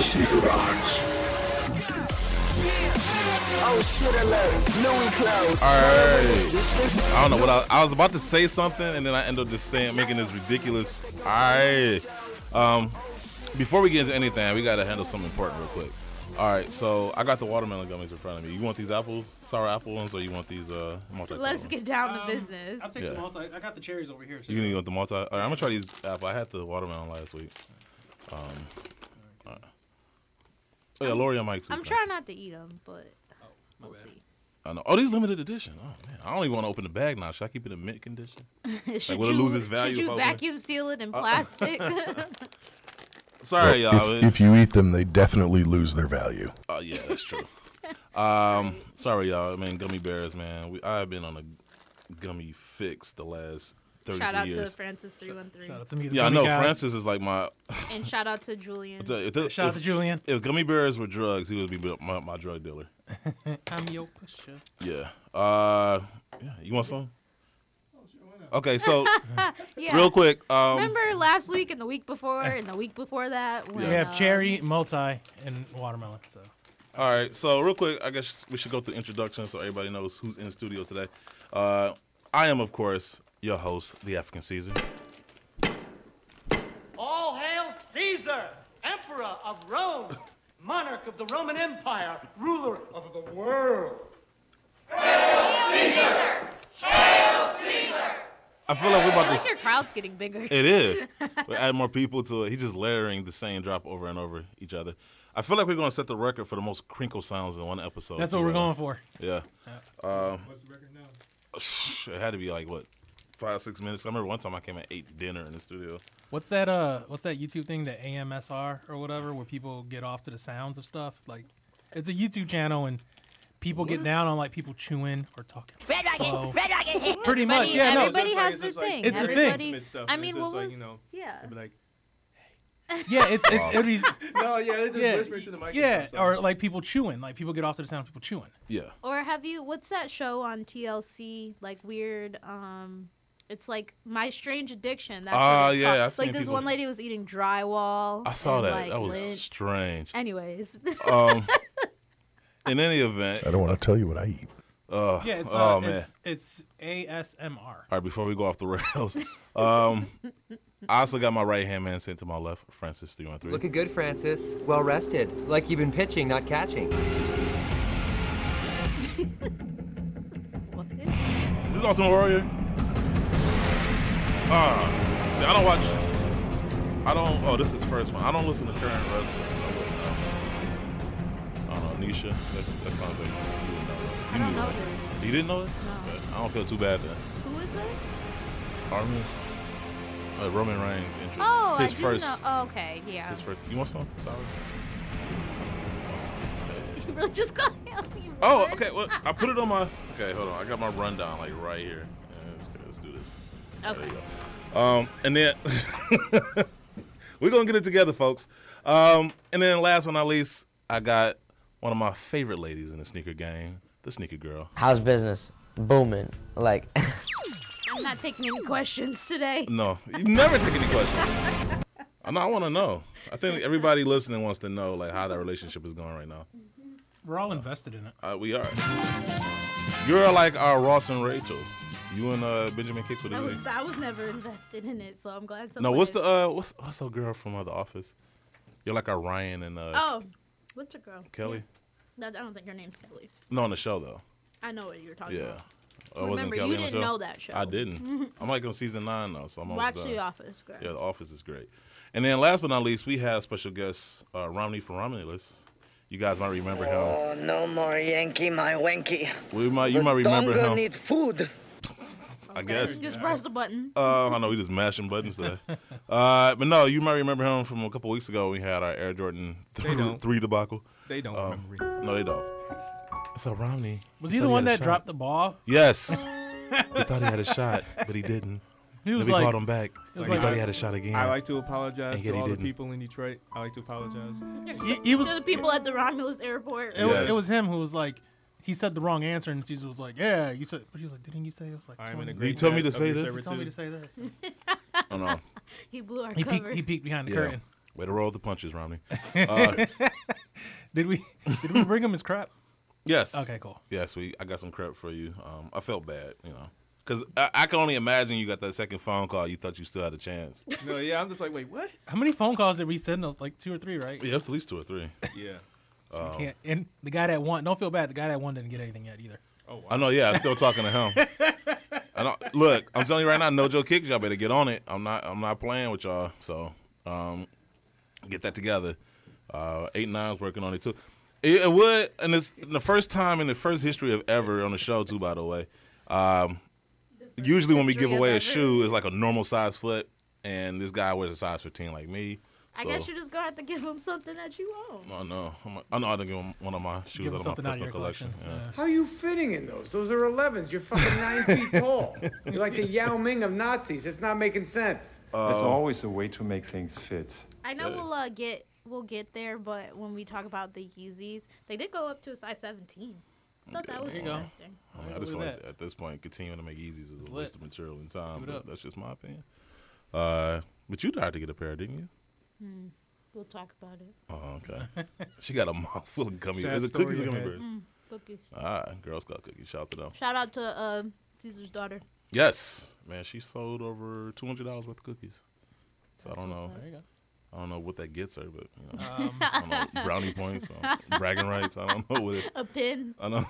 Sneaker box. Oh shit alert, Louis clothes. Alright. I don't know what I was about to say something and then I ended up just making this ridiculous. Alright. Before we get into anything, we gotta handle something important real quick. Alright, so I got the watermelon gummies in front of me. You want these apples, sour apple ones, or you want these multi? Let's get down to business. I'll take the multi. I got the cherries over here. So you want the multi? Alright, I'm gonna try these apple. I had the watermelon last week. Right. Oh yeah, Lori on mic too. I'm trying not to eat them, but we'll see. I know. Oh, these limited edition. Oh man, I don't even want to open the bag now. Should I keep it in mint condition? Will it lose its value? Should you vacuum seal it in plastic? Sorry, y'all. If you eat them, they definitely lose their value. Oh yeah, that's true. Sorry, y'all. I mean, gummy bears, man. I've been on a gummy fix the last 33 shout out years. to Francis 313. Shout out to me. Yeah, I know Francis is like my. And shout out to Julian. Shout out to Julian. If gummy bears were drugs, he would be my drug dealer. I'm your pusher. Yeah. Yeah. You want some? Okay, so yeah. real quick. Remember last week and the week before and the week before that? When, we have cherry, multi, and watermelon. So. All right, so real quick, I guess we should go through introductions so everybody knows who's in the studio today. I am, of course, your host, the African Caesar. All hail Caesar, Emperor of Rome, monarch of the Roman Empire, ruler of the world. Hail Caesar! Hail Caesar! I feel like we're about your crowd's getting bigger. It is. We add more people to it. He's just layering the same drop over and over each other. I feel like we're going to set the record for the most crinkle sounds in one episode. That's what we're going for. Yeah. What's the record now? It had to be like, 5-6 minutes. I remember one time I came and ate dinner in the studio. What's that YouTube thing, the AMSR or whatever, where people get off to the sounds of stuff? Like, it's a YouTube channel and people get down on like people chewing or talking. Red Rocket. Pretty much, yeah. Everybody no, has their thing. It's a thing. I mean, what was? Yeah. It'd be like, yeah, it'd be. no, yeah, it's just whispering to the microphone. Yeah, or like people chewing, like people get off to the sound of people chewing. Yeah. Or have you? What's that show on TLC? Like weird. It's like My Strange Addiction. That's yeah. I've like this one lady was eating drywall. I saw that. Like, that was strange. Anyways. In any event, I don't want to tell you what I eat. Yeah, it's ASMR. All right, before we go off the rails, I also got my right hand man sent to my left, Francis 313. Looking good, Francis. Well rested. Like you've been pitching, not catching. What? Is this Ultimate Warrior? See, I don't watch. Oh, this is first one. I don't listen to current wrestling, so I wouldn't know. I don't know, Nisha. That sounds like you would know. I don't know this. You didn't know it? No. Okay. I don't feel too bad then. Who is this? Army? Roman Reigns' entrance. Oh, his I do first. know. Oh, okay, yeah. His first. You want some? Sorry. You really just got him. Oh, okay. Well, I put it on my. Okay, hold on. I got my rundown like right here. Yeah, let's do this. Okay. There you go. And then we're gonna get it together, folks. And then last but not least, I got one of my favorite ladies in the sneaker game, the sneaker girl. How's business? Booming. Like. I'm not taking any questions today. No, you never take any questions. I want to know. I think everybody listening wants to know like how that relationship is going right now. We're all invested in it. We are. You're like our Ross and Rachel. You and Benjamin Kicks with I was never invested in it, so I'm glad someone. No, what's the girl from The Office? You're like our Ryan and what's her girl? Kelly? No, I don't think her name's Kelly. No, on the show though. I know what you're talking about. Wasn't Remember, Kelly you on the didn't show? know that show. I didn't. I'm like on season 9 though, so I'm almost Watch done. The Office, great. Yeah, The Office is great. And then last but not least, we have special guest Romney from Romulus. You guys might remember him. Oh, no more Yankee, my wanky. You might remember him. Need food. I guess. Just press the button. I know we just mashing buttons today. But no, you might remember him from a couple weeks ago. We had our Air Jordan 3 debacle. They don't remember. No, they don't. So Romney. Was he the one that dropped the ball? Yes. He thought he had a shot, but he didn't. He was we like, called him back. He thought he had a shot again. I like to apologize to all the didn't. people in Detroit. I like to apologize. He was to the people at the Romulus airport. It was him who was like, he said the wrong answer, and Caesar was like, "Yeah, you said." But he was like, "Didn't you say it was like?" You told me to say this. He told me to say this. Oh no. He blew our He cover. peeked behind the curtain. Way to roll with the punches, Romney. Did we bring him his crap? Yes. Okay, cool. Yes, I got some crap for you. I felt bad, because I can only imagine you got that second phone call. You thought you still had a chance. No, yeah, I'm just like, wait, what? How many phone calls did we send us? Like 2 or 3, right? Yeah, it's at least 2 or 3. Yeah. So we can't. And the guy that won, don't feel bad. The guy that won didn't get anything yet either. Oh, wow. I know. Yeah, I'm still talking to him. Look, I'm telling you right now, no Joe Kicks. Y'all better get on it. I'm not playing with y'all. So get that together. 8-9's working on it too. It would, and it's the first time in the first history of ever on the show too. By the way, usually when we give away a shoe, it's like a normal size foot, and this guy wears a size 15 like me. I guess you're just gonna have to give him something that you own. Oh no, I know I didn't give him one of my shoes Give him out of my something out of personal your collection. collection. Yeah. How are you fitting in those? Those are 11s. You're fucking 9 feet tall. You're like the Yao Ming of Nazis. It's not making sense. There's always a way to make things fit. I know we'll get there, but when we talk about the Yeezys, they did go up to a size 17. I thought that was There you go. interesting. I just feel like that. at this point, continuing to make Yeezys is a lit. waste of material and time. Give it But up. that's just my opinion. But you tried to get a pair, didn't you? We'll talk about it. Oh, okay. She got a mouth full of gummy. Sad Is it story cookies or gummy ahead. bears? Cookies. All right, Girl Scout cookies. Shout out to them. Shout out to Caesar's daughter. Yes, man. She sold over $200 worth of cookies. So That's I don't what's know. up. There you go. I don't know what that gets her, but I don't know, brownie points, bragging rights. I don't know what it. A pin. I know.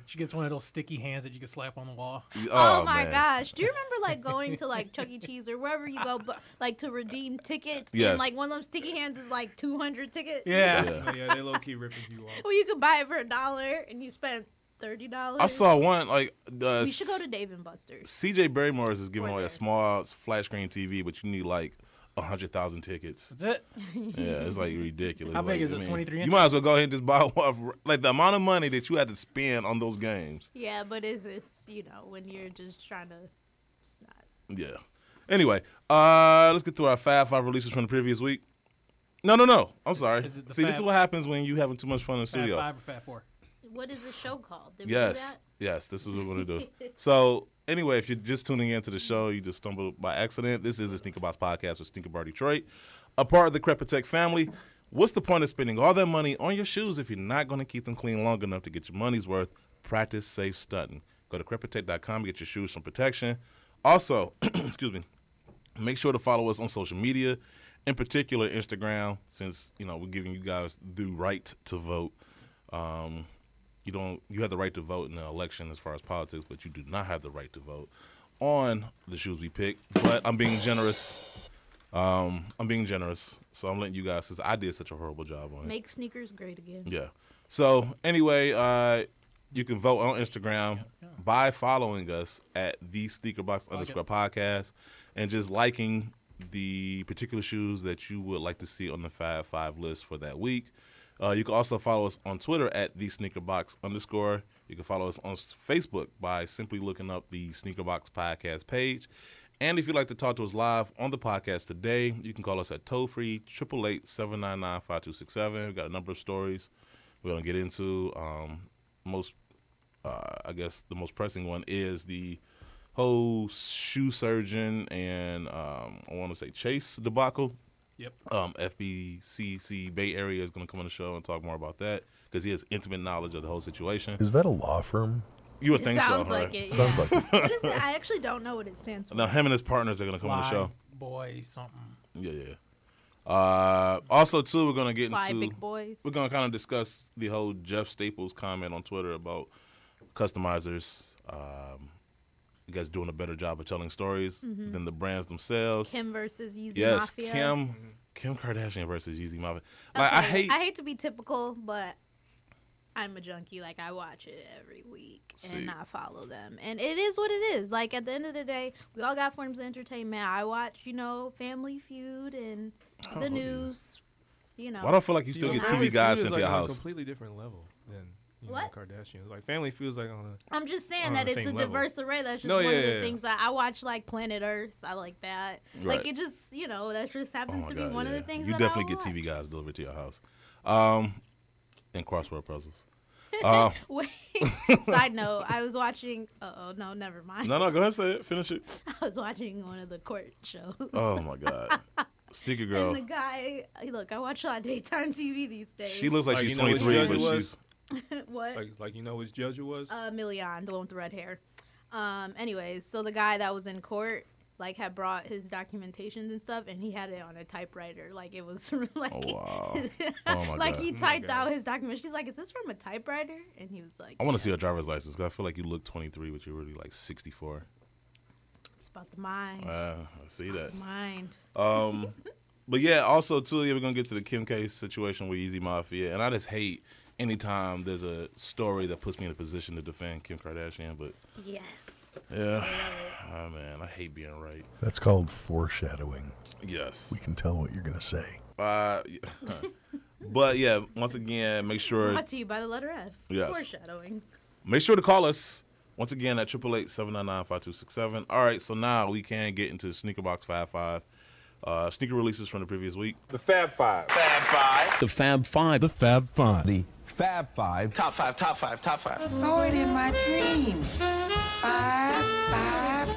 She gets one of those sticky hands that you can slap on the wall. Oh my man. gosh! Do you remember like going to like Chuck E. Cheese or wherever you go, but like to redeem tickets? Yes. And like one of those sticky hands is like 200 tickets. Yeah. Yeah. Oh, yeah, they low key ripping you off. Well, you could buy it for $1 and you spent $30. I saw one like We should go to Dave and Buster's. CJ Barrymore's is giving Or away a there. small flat screen TV, but you need like 100,000 tickets. That's it. Yeah, it's like ridiculous. How big Like, is it, 23 You inches? might as well go ahead and just buy one. Like the amount of money that you had to spend on those games. Yeah, but is this when you're just trying to? It's not. Yeah. Anyway, let's get through our Fab 5 releases from the previous week. No. I'm sorry. Is it the See, this Fab- is what happens when you having too much fun in the Fat studio. 5 or Fat 4? What is the show called? Did we do Yes. Yes, this is what we're going to do. So, anyway, if you're just tuning into the show, you just stumbled by accident. This is the Sneaker Box Podcast with Sneaker Bar Detroit, a part of the Crepitech family. What's the point of spending all that money on your shoes if you're not going to keep them clean long enough to get your money's worth? Practice safe stunting. Go to crepitech.com to get your shoes from protection. Also, excuse me, make sure to follow us on social media, in particular Instagram, since, we're giving you guys the right to vote. You have the right to vote in the election as far as politics, but you do not have the right to vote on the shoes we pick. But I'm being generous. So I'm letting you guys, since I did such a horrible job on it. Make sneakers great again. Yeah. So anyway, you can vote on Instagram by following us at the _podcast and just liking the particular shoes that you would like to see on the Fab 5 list for that week. You can also follow us on Twitter at the _. You can follow us on Facebook by simply looking up the Sneakerbox Podcast page. And if you'd like to talk to us live on the podcast today, you can call us at toll-free 888-799-5267. We've got a number of stories we're going to get into. I guess the most pressing one is the whole shoe surgeon and I want to say Chase debacle. Yep. FBCC Bay Area is going to come on the show and talk more about that because he has intimate knowledge of the whole situation. Is that a law firm? You would It think so, sounds right? like it. Sounds Yeah. like it. What is it? I actually don't know what it stands for. Now, him and his partners are going to come on the Fly, show. boy, something. Yeah. Also, too, we're going to get Fly into... big boys. We're going to kind of discuss the whole Jeff Staples comment on Twitter about customizers, you guys doing a better job of telling stories than the brands themselves. Kim versus Yeezy Yes, Mafia. Kim Kardashian versus Yeezy Mafia. Okay, Like, I hate to be typical, but I'm a junkie. Like, I watch it every week and I follow them. And it is what it is. Like, at the end of the day, we all got forms of entertainment. I watch, Family Feud and the news, Why do I feel like you still get TV guys sent to your On a house? completely different level than What? Kardashians. Like Family feels like on a. I'm just saying on that the it's a same level. diverse array. That's just No, one of yeah, the yeah. things that I watch, like Planet Earth. I like that. Right. Like, it just, that just Oh happens my to God, be one of yeah. the things You that definitely I get TV watch. guys delivered to your house. And crossword puzzles. Wait, side note, I was watching. No, never mind. No, go ahead and say it. Finish it. I was watching one of the court shows. Oh, my God. Sneaker girl. And the guy, look, I watch a lot of daytime TV these days. She looks like Like, she's you know what 23, judge but it she's. What? Like you know which judge it was? Million, the one with the red hair. Anyways, so the guy that was in court, like, had brought his documentations and stuff, and he had it on a typewriter. Like, it was like, Oh, wow. Oh, my like God. he typed out his documents. She's like, "Is this from a typewriter?" And he was like, I want to see a driver's license because I feel like you look 23, but you're really like 64. "It's about the mind." I see that. Mind. But yeah, also too, yeah, we're gonna get to the Kim K situation with Easy Mafia, and I just hate anytime there's a story that puts me in a position to defend Kim Kardashian. But Yes. yeah, oh man, I hate being right. That's called foreshadowing. Yes. We can tell what you're going to say. But yeah, once again, make sure. Brought to you by the letter F. Yes. Foreshadowing. Make sure to call us once again at 888-799-5267. All right, so now we can get into Sneaker Box Fab 5. Sneaker releases from the previous week. The Fab Five. Fab Five. The Fab Five. The Fab Five. The Fab Five. Top five, top five, top five. I saw it in my dreams. 5, 5,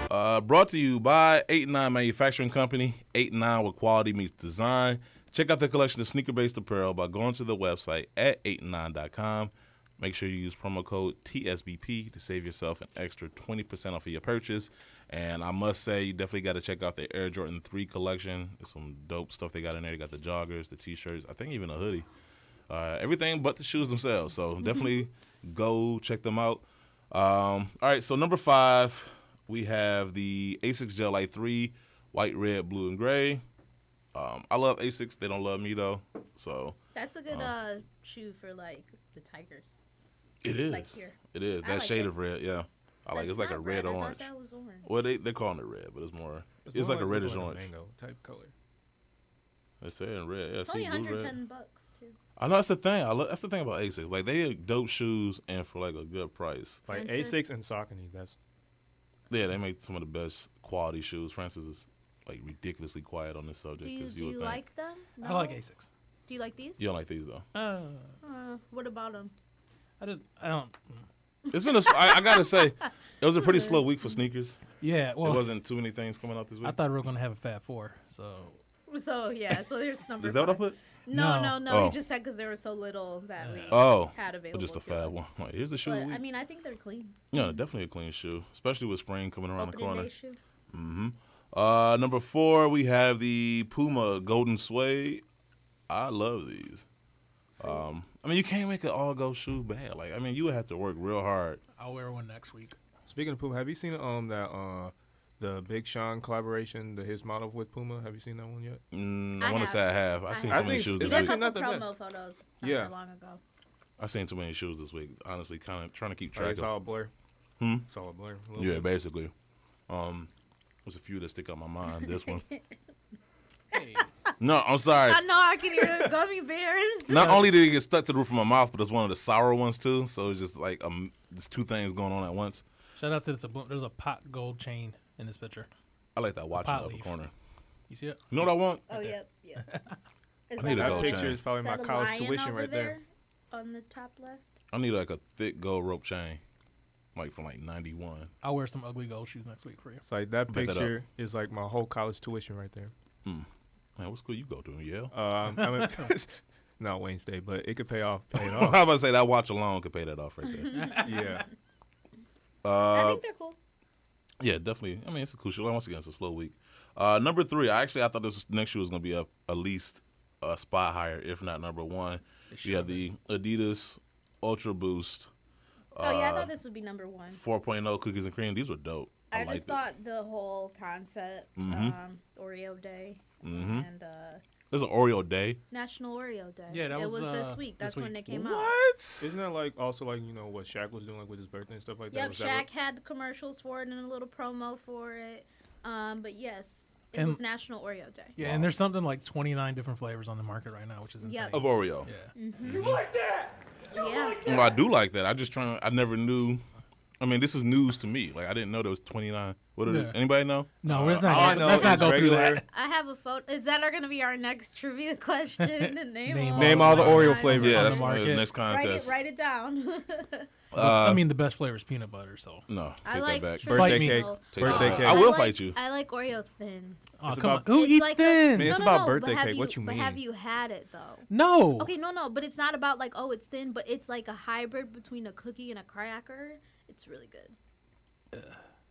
5. Brought to you by 8-9 Manufacturing Company. 8-9 where quality meets design. Check out the collection of sneaker-based apparel by going to the website at 8-9.com. Make sure you use promo code TSBP to save yourself an extra 20% off of your purchase. And I must say, you definitely got to check out the Air Jordan 3 collection. There's some dope stuff they got in there. They got the joggers, the T-shirts, I think even a hoodie. Everything but the shoes themselves. So definitely go check them out. All right, so number 5, we have the Asics Gel Light 3, white, red, blue, and gray. I love Asics. They don't love me, though. So That's a good shoe for, like, the Tigers. it is. Like here. It is. I That like shade it. of red, yeah. I like it's like a not red I thought orange. that was orange. Well, they're calling it red, but it's more. It's like a reddish orange. Mango type color. They're saying red. Yeah, It's see, only blue, red. $110, too. I know that's the thing. That's the thing about Asics. Like they have dope shoes and for like a good price. Like Francis? Asics and Saucony. That's Yeah, they make some of the best quality shoes. Francis is like ridiculously quiet on this subject. Do you, 'cause do would you think- like them? I like No? Asics. Do you like these? You don't like these though. What about them? I don't. It's been I gotta say, it was a pretty slow week for sneakers. Yeah, well, It wasn't too many things coming out this week. I thought we were gonna have a Fab 4, so So, yeah, so there's number Is that what I 5. put? No. Oh. He just said because there was so little that we Oh, had available. just a to fab us. one. Like, here's the shoe. of But, the I week. mean, I think they're clean. Yeah, definitely a clean shoe, especially with spring coming around the Opening corner. day shoe. Number 4, we have the Puma Golden Suede. I love these. I mean, you can't make an all-go shoe bad. Like, I mean, you would have to work real hard. I'll wear one next week. Speaking of Puma, have you seen that the Big Sean collaboration, his model with Puma? Have you seen that one yet? I want to say I have. I've seen so many shoes There's this a week. couple Not that bad. promo photos not Yeah. that long ago. I've seen too many shoes this week. Honestly, kind of trying to keep Like, track it's all a of. blur. Hmm? It's all a blur. A little Yeah, bit. basically. There's a few that stick out my mind. This one. No, I'm sorry. I know I can hear the gummy bears. Not only did it get stuck to the roof of my mouth, but it's one of the sour ones too. So it's just like there's two things going on at once. Shout out to this. There's a pot gold chain in this picture. I like that watch in pot the upper leaf. corner. You see it? You know what I want? Oh, yep. Is I need a That gold picture chain. is probably is my that a college lion tuition over right there. on the top left? I need like a thick gold rope chain, like from like '91. I'll wear some ugly gold shoes next week for you. It's like that Bet that up. picture is like my whole college tuition right there. Man, what school you go to? Yale? No, Wayne State, but it could pay off. Pay it I was off. about to say that watch alone could pay that off right there. Yeah. I think they're cool. Yeah, definitely. I mean, it's a cool shoe. Once again, it's a slow week. Number 3, I thought this next shoe was going to be at least a spot higher, if not number 1. You have the Adidas Ultra Boost. Oh, yeah, I thought this would be number 1. 4.0 cookies and cream. These were dope. I liked just it. thought the whole concept, Oreo Day, and There's an Oreo Day. National Oreo Day. Yeah, that it was, this week. That's this when week. they came out. What? Isn't that like also like what Shaq was doing like with his birthday and stuff like that? Yep, Was that Shaq what- had commercials for it and a little promo for it. But yes, it And- was National Oreo Day. Yeah, and there's something like 29 different flavors on the market right now, which is insane. Yep. Of Oreo. Yeah. You like that? Yeah. Well, I do like that. I never knew I mean, this is news to me. Like, I didn't know there was 29. What are anybody know? No, let's not go through that. I have a photo. Is that going to be our next trivia question? Name all the Oreo flavors. Yeah, on that's the market. the next contest. Write it down. I mean, the best flavor is peanut butter. So no, I take like that back. Birthday cake. Birthday cake. I will fight you. I like Oreo thins. Oh, come on. Who eats thins? It's about birthday cake. What you mean? But have you had it though? No. Okay, no. But it's not about like, oh, it's thin, but it's like a hybrid between a cookie and a cracker. It's really good.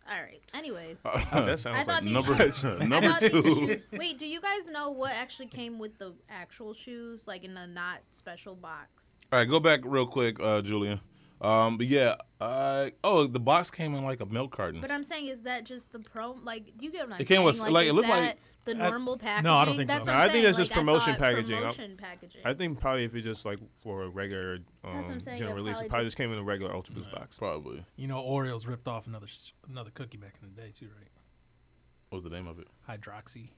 All right. Anyways, that sounds like number two. Wait, do you guys know what actually came with the actual shoes, like in the not special box? All right, go back real quick, Julian. But yeah, the box came in like a milk carton. But I'm saying, is that just the like? You get what I'm It came saying? with like it looked like the normal packaging. No, I don't think that's so. What I'm I think saying. that's just promotion packaging. Promotion packaging. I think probably if it's just like for a regular That's what I'm saying, general yeah, release, it probably probably just came in a regular Ultra Boost box. Probably. You know, Oreos ripped off another cookie back in the day too, right? What was the name of it? Hydroxy.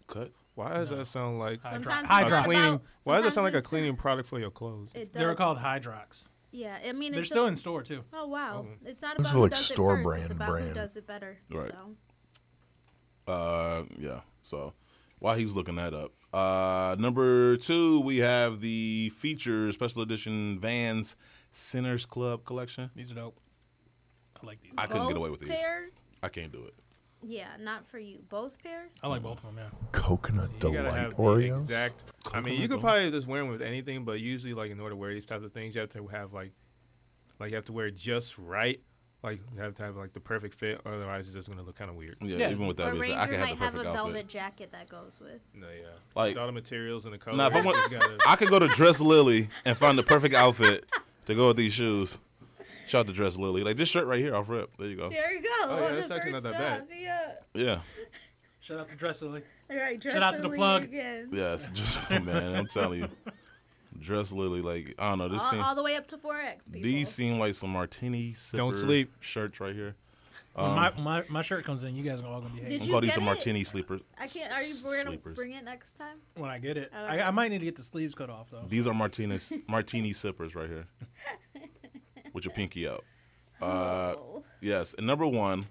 Cut. Why does that sound like Hydrox. cleaning? Why does that sound like a it's- cleaning product for your clothes? They were called Hydrox. Yeah, I mean, They're it's still in store too. Oh wow, it's not Those about are who like does store it first. It's brand about who brand. does it better. Right. So. Yeah. So while he's looking that up, number 2 we have the feature special edition Vans Sinners Club collection. These are dope. I like these. I couldn't get away with these. Pair? I can't do it. Yeah, not for you. Both pairs? I like both of them. Yeah. Coconut You gotta Delight have the Oreos. exact. I mean, you could probably just wear them with anything, but usually, like in order to wear these types of things, you have to have like you have to wear it just right. Like you have to have like the perfect fit, otherwise it's just gonna look kind of weird. Yeah, even with that, Or it's Ranger I can have the might have perfect a velvet outfit. jacket that goes with. No, yeah. Like with all the materials and the colors. Now, if I want, I could go to Dress Lily and find the perfect outfit to go with these shoes. Shout out to Dress Lily. Like this shirt right here, off rip. There you go. There you go. Oh yeah, that's actually not that bad. Yeah. Shout out to Dress Lily. All right, Shout out to the plug. Again. Yes, just man, I'm telling you, Dress Lily. Like I don't know, this all the way up to 4X. People. These seem like some martini sipper Don't sleep shirts right here. When my shirt comes in, you guys are all gonna be hating. Did I'm you call these get the it? martini sleepers. I can't. Are you going to bring it next time? When I get it, Okay. I might need to get the sleeves cut off though. These are martini sippers right here, with your pinky out. Yes, and number 1.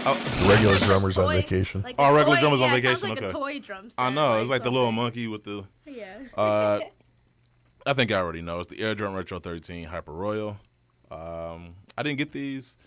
The regular drummers on vacation. Like Regular toy, drummers on it vacation. sounds like Okay. a toy drum set, I know. It's like the something. little monkey with the. Yeah. I think I already know. It's the Air Drum Retro 13 Hyper Royal. I didn't get these.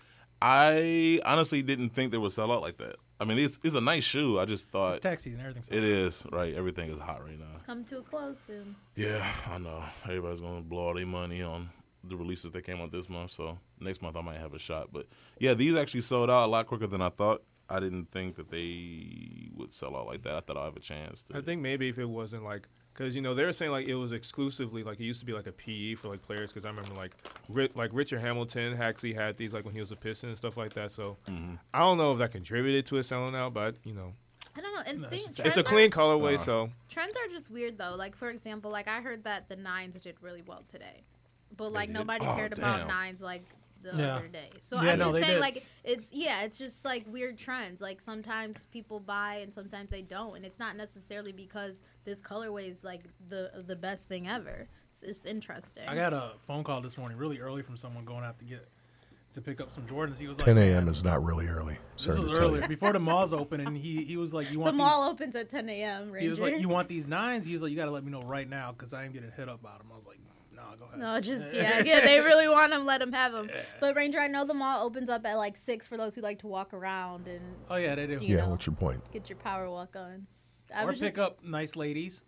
I honestly didn't think they would sell out like that. I mean, it's a nice shoe. I just thought It's tax season. Everything's it is right. Everything is hot right now. It's come to a close soon. Yeah, I know. Everybody's gonna blow all their money on the releases that came out this month. So next month I might have a shot. But yeah, these actually sold out a lot quicker than I thought. I didn't think that they would sell out like that. I thought I'd have a chance to. I think maybe if it wasn't like, because they were saying like it was exclusively like it used to be like a PE for like players. Because I remember like Richard Hamilton actually had these like when he was a Piston and stuff like that. So I don't know if that contributed to it selling out, but I don't know. And it's a clean colorway. So trends are just weird though. Like for example, like I heard that the 9s did really well today, but like nobody cared about 9s like the other day. So I'm just saying like it's just like weird trends. Like sometimes people buy and sometimes they don't, and it's not necessarily because this colorway is like the best thing ever. It's just interesting. I got a phone call this morning really early from someone going out to pick up some Jordans. He was like, 10 a.m. is not really early. This was earlier before the malls open, and he was like, "You want the mall opens at 10 a.m. He was like, "You want these 9s?" He was like, "You got to let me know right now because I am getting hit up about them." I was like, "No, go ahead." No, just yeah. They really want them. Let them have them. But Ranger, I know the mall opens up at like 6 for those who like to walk around and. Oh yeah, they do. You know, what's your point? Get your power walk on. Or pick up nice ladies.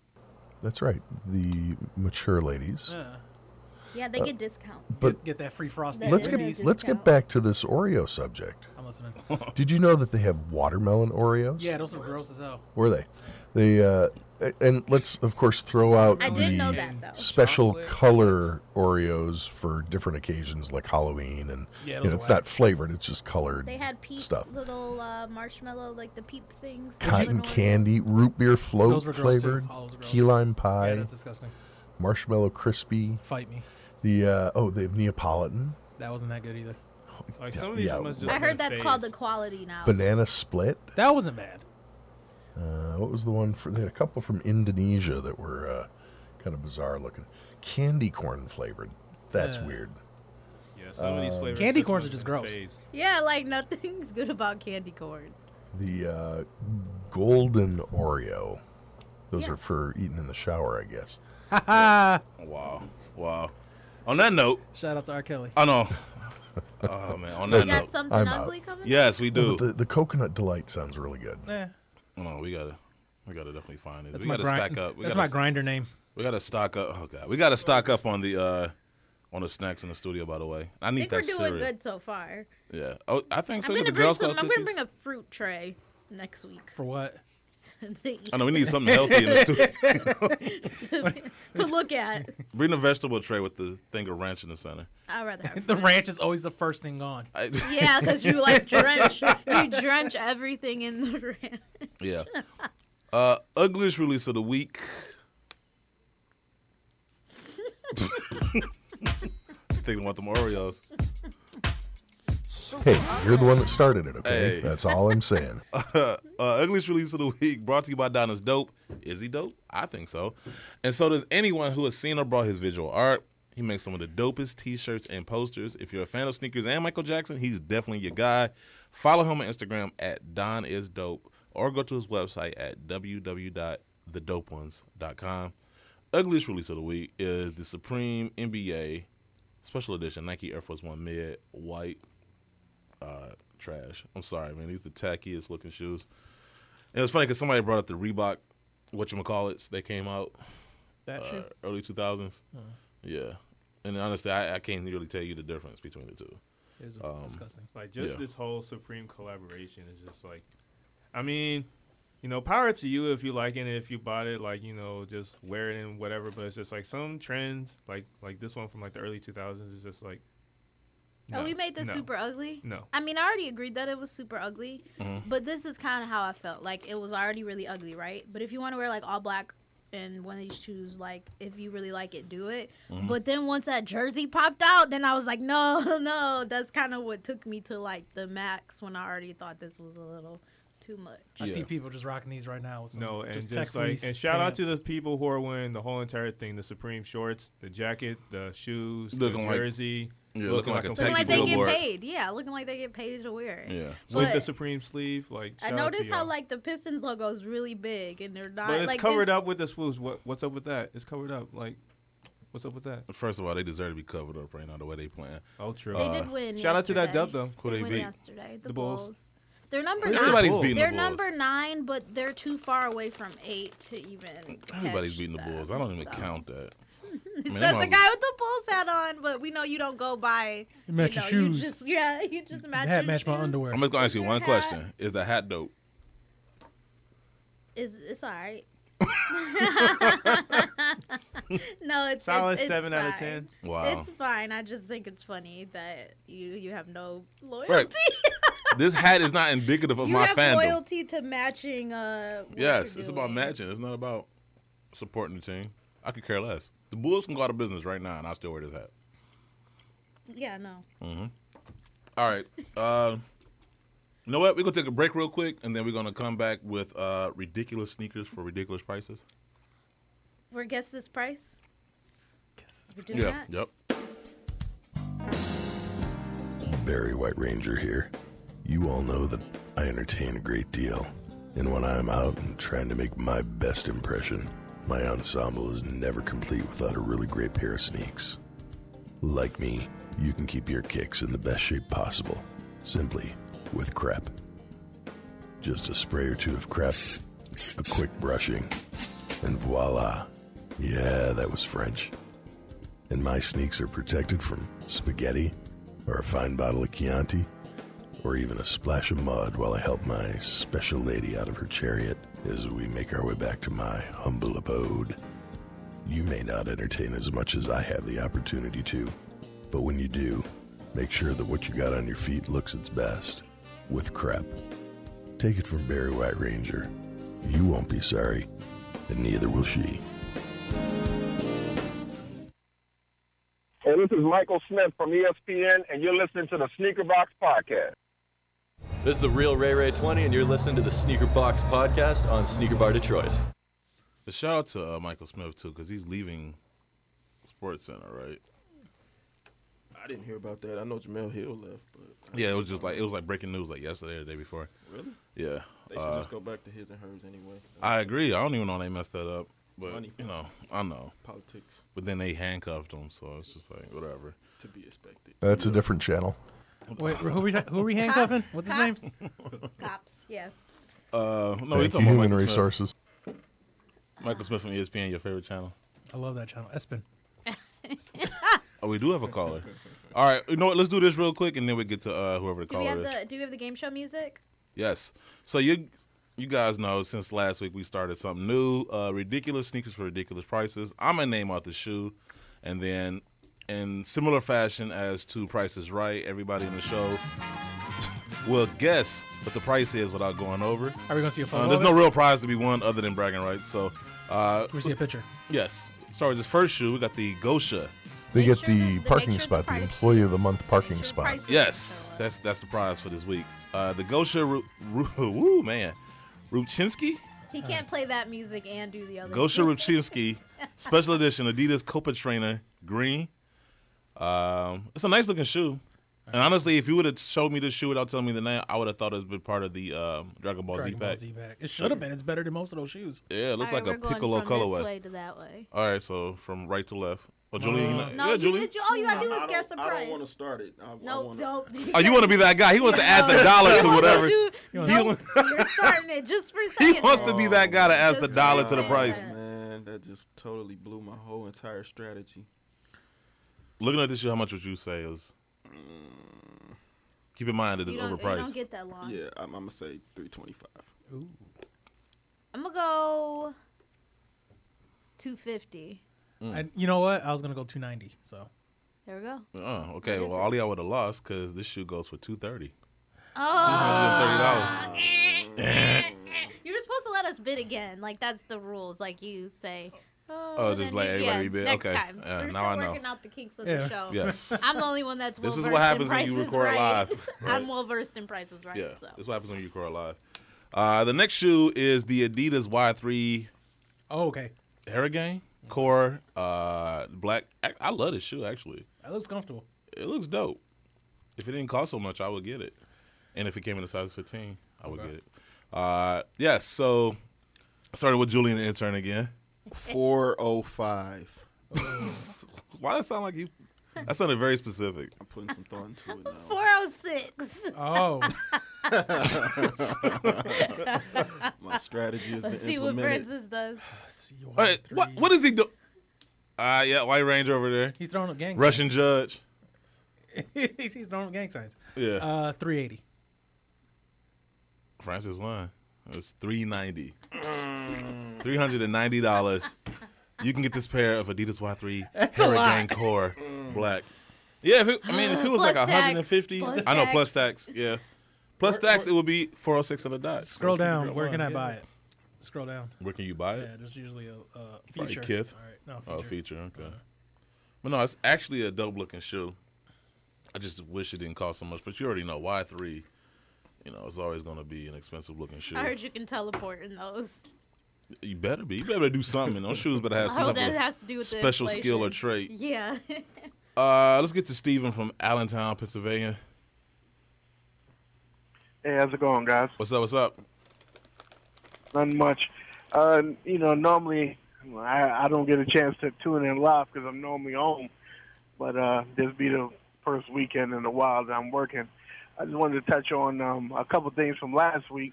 That's right. The mature ladies. Yeah, they get discounts. But get that free frosting. Let's get back to this Oreo subject. I'm listening. Did you know that they have watermelon Oreos? Yeah, those are gross as hell. Were they? And let's of course throw out I did know the that, though. special color Oreos for different occasions like Halloween, and it's not flavored; it's just colored. They had peep stuff. Little marshmallow, like the peep things. Cotton candy, root beer float Those were gross, flavored, too. All those were gross. key lime pie. Yeah, that's disgusting. Marshmallow crispy. Fight me. They have Neapolitan. That wasn't that good either. Like some of these must just I heard that's called the quality now. Banana split. That wasn't bad. What was the one for? They had a couple from Indonesia that were kind of bizarre looking. Candy corn flavored. That's weird. Yeah, some of these flavors. Candy corns are just gross. Yeah, like nothing's good about candy corn. The golden Oreo. Those are for eating in the shower, I guess. Wow. On that note, shout out to R. Kelly. I know. Oh man, on that We got note, something ugly coming? Yes, we do. The coconut delight sounds really good. Yeah. No, we gotta definitely find it. That's we gotta stack up. That's my grinder name. We gotta stock up. Oh god, we gotta stock up on the snacks in the studio. By the way, I need we're that doing cereal. good so far. Yeah. Oh, I think so. I'm The gonna Girl Scout I'm gonna cookies. bring a fruit tray next week. For what? I know we need something healthy in the studio. to look at. Bring the vegetable tray with the thing of ranch in the center. I'd rather have the ranch is always the first thing gone. Yeah, because you like drench everything in the ranch. Yeah. Ugliest release of the week. Just thinking about them Oreos. Hey, you're the one that started it, okay? Hey. That's all I'm saying. Ugliest release of the week brought to you by Donna's Dope. Is he dope? I think so. And so does anyone who has seen or brought his visual art. He makes some of the dopest t-shirts and posters. If you're a fan of sneakers and Michael Jackson, he's definitely your guy. Follow him on Instagram at DonIsDope or go to his website at www.thedopeones.com. Ugliest release of the week is the Supreme NBA Special Edition Nike Air Force One Mid White. Trash. I'm sorry, man. These are the tackiest looking shoes. And it was funny because somebody brought up the Reebok, whatchamacallits, they came out shoe? early 2000s. Yeah. And honestly, I can't really tell you the difference between the two. It was disgusting. Like, this whole Supreme collaboration is just like, I mean, power to you if you like it and if you bought it, like, just wear it and whatever. But it's just like some trends, like this one from like the early 2000s is just like, No, we made this super ugly? No. I mean, I already agreed that it was super ugly, but this is kind of how I felt. Like, it was already really ugly, right? But if you want to wear, like, all black and one of these shoes, like, if you really like it, do it. But then once that jersey popped out, then I was like, no. That's kind of what took me to, like, the max when I already thought this was a little too much. I see people just rocking these right now. With some and just like, and shout out to the people who are wearing the whole entire thing: the Supreme shorts, the jacket, the shoes, looking the jersey. Looking like a looking like they get paid. Yeah, looking like they get paid to wear it. Yeah, with the Supreme sleeve. Like, I noticed how like the Pistons logo is really big, and they're not. But it's like, covered up with the swoosh. What's up with that? It's covered up. Like, what's up with that? First of all, they deserve to be covered up right now the way they playing. Oh, true. They did win. Shout out to that dub though. Who they beat? Yesterday, the Bulls. They're number Everybody's 9. beating They're the Bulls. number 9, but they're too far away from 8 to even. Everybody's beating the Bulls. I don't even count that. It says the guy with the Bulls hat on, but we know you don't go by. You match your shoes. You just match. The hat your match my shoes. underwear. I'm just gonna ask you one question: is the hat dope? It's all right. No, it's solid it's 7 fine. out of 10. Wow, it's fine. I just think it's funny that you have no loyalty. Right. This hat is not indicative of you my have fandom. loyalty to matching. Yes, it's about matching. It's not about supporting the team. I could care less. The Bulls can go out of business right now, and I still wear this hat. Yeah, no. All right. You know what? We're going to take a break real quick, and then we're going to come back with ridiculous sneakers for ridiculous prices. For Guess This Price? We're doing Yeah, that? yep. Barry White Ranger here. You all know that I entertain a great deal, and when I'm out and trying to make my best impression, my ensemble is never complete without a really great pair of sneaks. Like me, you can keep your kicks in the best shape possible, simply with crep. Just a spray or two of crep, a quick brushing, and voila. Yeah, that was French. And my sneaks are protected from spaghetti, or a fine bottle of Chianti, or even a splash of mud while I help my special lady out of her chariot as we make our way back to my humble abode. You may not entertain as much as I have the opportunity to, but when you do, make sure that what you got on your feet looks its best, with crep. Take it from Barry White Ranger. You won't be sorry, and neither will she. Hey, this is Michael Smith from ESPN, and you're listening to the Sneaker Box Podcast. This is the real Ray 20, and you're listening to the Sneaker Box Podcast on Sneaker Bar Detroit. A shout out to Michael Smith too, because he's leaving Sports Center, right? I didn't hear about that. I know Jamel Hill left, but Yeah, it was like breaking news like yesterday or the day before. Really? Yeah. They should just go back to his and hers anyway. I agree. I don't even know they messed that up, but Money. I know Politics. But then they handcuffed him, so it's just like whatever. To be expected. That's a different channel. Wait, who are we handcuffing? What's his name? Cops. Yeah. No, Thank you're you, talking Human about Michael Resources. Smith. Michael Smith from ESPN, your favorite channel. I love that channel. Espen. Oh, we do have a caller. All right, you know what? Let's do this real quick, and then we get to whoever the Do we caller have is. do we have the game show music? Yes. So you guys know since last week we started something new. Ridiculous sneakers for ridiculous prices. I'm gonna name out the shoe, and then in similar fashion as to Price is Right, everybody in the show will guess what the price is without going over. Are we gonna see a photo? There's of no it? real prize to be won other than bragging rights. So Can we see a picture? Yes. Start with this first shoe. We got the Gosha. They get the parking spot, the Employee of the Month parking spot. Yes, that's the prize for this week. The Gosha, Rubchinski? He can't play that music and do the other. Gosha Rubchinski, special edition Adidas Copa Trainer, green. It's a nice looking shoe. And honestly, if you would have showed me this shoe without telling me the name, I would have thought it was been part of the Dragon Ball Z pack. It should have been. It's better than most of those shoes. Yeah, it looks All right, like a we're going piccolo from colorway. This way to that way. All right, so from right to left. Oh, Julian, No, Julian. all you gotta do is guess the I price. don't want to start it. No, don't. Oh, you want to be that guy? He wants to add the dollar to whatever. You're starting it just for a second. He wants to be that guy to add the dollar to the price. Man, that just totally blew my whole entire strategy. Looking at this shoe, how much would you say is? Keep in mind it is overpriced. You don't get that long. Yeah, I'm gonna say $325. Ooh. I'm gonna go $250. And you know what? I was gonna go $290. So there we go. Oh, okay. Well, all y'all would have lost because this shoe goes for $230. Oh. $230. You were supposed to let us bid again. Like that's the rules. Like you say. Oh, just like everybody bid. Next Okay. time. Yeah, We're now still I know. working out the kinks of the show. Yes. I'm the only one that's This is well-versed what happens in when you Price is record Right. live. I'm well versed in Prices Right. Yeah, So. this is what happens when you record live. The next shoe is the Adidas Y3. Oh, okay. Harrigan Core black. I love this shoe actually. That looks comfortable. It looks dope. If it didn't cost so much, I would get it. And if it came in a size 15, I would get it. Yes. So I started with Julian the intern again. 405. Why does that sound like you? That sounded very specific. I'm putting some thought into it now. 406. Oh. My strategy has Let's been see what implemented. Francis does. Wait, what is he doing? Yeah, White Ranger over there. He's throwing up gang Russian signs. judge. He's throwing up gang signs. Yeah. 380. Francis won. It's $390. $390. You can get this pair of Adidas Y3 Harrigan Core black. Yeah, if it was Plus like tax. 150, Plus I know tax. plus tax. Yeah, plus tax it would be 406 on the dot. Scroll So down. stick Where can I around. buy it? Scroll down. Where can you buy it? Yeah, there's usually a Probably feature. Kith. All right, no, Oh, feature. feature. Okay. But no, it's actually a dope looking shoe. I just wish it didn't cost so much. But you already know Y3. You know, it's always going to be an expensive looking shoe. I heard you can teleport in those. You better be. You better do something. Those shoes better have some Oh, type that of has to do with the special skill or inflation. trait. Yeah. Let's get to Steven from Allentown, Pennsylvania. Hey, how's it going, guys? What's up? What's up? Nothing much. Normally I don't get a chance to tune in live because I'm normally home, but this be the first weekend in a while that I'm working. I just wanted to touch on a couple things from last week.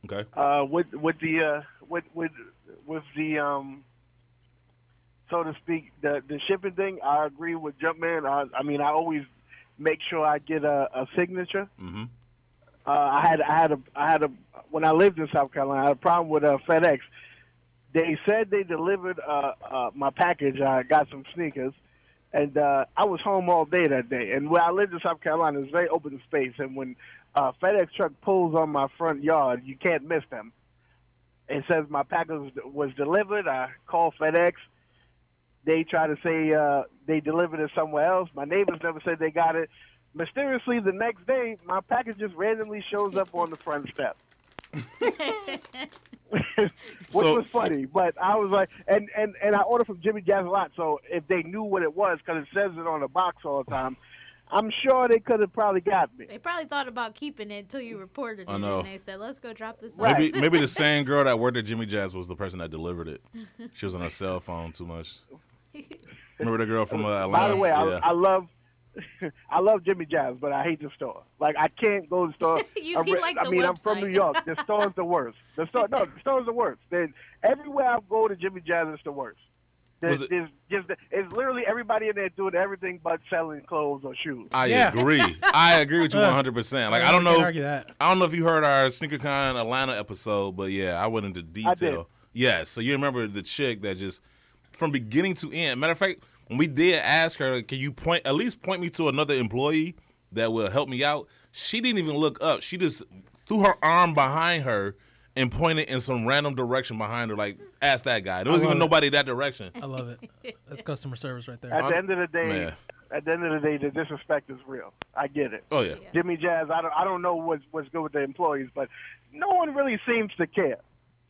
Okay. With the so to speak, the shipping thing, I agree with Jumpman. I always make sure I get a signature. Mm-hmm. I had a when I lived in South Carolina, I had a problem with FedEx. They said they delivered my package. I got some sneakers, and I was home all day that day. And where I lived in South Carolina, it's very open space. And when FedEx truck pulls on my front yard, you can't miss them. It says my package was delivered. I call FedEx. They try to say they delivered it somewhere else. My neighbors never said they got it. Mysteriously, the next day, my package just randomly shows up on the front step. which was funny. But I was like, and I order from Jimmy Jazz a lot. So if they knew what it was, because it says it on the box all the time, I'm sure they could have probably got me. They probably thought about keeping it until you reported it, I know. and they said, "Let's go drop this." Maybe off. maybe the same girl that worked at Jimmy Jazz was the person that delivered it. She was on her cell phone too much. Remember the girl from Atlanta? By the way, yeah. I love I love Jimmy Jazz, but I hate the store. Like, I can't go to the store. You like the I'm from website. New York. The store's the worst. The store's the worst. Everywhere I go to Jimmy Jazz, it's the worst. It's literally everybody in there doing everything but selling clothes or shoes. I agree. I agree with you 100%. Like, I don't know if you heard our SneakerCon Atlanta episode, but yeah, I went into detail. I did. Yes, so you remember the chick that just from beginning to end. Matter of fact, when we did ask her, can you at least point me to another employee that will help me out? She didn't even look up. She just threw her arm behind her and pointed in some random direction behind her, like, ask that guy. There wasn't even nobody that direction. I love it. That's customer service right there. At the end of the day, the disrespect is real. I get it. Oh yeah. Jimmy Jazz. I don't know what's good with the employees, but no one really seems to care.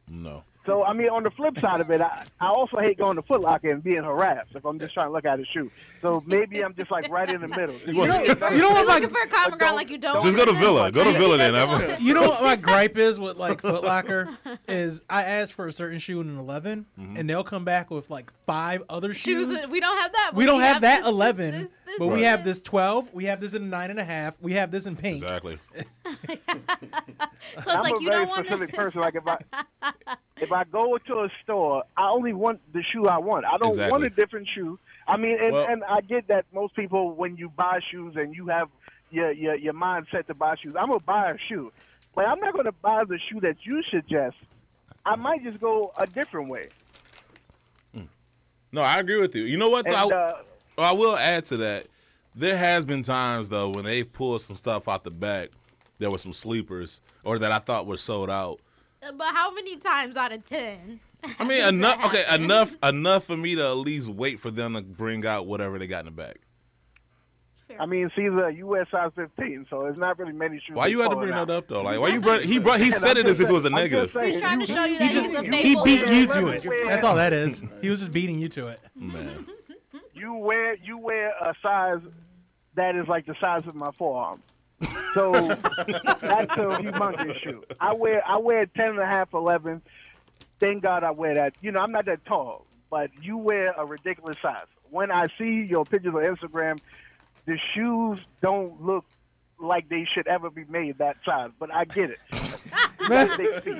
No. So, I mean, on the flip side of it, I also hate going to Foot Locker and being harassed if I'm just trying to look at a shoe. So maybe I'm just, like, right in the middle. You know what? Looking for a common ground like you don't. Just go to Villa. Go to Villa then. You know what my gripe is with, like, Foot Locker is I ask for a certain shoe in an 11, and they'll come back with, like, 5 other shoes. We don't have that. We don't have that 11, this, but we have this 12. We have this in a 9.5. We have this in pink. Exactly. So it's like you don't want I'm a very specific person. Like, if I go to a store, I only want the shoe I want. I don't want a different shoe. I mean, and I get that most people, when you buy shoes and you have your mind set to buy shoes, I'm going to buy a shoe. But I'm not going to buy the shoe that you suggest. I might just go a different way. No, I agree with you. You know what, though? I will add to that. There has been times, though, when they pulled some stuff out the back, there were some sleepers, or that I thought were sold out. But how many times out of 10? I mean, enough. Okay, enough for me to at least wait for them to bring out whatever they got in the bag. I mean, Caesar, you wear size 15, so it's not really many shoes. Why you had to bring that up though? Like, why you brought? He said it as if it was a negative. He's trying to show you that he's a faithful. He beat you to it. That's all that is. He was just beating you to it. Man, you wear a size that is like the size of my forearm. So that's a humongous shoe. I wear 10.5, 11. Thank God I wear that. You know, I'm not that tall, but you wear a ridiculous size. When I see your pictures on Instagram, the shoes don't look like they should ever be made that size, but I get it.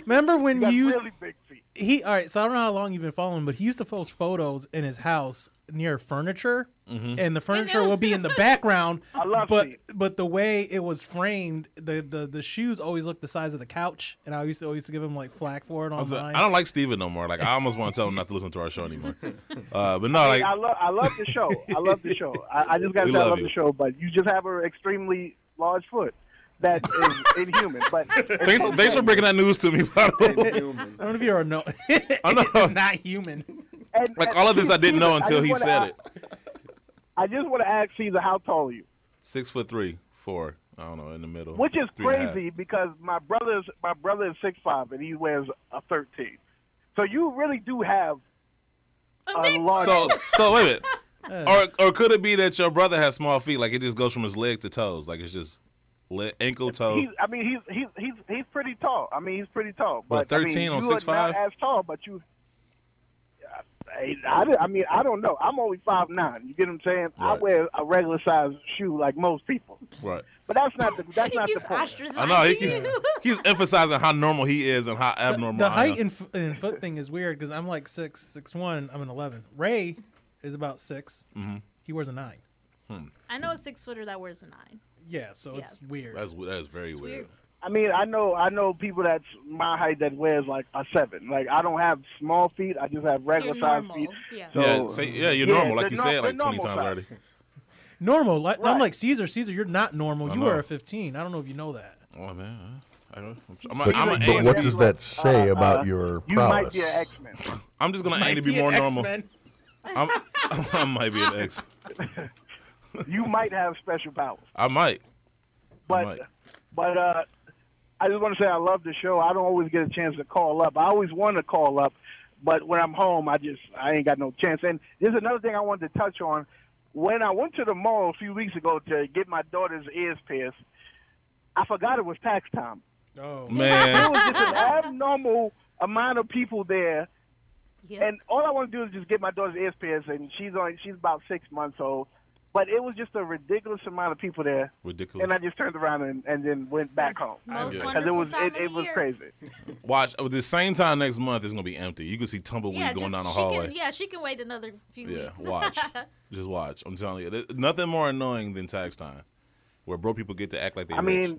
Remember when you used really big feet. All right, so I don't know how long you've been following, but he used to post photos in his house near furniture, and the furniture will be in the background. I love but the way it was framed, the shoes always looked the size of the couch, and I used to give him like flack for it online. I don't like Steven no more. Like, I almost want to tell him not to listen to our show anymore. But no, like I love the show. I love the show. I just got to say I love the show, but you just have an extremely large foot. That is inhuman. But thanks for breaking that news to me. By the way. I don't know if you're no. I know. It's not human. Like, all of this I didn't know until he said it. I just want to ask Caesar, how tall are you? 6'3", 4. I don't know, in the middle. Which is crazy because my brother is 6'5" and he wears a 13. So you really do have a large. So wait a minute. Or could it be that your brother has small feet? Like, it just goes from his leg to toes. Like, it's just ankle, toe. He's pretty tall. I mean, he's pretty tall. But 13 on 6'5"? Not as tall, but you. I mean, I don't know. I'm only 5'9". You get what I'm saying? Right. I wear a regular size shoe like most people. Right. But that's not the point. I know he keeps emphasizing how normal he is and how abnormal. The height and foot thing is weird because I'm like 6'1". I'm an 11. Ray is about 6. Mm-hmm. He wears a 9. I know a 6-footer that wears a 9. Yeah, so it's weird. That is very weird. I mean, I know people that's my height that wears like a 7. Like, I don't have small feet. I just have regular size feet. Yeah. So, you're normal, like you said like 20 times already. Normal. I'm like Caesar. Caesar, you're not normal. You wear a 15. I don't know if you know that. Oh man, I don't. But what does that say about your you prowess? Might be an X-Men. I'm just gonna aim to be more normal. I might be an X. You might have special powers. I might. But I just want to say I love the show. I don't always get a chance to call up. I always want to call up, but when I'm home, I ain't got no chance. And there's another thing I wanted to touch on. When I went to the mall a few weeks ago to get my daughter's ears pierced, I forgot it was tax time. Oh man! There was just an abnormal amount of people there, and all I want to do is just get my daughter's ears pierced, and she's about 6 months old. But it was just a ridiculous amount of people there. Ridiculous. And I just turned around and then went back home. Most Because it was year. crazy. Watch at the same time next month it's gonna be empty. You can see tumbleweed going down the hallway. She can wait another few weeks. Watch. Just watch. I'm telling you, there's nothing more annoying than tax time, where broke people get to act like they're rich.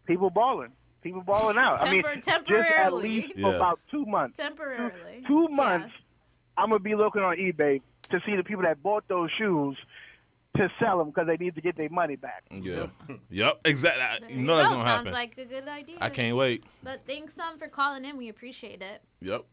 People balling. People balling out. Just at least for about 2 months. Temporarily. 2 months, I'm going to be looking on eBay to see the people that bought those shoes to sell them because they need to get their money back. Yeah. Yep. Exactly. You know that's going to happen. Sounds like a good idea. I can't wait. But thanks for calling in. We appreciate it. Yep.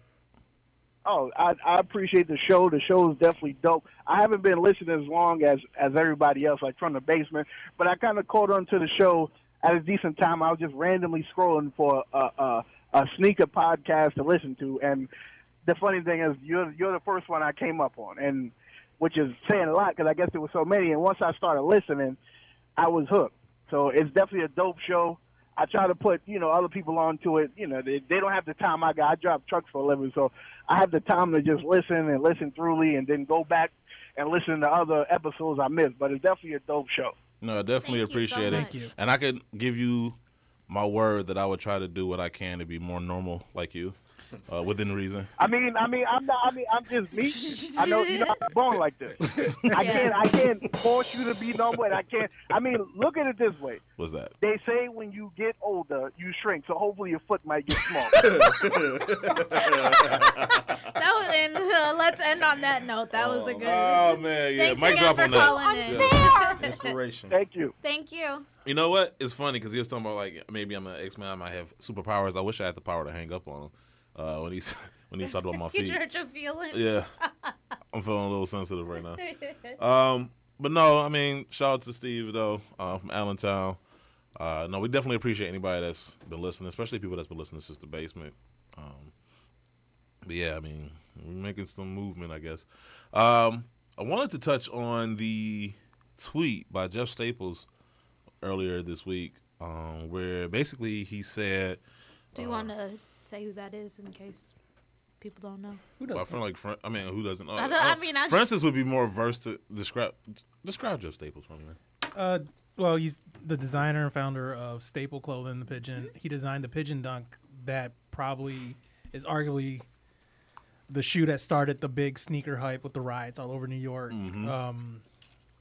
Oh, I appreciate the show. The show is definitely dope. I haven't been listening as long as everybody else, like from the basement, but I kind of caught on to the show at a decent time. I was just randomly scrolling for a sneaker podcast to listen to, and the funny thing is you're the first one I came up on, and which is saying a lot because I guess there were so many. And once I started listening, I was hooked. So it's definitely a dope show. I try to put other people onto it. They don't have the time I got. I drive trucks for a living, so I have the time to just listen and listen thoroughly, and then go back and listen to other episodes I missed. But it's definitely a dope show. No, I definitely appreciate it. Thank you. And I could give you my word that I would try to do what I can to be more normal like you, within reason. I'm just me. I know you're not born like this. I can't force you to be normal, and I can't. Look at it this way. What's that? They say when you get older, you shrink. So hopefully your foot might get small. Let's end on that note. That was a good. Oh man, yeah. Thanks Mic again drop for on that. calling in. Yeah. Inspiration. Thank you. Thank you. You know what? It's funny because he was talking about like maybe I'm an X-Man. I might have superpowers. I wish I had the power to hang up on him when he's talking about my feet. You hurt your feelings. Yeah, I'm feeling a little sensitive right now. But no, shout out to Steve though from Allentown. No, we definitely appreciate anybody that's been listening, especially people that's been listening since the basement. But yeah, we're making some movement, I guess. I wanted to touch on the tweet by Jeff Staples earlier this week, where basically he said, "Do you want to say who that is in case people don't know?" Who doesn't? Who doesn't? Francis would be more versed to describe Jeff Staples for me. Well, he's the designer and founder of Staple Clothing, the Pigeon. He designed the Pigeon Dunk that probably is arguably the shoe that started the big sneaker hype with the riots all over New York. Mm-hmm.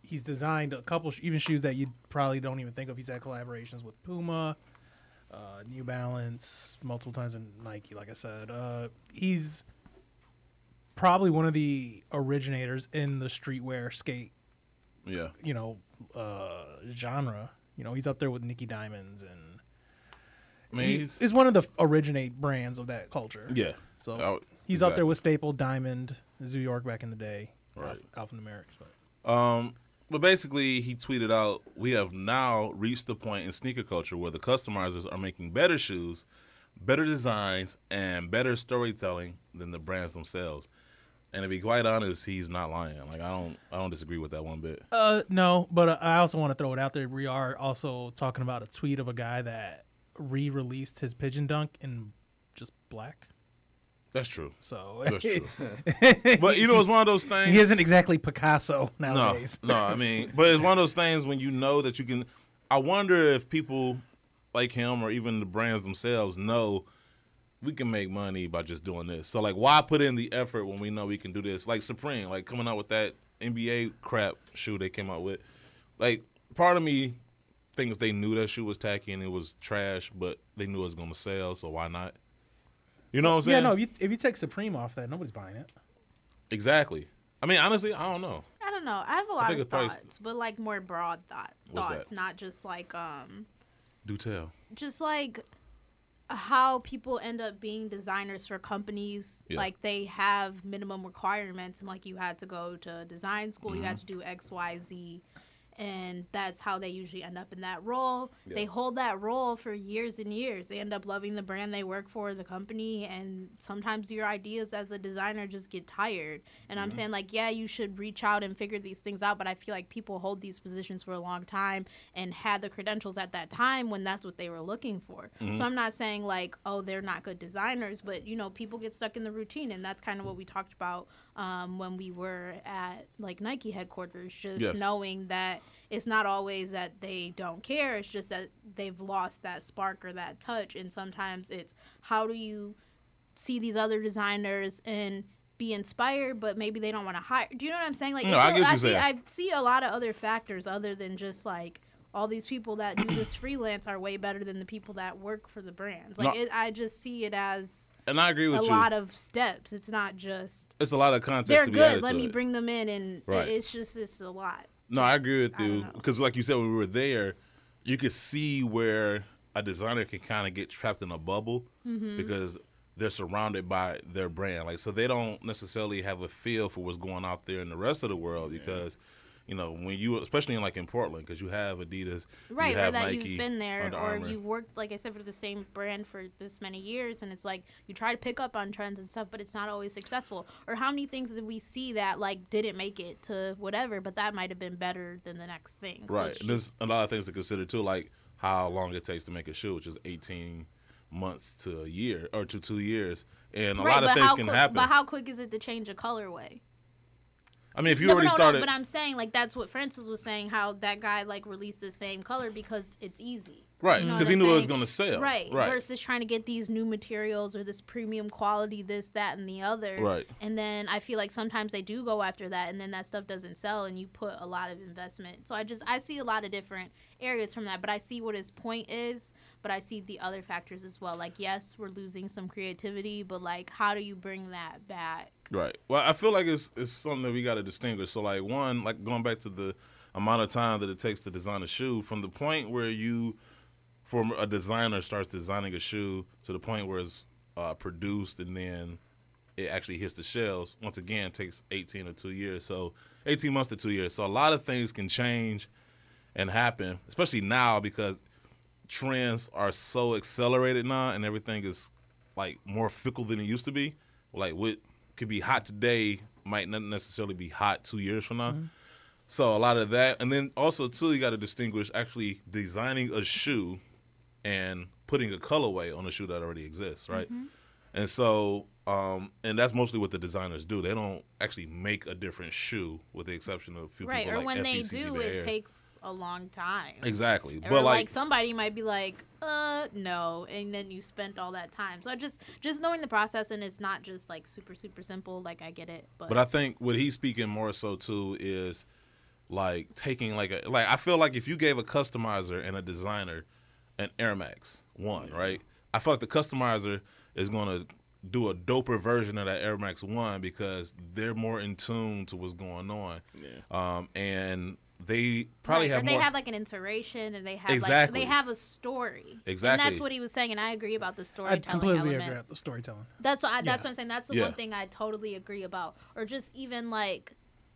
He's designed a couple even shoes that you probably don't even think of. He's had collaborations with Puma, New Balance, multiple times in Nike, like I said. He's probably one of the originators in the streetwear skate genre. He's up there with Nicky Diamonds, and he's one of the originate brands of that culture. Yeah. So he's up there with Staple, Diamond, Zoo York back in the day, right? Alphanumerics. But basically, he tweeted out, "We have now reached the point in sneaker culture where the customizers are making better shoes, better designs, and better storytelling than the brands themselves." And to be quite honest, he's not lying. Like I don't disagree with that one bit. No, but I also want to throw it out there. We are also talking about a tweet of a guy that re-released his Pigeon Dunk in just black. That's true. So that's true. But it's one of those things. He isn't exactly Picasso nowadays. No, but it's one of those things when you know that you can. I wonder if people like him or even the brands themselves know we can make money by just doing this. So like, why put in the effort when we know we can do this? Like Supreme, like coming out with that NBA crap shoe they came out with. Like part of me thinks they knew that shoe was tacky and it was trash, but they knew it was going to sell. So why not? You know what I'm saying? Yeah, no. If you take Supreme off that, nobody's buying it. Exactly. Honestly, I don't know. I don't know. I have a lot of thoughts, but like more broad thoughts, not just like Do tell. Just like how people end up being designers for companies. Yeah. Like they have minimum requirements, and like you had to go to design school, you had to do X, Y, Z, And that's how they usually end up in that role. Yeah. They hold that role for years and years. They end up loving the brand they work for, the company, and sometimes your ideas as a designer just get tired. And I'm saying, like, yeah, you should reach out and figure these things out, but I feel like people hold these positions for a long time and had the credentials at that time when that's what they were looking for. So I'm not saying, like, oh, they're not good designers, but, you know, people get stuck in the routine, and that's kind of what we talked about when we were at, like, Nike headquarters, just knowing that it's not always that they don't care. It's just that they've lost that spark or that touch. And sometimes it's how do you see these other designers and be inspired, but maybe they don't want to hire. Do you know what I'm saying? Like, no, I see a lot of other factors other than just like all these people that do this freelance are way better than the people that work for the brands. Like, I just see it as and I agree with a lot of steps. It's not just it's a lot of context. They're to be good. added Let to me it. Bring them in, and it's a lot. No, I agree with you because, like you said, when we were there, you could see where a designer can kind of get trapped in a bubble because they're surrounded by their brand. Like, so they don't necessarily have a feel for what's going out there in the rest of the world because, you know, when you, especially in Portland, because you have Adidas, right, you have or that Nike, you've been there, Under or Armour. you've worked, like I said, for the same brand for this many years, and it's like you try to pick up on trends and stuff, but it's not always successful. Or how many things did we see that like didn't make it to whatever, but that might have been better than the next thing. So right. There's a lot of things to consider too, like how long it takes to make a shoe, which is 18 months to a year or to 2 years, and a lot of things can happen. But how quick is it to change a colorway? I mean, if you already started... but I'm saying, like, that's what Francis was saying, how that guy, like, released the same color because it's easy. Right, because he knew it was going to sell. Right, versus trying to get these new materials or this premium quality, this, that, and the other. Right. And then I feel like sometimes they do go after that, and then that stuff doesn't sell, and you put a lot of investment. So I see a lot of different areas from that, but I see what his point is, but I see the other factors as well. Like, yes, we're losing some creativity, but, like, how do you bring that back? Right. Well, I feel like it's something that we got to distinguish. So, like, one, like, going back to the amount of time that it takes to design a shoe, from the point where from a designer starts designing a shoe to the point where it's produced and then it actually hits the shelves, once again, it takes 18 or 2 years. So 18 months to 2 years. So a lot of things can change and happen, especially now because trends are so accelerated now and everything is like more fickle than it used to be. Like what could be hot today might not necessarily be hot 2 years from now. So a lot of that. And then also, too, you got to distinguish actually designing a shoe and putting a colorway on a shoe that already exists, right? And so, and that's mostly what the designers do. They don't actually make a different shoe, with the exception of a few people or like when FBCZ they do, Bear. it takes a long time. Exactly. Or but like somebody might be like, no, and then you spent all that time. So just knowing the process, and it's not just like super, super simple, like I get it. But I think what he's speaking more so too is like taking like I feel like if you gave a customizer and a designer an Air Max 1, right? I feel like the customizer is going to do a doper version of that Air Max 1 because they're more in tune to what's going on. And they probably have they more... have like an iteration, and they have Exactly. like they have a story. Exactly. And that's what he was saying, and I agree about the I storytelling completely element. agree with the storytelling. That's what I'm saying. That's the one thing I totally agree about. Or just even like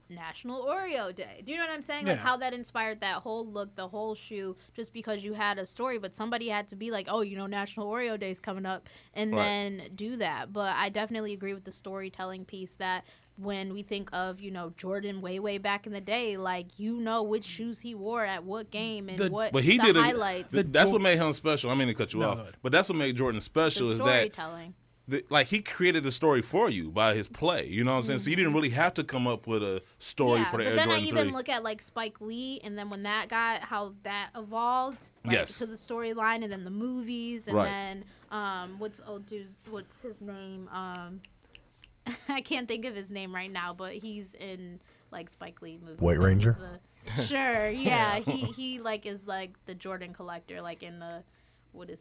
National Oreo Day. Do you know what I'm saying? Like how that inspired that whole look, the whole shoe, just because you had a story, but somebody had to be like, oh, you know, National Oreo Day's coming up, and then do that. But I definitely agree with the storytelling piece that when we think of, you know, Jordan way back in the day, like, you know which shoes he wore at what game and but he did highlights. That's what made him special. I mean to cut you off, but that's what made Jordan special is that storytelling. Like he created the story for you by his play, you know what I'm saying? So you didn't really have to come up with a story for the Air Jordan 3. But then I even look at like Spike Lee, and then when that got how that evolved, like, to the storyline, and then the movies, and then what's his name? I can't think of his name right now, but he's in like Spike Lee movies. White Ranger. Sure, yeah, he like is like the Jordan collector, like in the.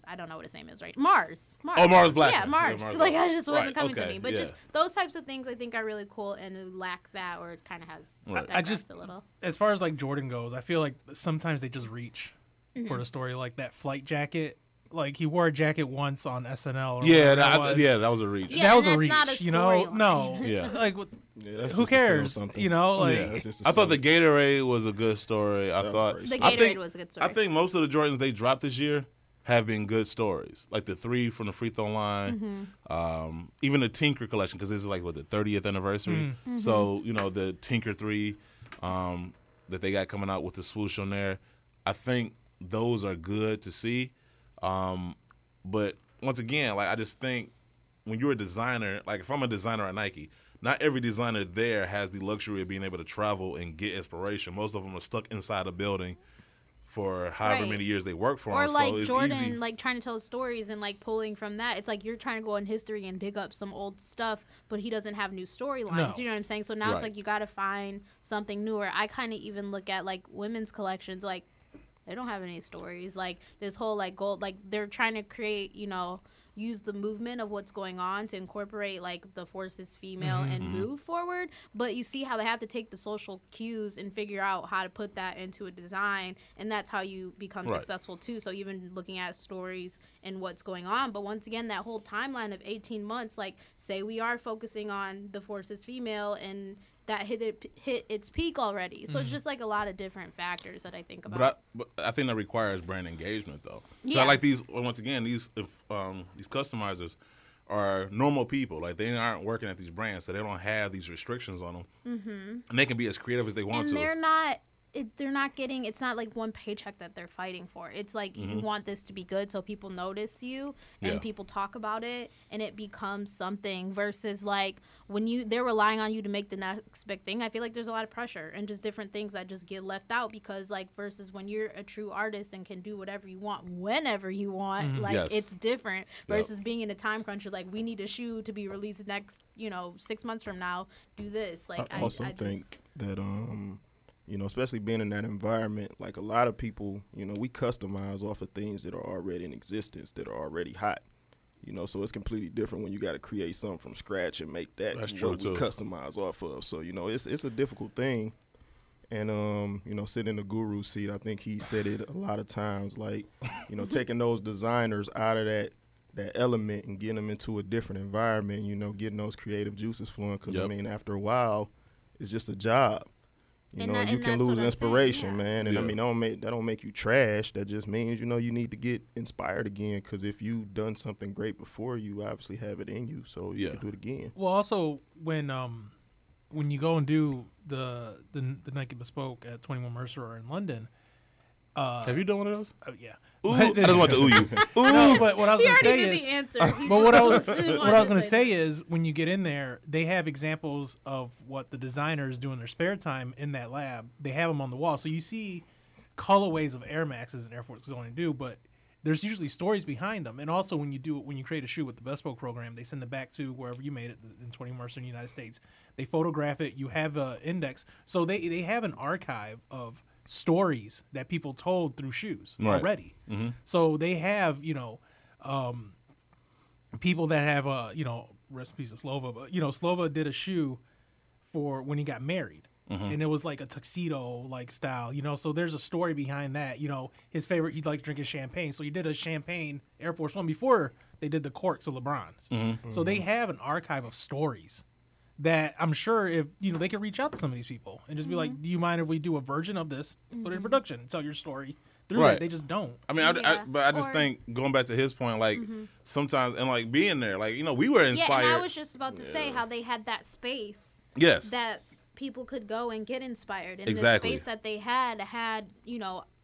I don't know what his name is, right? Mars. Oh, Mars Black. Yeah, Mars. Yeah, Mars like, Black. I just wasn't coming to okay, me. But just those types of things I think are really cool, and lack that, or it kind of has I just, a little. As far as like Jordan goes, I feel like sometimes they just reach for the story. Like that flight jacket like he wore a jacket once on SNL. Or Yeah, that was a reach. Yeah, that was a that's reach. not a You know, storyline. no. Yeah. Like, That's who just to sell cares? something. You know, like Yeah, that's just to I thought sell the Gatorade was a good story. I thought The I Gatorade think- was a good story. I think most of the Jordans they dropped this year have been good stories, like the 3 from the free throw line, even the Tinker collection, because this is like what the 30th anniversary. So the Tinker 3 that they got coming out with the swoosh on there, I think those are good to see. But once again, like I just think when you're a designer, like if I'm a designer at Nike, not every designer there has the luxury of being able to travel and get inspiration. Most of them are stuck inside a building for however Right. many years they work for Or them. like so it's Jordan, easy. like trying to tell stories and like pulling from that. It's like you're trying to go in history and dig up some old stuff, but he doesn't have new storylines. No. You know what I'm saying? So now Right. it's like you got to find something newer. I kind of even look at like women's collections, like they don't have any stories. Like this whole like gold, like they're trying to create, use the movement of what's going on to incorporate like the forces female and move forward, but you see how they have to take the social cues and figure out how to put that into a design, and that's how you become Right. successful too. So even looking at stories and what's going on, but once again that whole timeline of 18 months, like say we are focusing on the forces female and that hit its peak already. So it's just like a lot of different factors that I think about. But I think that requires brand engagement, though. So Yeah. I like these. Once again, these customizers are normal people. Like they aren't working at these brands, so they don't have these restrictions on them, and they can be as creative as they want And to. they're not getting, it's not like one paycheck that they're fighting for. It's like you want this to be good so people notice you and Yeah. people talk about it and it becomes something, versus like when they're relying on you to make the next big thing. I feel like there's a lot of pressure and just different things that just get left out, because like versus when you're a true artist and can do whatever you want whenever you want, like Yes. it's different versus being in a time crunch. You're like, we need a shoe to be released next 6 months from now, do this. Like I also think that especially being in that environment, like a lot of people, we customize off of things that are already in existence, that are already hot. So it's completely different when you got to create something from scratch and make that That's what true, we too. customize off of. So it's a difficult thing. And sitting in the guru seat, I think he said it a lot of times, like taking those designers out of that element and getting them into a different environment. Getting those creative juices flowing. Because Yep. after a while, it's just a job. You And can that's lose what I'm inspiration, saying, yeah. man. And Yeah. that don't make you trash. That just means you need to get inspired again. Because if you've done something great before, you obviously have it in you, so you can do it again. well, also when you go and do the Nike Bespoke at 21 Mercer or in London. Have you done one of those? Yeah. Ooh, I just want to ooh you. Ooh. No, but what I was He going to already say knew is, the answer. He but what I was just didn't what I want was to going to say say is, when you get in there, they have examples of what the designers do in their spare time in that lab. They have them on the wall, so you see colorways of Air Maxes and Air Force One and do, but there's usually stories behind them. And also, when you create a shoe with the Bespoke program, they send it back to wherever you made it in 20 Mercer in the United States. They photograph it. You have an index, so they have an archive of stories that people told through shoes already. So they have people that have recipes of Slova, but Slova did a shoe for when he got married. And it was like a tuxedo like style, so there's a story behind that. His favorite, he'd like drinking champagne, so he did a champagne Air Force One before they did the corks of LeBron's. So they have an archive of stories that I'm sure if they can reach out to some of these people and just be like, do you mind if we do a version of this, put it in production, tell your story through Right. it? They just don't. I mean, but I just think going back to his point, like sometimes and like being there, like we were inspired. Yeah, and I was just about to say how they had that space. Yes. That people could go and get inspired. And Exactly. the space that they had,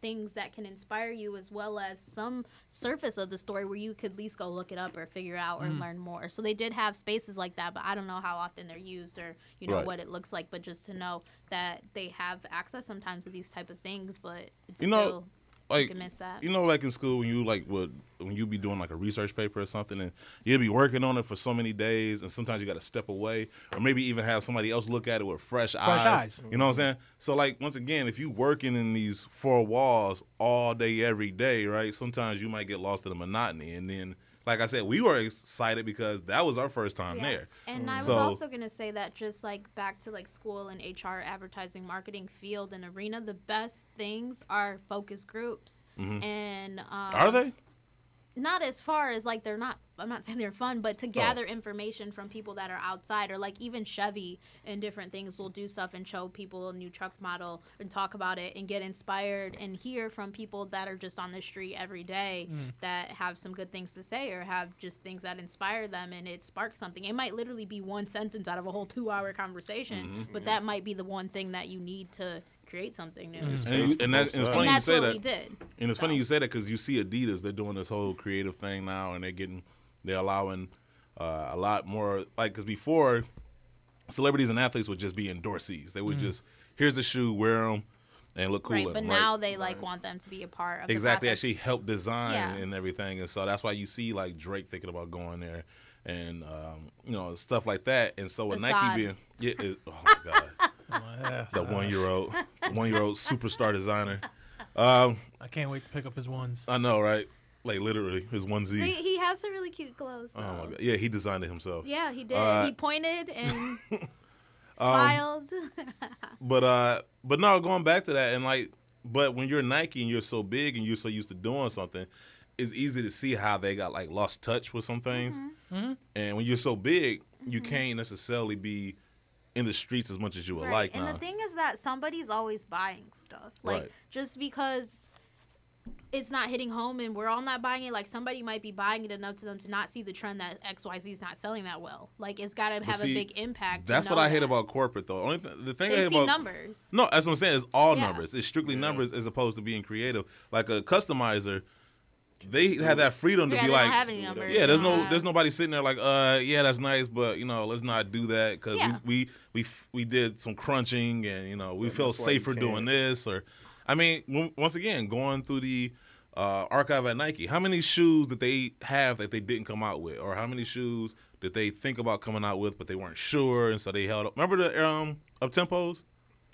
things that can inspire you, as well as some surface of the story where you could at least go look it up or figure out or learn more. So they did have spaces like that, but I don't know how often they're used or, Right. what it looks like. But just to know that they have access sometimes to these type of things, but it's You know, still, like you can miss that. like in school when you when you be doing like a research paper or something and you'll be working on it for so many days and sometimes you got to step away or maybe even have somebody else look at it with fresh eyes. You know what I'm saying? So like once again, if you working in these four walls all day every day, right? Sometimes you might get lost in the monotony, and then like I said, we were excited because that was our first time there. And I was also going to say that just like back to like school and HR, advertising, marketing field and arena, the best things are focus groups. And are they? not as far as like they're not. I'm not saying they're fun, but to gather information from people that are outside, or like even Chevy and different things will do stuff and show people a new truck model and talk about it and get inspired and hear from people that are just on the street every day that have some good things to say or have just things that inspire them, and it sparks something. It might literally be one sentence out of a whole 2-hour conversation, but that might be the one thing that you need to create something new. And it's funny you say that. We did. And it's funny you say that because you see Adidas, they're doing this whole creative thing now, and they're allowing a lot more, like, because before celebrities and athletes would just be endorsees. They would just, here's the shoe, wear them, and look cool. Right, but now they like want them to be a part of the exactly process. actually help design and everything, and so that's why you see like Drake thinking about going there, and stuff like that. And so with Nike being, oh my god, the 1-year-old superstar designer. I can't wait to pick up his ones. I know, right? Like literally, his onesie. He has some really cute clothes, though. Oh my god! Yeah, he designed it himself. Yeah, he did. He pointed and smiled. But no, going back to that, and but when you're Nike and you're so big and you're so used to doing something, it's easy to see how they got like lost touch with some things. And when you're so big, you can't necessarily be in the streets as much as you would like. And now. the thing is that somebody's always buying stuff. Like just because it's not hitting home and we're all not buying it, like somebody might be buying it enough to them to not see the trend that XYZ is not selling that well. Like it's got to have a big impact. That's what I hate about corporate, though. The thing I hate about numbers. No, that's what I'm saying. It's all numbers. It's strictly numbers as opposed to being creative. Like a customizer, they have that freedom to be like, yeah, there's nobody sitting there like, yeah, that's nice, but let's not do that because we did some crunching and we feel safer doing this. Or, I mean, once again, going through the archive at Nike, how many shoes did they have that they didn't come out with, or how many shoes did they think about coming out with but they weren't sure, and so they held up? Remember the up tempos?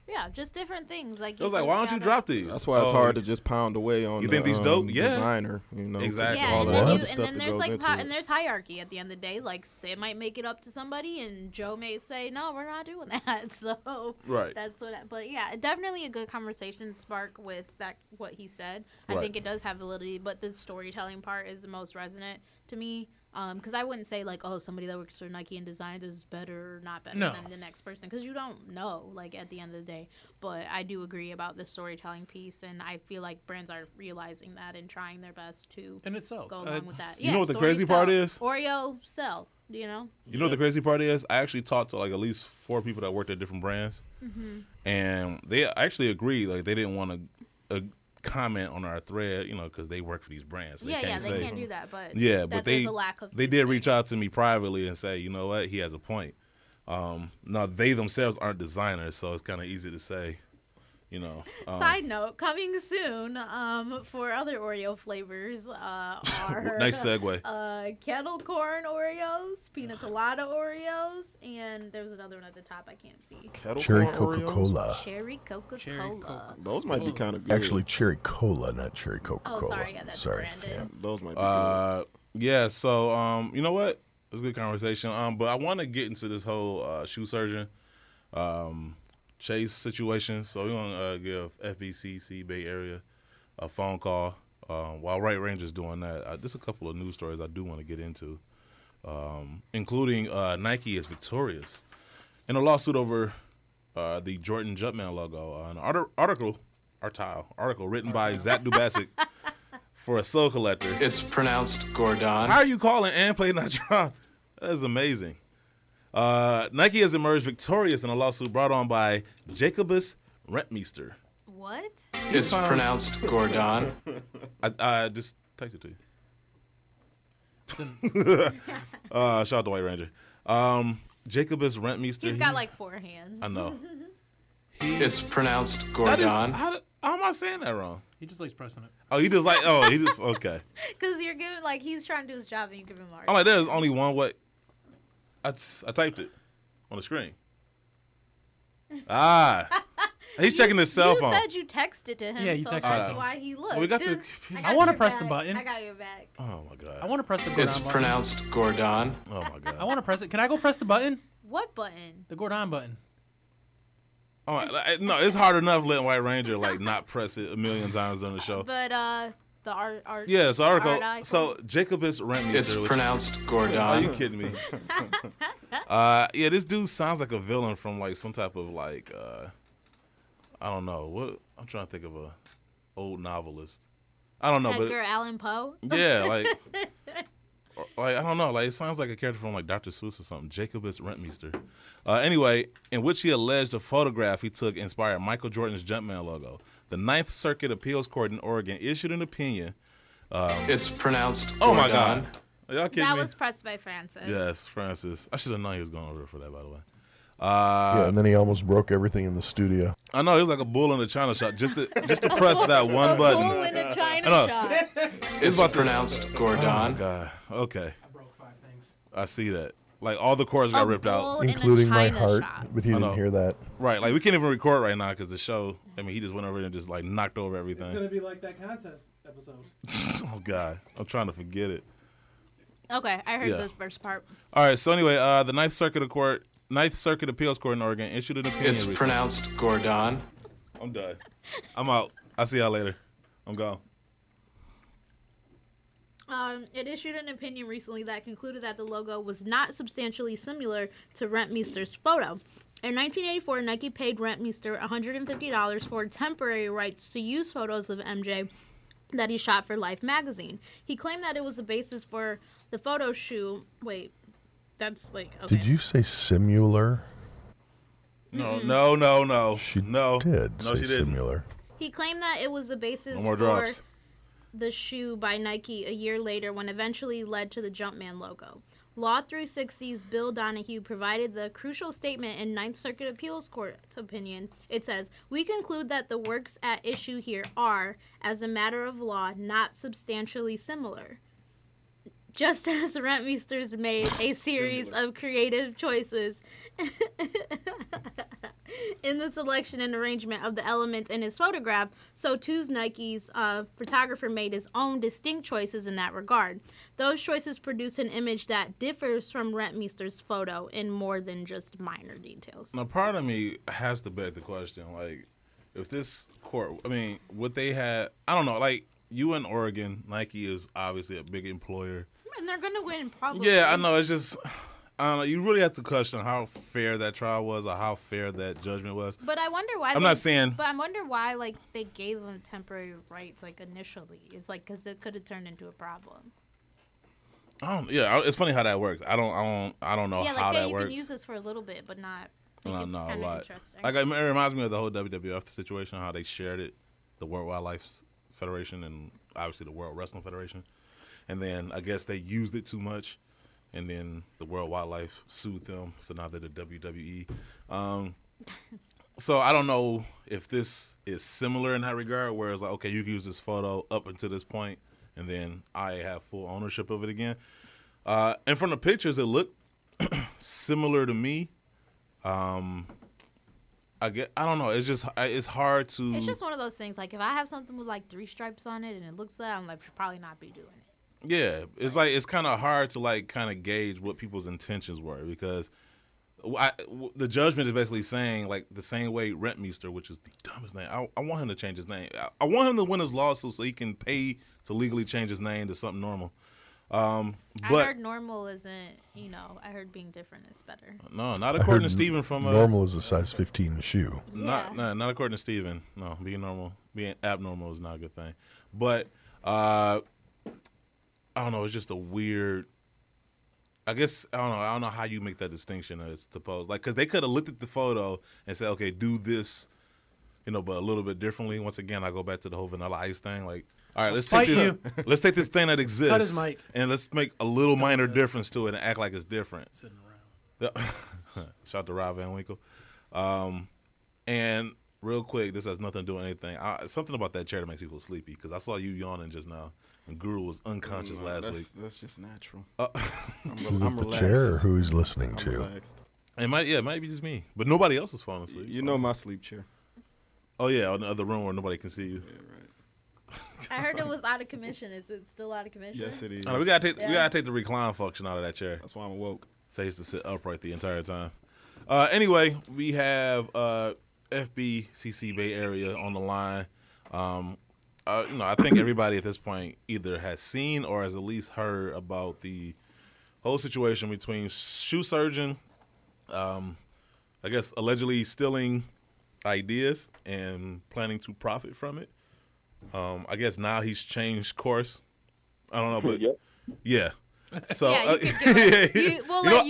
Yeah, just different things. Like it was like, why don't you drop these? That's why it's hard to just pound away on. You think these dope? Yeah, designer. Exactly. Yeah, all and that then, other stuff that there's goes into it. and there's hierarchy at the end of the day. Like they might make it up to somebody, and Joe may say, "No, we're not doing that." So that's what. But yeah, definitely a good conversation spark with that what he said. I think it does have validity, but the storytelling part is the most resonant to me. Because I wouldn't say like, oh, somebody that works for Nike and designs is better or not better than the next person, because you don't know, like, at the end of the day. But I do agree about the storytelling piece, and I feel like brands are realizing that and trying their best to go along with that. You know what the crazy part is? Oreo sell, You know what the crazy part is? I actually talked to like at least 4 people that worked at different brands, and they actually agreed, like they didn't want to comment on our thread, because they work for these brands. So they can't do that. But but there's a lack of they did reach out to me privately and say, you know what, he has a point. Now they themselves aren't designers, so it's kind of easy to say. Side note, coming soon for other Oreo flavors are nice segue. Kettle corn Oreos, pina colada Oreos, and there's another one at the top I can't see. Cherry Coca-Cola. Cherry Coca-Cola. Those might be kind of good. Actually, Cherry Cola, not Cherry Coca-Cola. Oh, sorry, yeah, that's branded. Yeah, those might be good. Yeah, so you know what? It's a good conversation. But I want to get into this whole shoe surgeon Chase situation. So we're gonna give FBCC Bay Area a phone call while Right Ranger's doing that. There's a couple of news stories I do want to get into, including Nike is victorious in a lawsuit over the Jordan Jumpman logo. An article written by Zach Dubasic for a Soul Collector. It's pronounced Gordon. How are you calling and play not drop? That is amazing. Nike has emerged victorious in a lawsuit brought on by Jacobus Rentmeester. What? It's pronounced Gordon. I just typed it to you. Shout out to White Ranger. Jacobus Rentmeester. He's got like 4 hands. I know. It's pronounced Gordon. How am I saying that wrong? He just likes pressing it. Oh, he just okay. Because you're giving, like, he's trying to do his job and you give him a I'm like, there's only one way. I typed it on the screen. He's checking his cell phone. You said you texted to him, yeah, you so texted that's him. why he looked. Well, we got I want to press the button. I got your back. Oh, my God. I want to press the Gordon It's button. pronounced Gordon. Oh, my God. I want to press it. Can I go press the button? What button? The Gordon button. Oh, no, it's hard enough letting White Ranger, like, not press it a million times on the show. But The art. Yeah, it's an article. art icon? So Jacobus Rentmeester. It's pronounced Gordon. Are you kidding me? Yeah, this dude sounds like a villain from like some type of like I don't know what. I'm trying to think of a old novelist. I don't know, Edgar Allan Poe. Yeah, like I don't know, like it sounds like a character from like Dr. Seuss or something. Jacobus Rentmeester. Anyway, in which he alleged a photograph he took inspired Michael Jordan's Jumpman logo. The Ninth Circuit Appeals Court in Oregon issued an opinion. It's pronounced Oh my Gordon. God! Are y'all kidding That me? was pressed by Francis. Yes, Francis. I should have known he was going over for that, by the way. Yeah, and then he almost broke everything in the studio. I know, he was like a bull in a china shop just to press that one button. Bull in a china I know. shop. It's pronounced Gordon. Oh my God. Okay. I broke 5 things. I see that. Like all the cords got ripped out, Including my heart, but he I didn't know. hear that. Right, like we can't even record right now because the show. I mean, he just went over and just like knocked over everything. It's gonna be like that contest episode. Oh God, I'm trying to forget it. Okay, I heard Yeah. this first part. All right, so anyway, the Ninth Circuit Appeals Court in Oregon issued an opinion. It's recently. pronounced Gordon. I'm done. I'm out. I'll see y'all later. I'm gone. It issued an opinion recently that concluded that the logo was not substantially similar to Rentmeester's photo. In 1984, Nike paid Rentmeester $150 for temporary rights to use photos of MJ that he shot for Life magazine. He claimed that it was the basis for the photo shoot. Wait, that's like okay. Did you say similar? No. She did. No, she say didn't. similar. He claimed that it was the basis No more for drops. the shoe by Nike a year later when eventually led to the Jumpman logo. Law 360's Bill Donahue provided the crucial statement in Ninth Circuit Appeals Court's opinion. It says, "We conclude that the works at issue here are, as a matter of law, not substantially similar. Just as Rentmeester's made a series of creative choices in the selection and arrangement of the elements in his photograph, so too's Nike's photographer made his own distinct choices in that regard. Those choices produce an image that differs from Rentmeester's photo in more than just minor details." Now, part of me has to beg the question, like, if this court, I mean, what they had, I don't know, like, you in Oregon, Nike is obviously a big employer. And they're going to win, probably. Yeah, I know. It's just, I don't know. You really have to question how fair that trial was or how fair that judgment was. But I wonder why. I'm not saying. But I wonder why, like, they gave them temporary rights, like, initially. It's like because it could have turned into a problem. Yeah, it's funny how that works. I don't know Yeah, how like, that yeah, you works. can use this for a little bit, but not. No, Like, it's a kind of lot. interesting. Like, it reminds me of the whole WWF situation, how they shared it, the World Wildlife Federation and obviously the World Wrestling Federation. And then I guess they used it too much, and then the World Wildlife sued them, so now they're the WWE. So I don't know if this is similar in that regard, where it's like, okay, you can use this photo up until this point, and then I have full ownership of it again. And from the pictures, it looked similar to me. I don't know. It's just it's hard to. It's just one of those things. Like, if I have something with like 3 stripes on it and it looks like, I'm like, should probably not be doing it. Yeah, it's like it's kind of hard to like kind of gauge what people's intentions were because the judgment is basically saying like the same way Rentmeester, which is the dumbest name. I want him to change his name. I want him to win his lawsuit so he can pay to legally change his name to something normal. I But heard normal isn't, I heard being different is better. no, not according to Steven from normal is a size 15 shoe. Not according to Steven. No, being abnormal is not a good thing. But I don't know. It's just a weird. I guess I don't know how you make that distinction as opposed, like, because they could have looked at the photo and said, okay, do this, but a little bit differently. Once again, I go back to the whole Vanilla Ice thing. Like, all right, let's take this thing that exists Cut his mic. and let's make a little minor difference to it and act like it's different. Sitting around. Shout out to Rob Van Winkle. And real quick, this has nothing to do with anything. Something about that chair that makes people sleepy because I saw you yawning just now. And Guru was unconscious last week. That's just natural. Is it I'm the relaxed. chair or who he's listening I'm to? relaxed. It might be just me, but nobody else is falling asleep. You know my sleep chair. Oh yeah, in the other room where nobody can see you. Yeah, right. I heard it was out of commission. Is it still out of commission? Yes, it is. We gotta take the recline function out of that chair. That's why I'm awoke. So he used to sit upright the entire time. Anyway, we have FBCC Bay Area on the line. I think everybody at this point either has seen or has at least heard about the whole situation between shoe surgeon, I guess allegedly stealing ideas and planning to profit from it. I guess now he's changed course. I don't know, but yeah. So we'll let you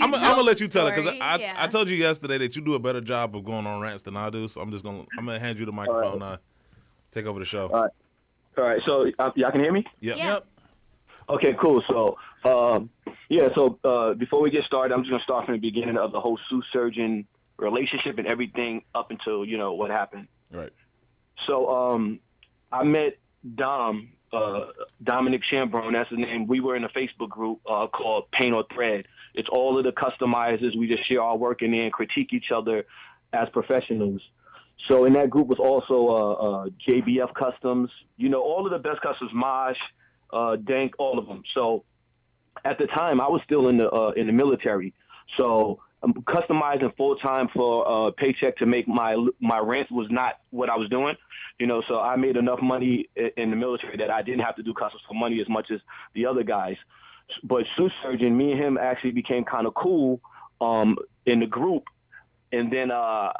I'm gonna let you tell it because story. I told you yesterday that you do a better job of going on rants than I do. So I'm gonna hand you the microphone now. Take over the show. All right. So y'all can hear me? Yep. Okay, cool. So before we get started, I'm just gonna start from the beginning of the whole shoe surgeon relationship and everything up until what happened. Right. So I met Dominic Chambrone, that's his name. We were in a Facebook group called Paint or Thread. It's all of the customizers. We just share our work in there and critique each other as professionals. So in that group was also JBF Customs, all of the best customs, Maj, Dank, all of them. So at the time, I was still in the military. So customizing full time for a paycheck to make my rent was not what I was doing. So I made enough money in the military that I didn't have to do customs for money as much as the other guys. But shoe surgeon, me and him actually became kind of cool in the group. And then I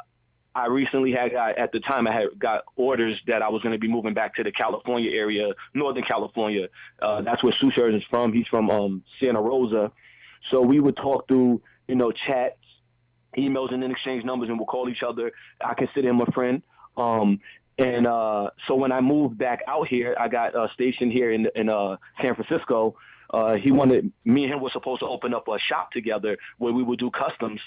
recently at the time I had got orders that I was going to be moving back to the California area, Northern California. That's where shoe surgeon's from. He's from Santa Rosa. So we would talk through, chats, emails, and then exchange numbers, and we'll call each other. I consider him a friend. So when I moved back out here, I got stationed here in San Francisco. Me and him were supposed to open up a shop together where we would do customs,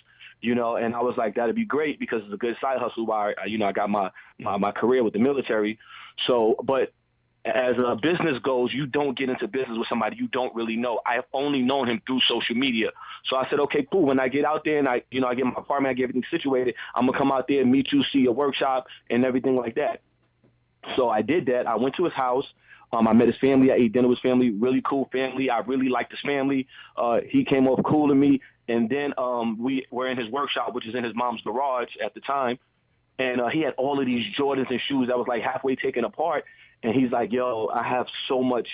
and I was like, that'd be great because it's a good side hustle while, I got my career with the military. So, but as a business goes, you don't get into business with somebody you don't really know. I have only known him through social media. So I said, okay, cool. When I get out there and I get my apartment, I get everything situated, I'm going to come out there and meet you, see your workshop and everything like that. So I did that. I went to his house. I met his family. I ate dinner with his family. Really cool family. I really liked his family. He came off cool to me. And then we were in his workshop, which is in his mom's garage at the time. And he had all of these Jordans and shoes that was like halfway taken apart. And he's like, yo, I have so much,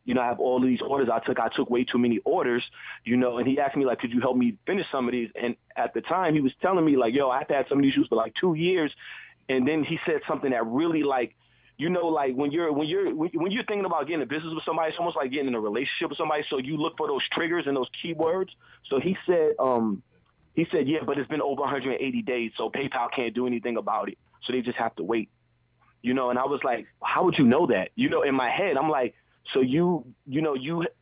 I have all of these orders I took way too many orders, and he asked me, like, could you help me finish some of these? And at the time he was telling me, like, yo, I've had some of these shoes for like 2 years. And then he said something that really, like, like when you're thinking about getting a business with somebody, it's almost like getting in a relationship with somebody. So you look for those triggers and those keywords. So he said, yeah, but it's been over 180 days, so PayPal can't do anything about it. So they just have to wait. And I was like, how would you know that? In my head, I'm like, so you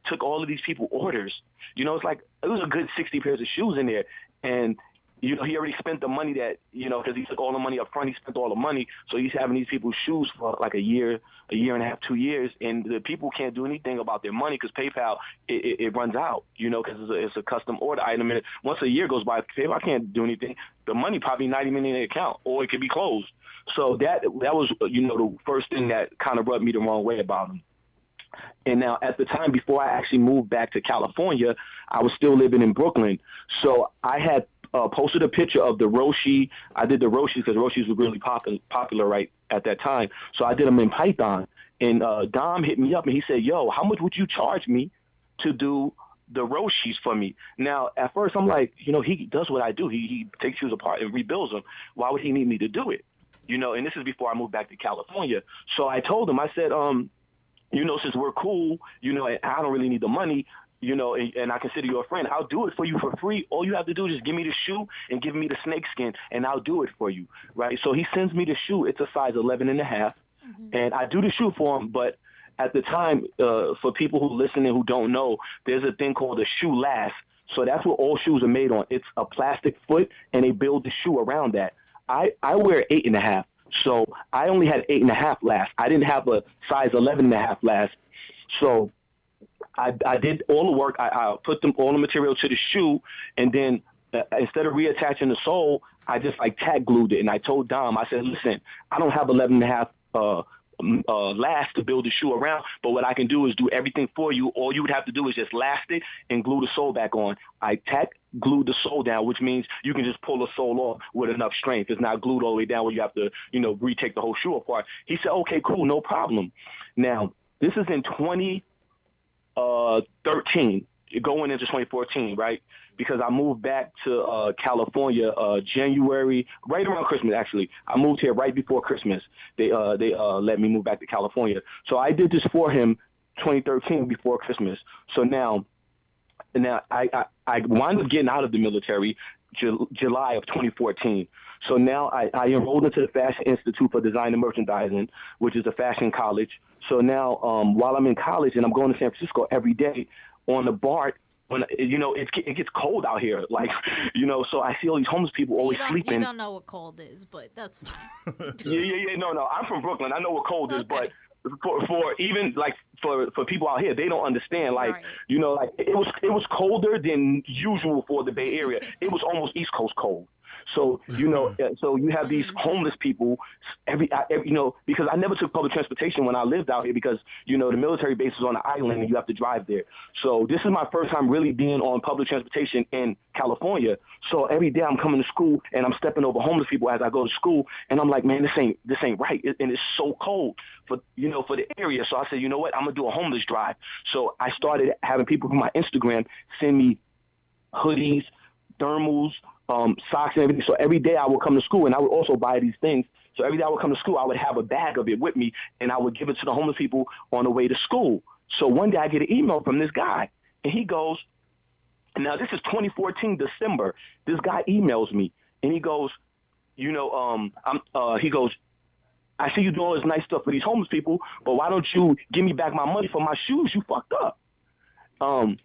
took all of these people orders. It's like it was a good 60 pairs of shoes in there. And, he already spent the money that, because he took all the money up front, he spent all the money. So he's having these people's shoes for like a year and a half, 2 years. And the people can't do anything about their money because PayPal, it runs out, because it's a custom order item. And once a year goes by, PayPal can't do anything. The money probably not even in the account, or it could be closed. So that was, the first thing that kind of rubbed me the wrong way about him. And now at the time, before I actually moved back to California, I was still living in Brooklyn. So I had posted a picture of the Roshi. I did the Roshis because Roshis were really popular right at that time. So I did them in Python. And Dom hit me up and he said, yo, how much would you charge me to do the Roshis for me? Now, at first I'm like, he does what I do. He takes shoes apart and rebuilds them. Why would he need me to do it? And this is before I moved back to California. So I told him, I said, since we're cool, and I don't really need the money, and I consider you a friend, I'll do it for you for free. All you have to do is just give me the shoe and give me the snake skin, and I'll do it for you, right? So he sends me the shoe. It's a size 11.5, and I do the shoe for him. But at the time, for people who listen and who don't know, there's a thing called a shoe last. So that's what all shoes are made on. It's a plastic foot, and they build the shoe around that. I wear 8.5, so I only had 8.5 last. I didn't have a size 11.5 last. So I did all the work. I put all the material to the shoe, and then instead of reattaching the sole, I just like tag glued it. And I told Dom, I said, listen, I don't have 11.5 last to build the shoe around, but what I can do is do everything for you. All you would have to do is just last it and glue the sole back on. I tack glued the sole down, which means you can just pull the sole off with enough strength. It's not glued all the way down where you have to, retake the whole shoe apart. He said, okay, cool, no problem. Now, this is in 2013, going into 2014, right? Because I moved back to California January, right around Christmas, actually. I moved here right before Christmas. They let me move back to California. So I did this for him 2013 before Christmas. So now I wound up getting out of the military July of 2014. So now I enrolled into the Fashion Institute for Design and Merchandising, which is a fashion college. So now while I'm in college and I'm going to San Francisco every day on the BART, when it gets cold out here, like, so I see all these homeless people always sleeping. You don't know what cold is, but that's fine. Yeah. No. I'm from Brooklyn. I know what cold is, but for even like for people out here, they don't understand. Like, right. Like it was colder than usual for the Bay Area. It was almost East Coast cold. So, so you have these homeless people because I never took public transportation when I lived out here because, the military base is on the island and you have to drive there. So this is my first time really being on public transportation in California. So every day I'm coming to school and I'm stepping over homeless people as I go to school. And I'm like, man, this ain't right. And it's so cold for the area. So I said, you know what? I'm going to do a homeless drive. So I started having people from my Instagram send me hoodies, thermals, socks and everything. So every day I would come to school and I would also buy these things. So every day I would come to school, I would have a bag of it with me and I would give it to the homeless people on the way to school. So one day I get an email from this guy and he goes, now this is 2014 December. This guy emails me and he goes, he goes, I see you doing all this nice stuff for these homeless people, but why don't you give me back my money for my shoes? You fucked up. And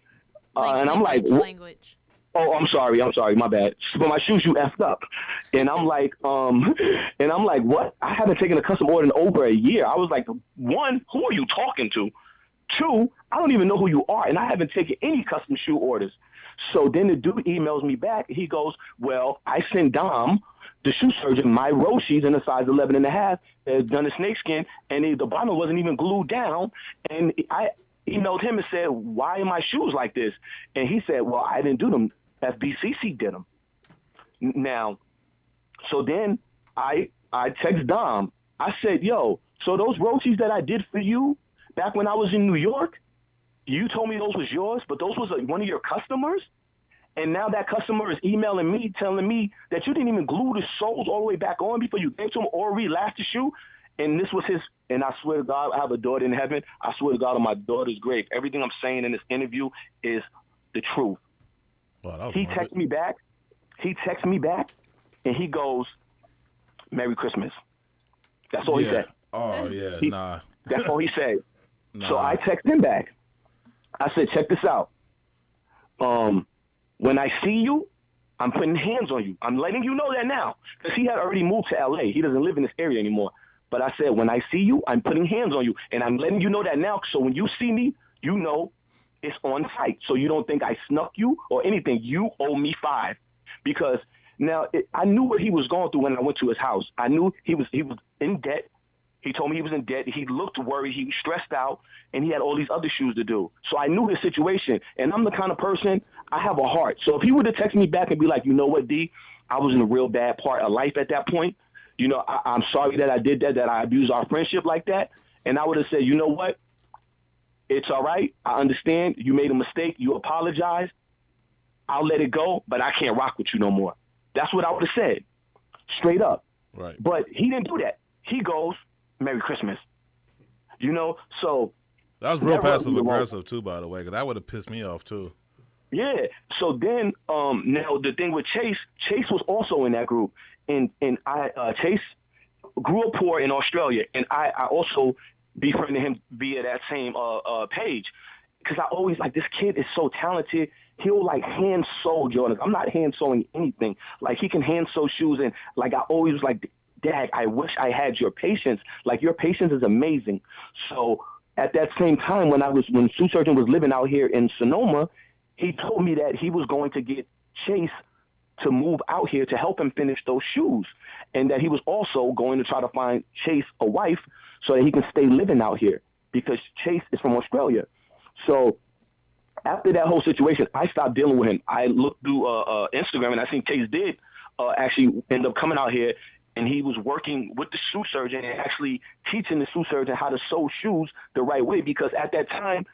I'm like, language. Oh, I'm sorry, my bad. For my shoes, you effed up. And I'm like, what? I haven't taken a custom order in over a year. I was like, one, who are you talking to? Two, I don't even know who you are, and I haven't taken any custom shoe orders. So then the dude emails me back. He goes, well, I sent Dom, the shoe surgeon, my Roshis in a size 11.5, that's done a snakeskin, and the bottom wasn't even glued down. And I emailed him and said, why are my shoes like this? And he said, well, I didn't do them. FBCC did them. Now, so then I text Dom. I said, yo, so those Roshis that I did for you back when I was in New York, you told me those was yours, but those was one of your customers? And now that customer is emailing me, telling me that you didn't even glue the soles all the way back on before you gave to him or relapsed the shoe. And this was his, and I swear to God, I have a daughter in heaven. I swear to God on my daughter's grave. Everything I'm saying in this interview is the truth. Wow, he texts me back. And he goes, Merry Christmas. That's all he said. Oh, yeah, nah. That's all he said. Nah. So I text him back. I said, check this out. When I see you, I'm putting hands on you. I'm letting you know that now. Because he had already moved to L.A. He doesn't live in this area anymore. But I said, when I see you, I'm putting hands on you. And I'm letting you know that now. So when you see me, you know it's on site. So you don't think I snuck you or anything. You owe me $5. Because now I knew what he was going through when I went to his house. I knew he was in debt. He told me he was in debt. He looked worried. He was stressed out. And he had all these other shoes to do. So I knew his situation. And I'm the kind of person, I have a heart. So if he would have texted me back and be like, you know what, D, I was in a real bad part of life at that point. You know, I'm sorry that I did that I abused our friendship like that. And I would have said, you know what? It's all right. I understand. You made a mistake. You apologized. I'll let it go, but I can't rock with you no more. That's what I would have said. Straight up. Right. But he didn't do that. He goes, Merry Christmas. You know, so. That was real passive aggressive too, by the way, because that would have pissed me off too. Yeah. So then, now the thing with Chase was also in that group, and Chase grew up poor in Australia, and I also befriended him via that same page, because I always like, this kid is so talented. He'll like hand sew Jordans. I'm not hand sewing anything. Like, he can hand sew shoes, and like I always was like, Dad, I wish I had your patience. Like, your patience is amazing. So at that same time, when Sue Surgeon was living out here in Sonoma, he told me that he was going to get Chase to move out here to help him finish those shoes, and that he was also going to try to find Chase a wife so that he can stay living out here, because Chase is from Australia. So after that whole situation, I stopped dealing with him. I looked through Instagram, and I seen Chase did actually end up coming out here and he was working with the shoe surgeon and actually teaching the shoe surgeon how to sew shoes the right way. Because at that time,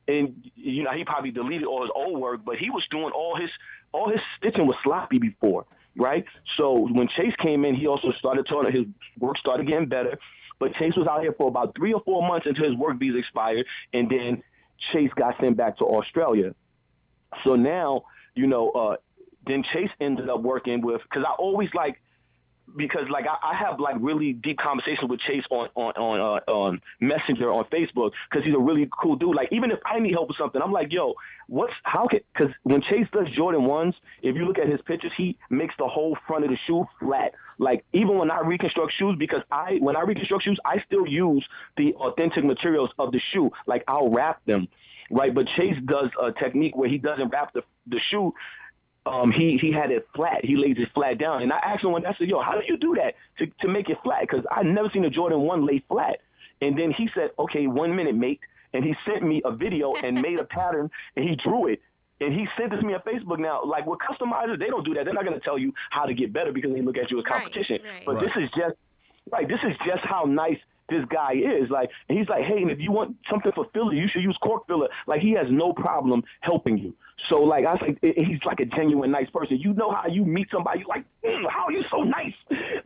and you know, he probably deleted all his old work, but he was doing all his stitching was sloppy before, right? So when Chase came in, he also started telling his work started getting better. But Chase was out here for about 3 or 4 months until his work visa expired, and then Chase got sent back to Australia. So now, you know, then Chase ended up working with, because I always like, because like I have like really deep conversations with Chase on Messenger on Facebook, because he's a really cool dude. Like even if I need help with something, I'm like, yo, because when Chase does Jordan 1s, if you look at his pictures, he makes the whole front of the shoe flat. Like even when I reconstruct shoes, because when I reconstruct shoes, I still use the authentic materials of the shoe. Like I'll wrap them, right? But Chase does a technique where he doesn't wrap the shoe. He had it flat. He lays it flat down. And I asked him one day, I said, yo, how do you do that to make it flat? Because I've never seen a Jordan 1 lay flat. And then he said, okay, 1 minute, mate. And he sent me a video and made a pattern, and he drew it. And he sent this to me on Facebook. Now, like with customizers, they don't do that. They're not going to tell you how to get better because they look at you as competition. Right. But this is just how nice this guy is. Like, and he's like, hey, and if you want something for filler, you should use cork filler. Like, he has no problem helping you. So, like, I was like, he's like a genuine nice person. You know how you meet somebody, like, how are you so nice?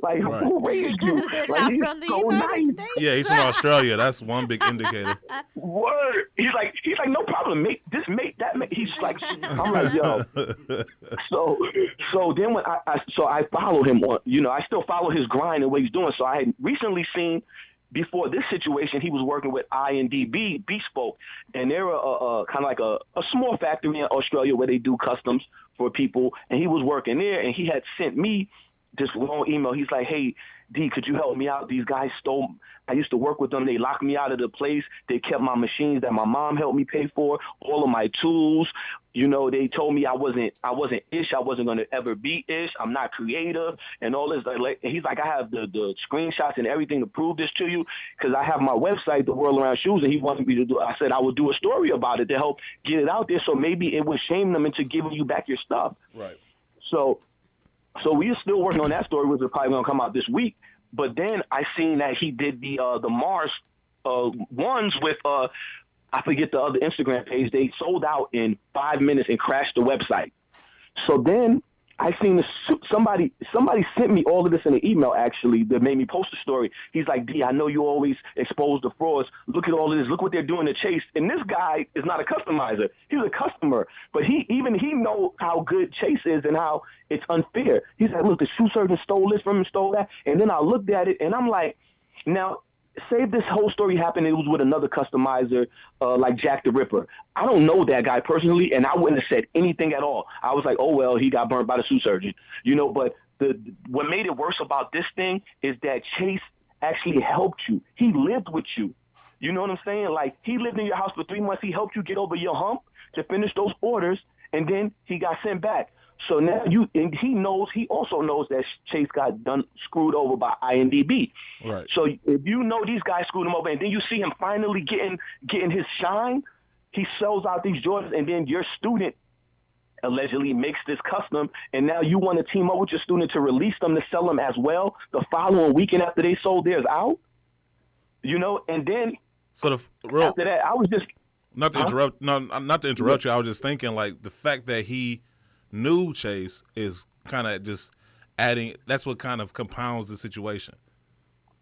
Like, who raised you? Like, he's so nice. Yeah, he's from Australia. That's one big indicator. Word. He's like, no problem, mate. This mate, that mate. He's like, I'm like, yo. So then when I follow him on, you know, I still follow his grind and what he's doing. So I had recently seen, before this situation, he was working with INDB Bespoke, and they're kind of like a small factory in Australia where they do customs for people. And he was working there, and he had sent me this long email. He's like, hey, D, could you help me out? These guys stole. I used to work with them. They locked me out of the place. They kept my machines that my mom helped me pay for, all of my tools. You know, they told me I wasn't ish. I wasn't going to ever be ish. I'm not creative and all this. Like, he's like, I have the screenshots and everything to prove this to you, because I have my website, The World Around Shoes, and he wanted me to do. I said I would do a story about it to help get it out there, so maybe it would shame them into giving you back your stuff. Right. So we are still working on that story, which is probably going to come out this week. But then I seen that he did the Mars ones with I forget the other Instagram page. They sold out in 5 minutes and crashed the website. So then I seen somebody sent me all of this in an email, actually, that made me post a story. He's like, D, I know you always expose the frauds. Look at all of this. Look what they're doing to Chase. And this guy is not a customizer. He's a customer. But he knows how good Chase is and how it's unfair. He's like, look, the shoe surgeon stole this from him, stole that. And then I looked at it, and I'm like, now, say if this whole story happened, it was with another customizer like Jack the Ripper. I don't know that guy personally, and I wouldn't have said anything at all. I was like, oh, well, he got burnt by the shoe surgeon. You know, but what made it worse about this thing is that Chase actually helped you. He lived with you. You know what I'm saying? Like, he lived in your house for 3 months. He helped you get over your hump to finish those orders, and then he got sent back. So now he also knows that Chase got screwed over by INDB. Right. So if you know these guys screwed him over, and then you see him finally getting his shine, he sells out these Jordans, and then your student allegedly makes this custom, and now you want to team up with your student to release them to sell them as well the following weekend after they sold theirs out. You know, and then after that, I was just not to interrupt. No, not to interrupt you. I was just thinking, like, the fact that he knew Chase is kind of just adding. That's what kind of compounds the situation.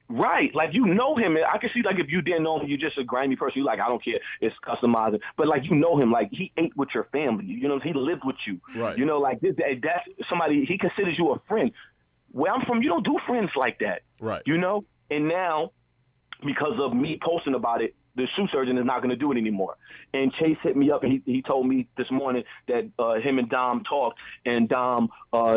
Right, like, you know him. I can see, like, if you didn't know him, you're just a grimy person. You like, I don't care, it's customizing. But, like, you know him, like, he ate with your family. You know, he lived with you. Right. You know, like, that's somebody, he considers you a friend. Where I'm from, you don't do friends like that. Right. You know? And now, because of me posting about it, the shoe surgeon is not going to do it anymore. And Chase hit me up, and he told me this morning that him and Dom talked, and Dom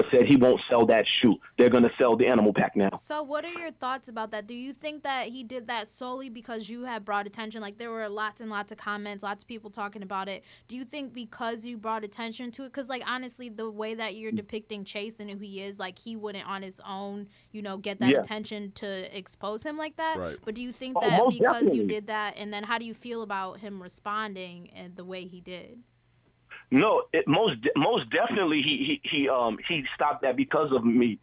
said he won't sell that shoe. They're going to sell the animal pack now. So what are your thoughts about that? Do you think that he did that solely because you had brought attention? Like, there were lots and lots of comments, lots of people talking about it. Do you think because you brought attention to it? Because, like, honestly, the way that you're depicting Chase and who he is, like, he wouldn't on his own, you know, get that attention to expose him like that. Right. But do you think that because you did that, and then how do you feel about him responding and the way he did? No, most definitely he stopped that because of me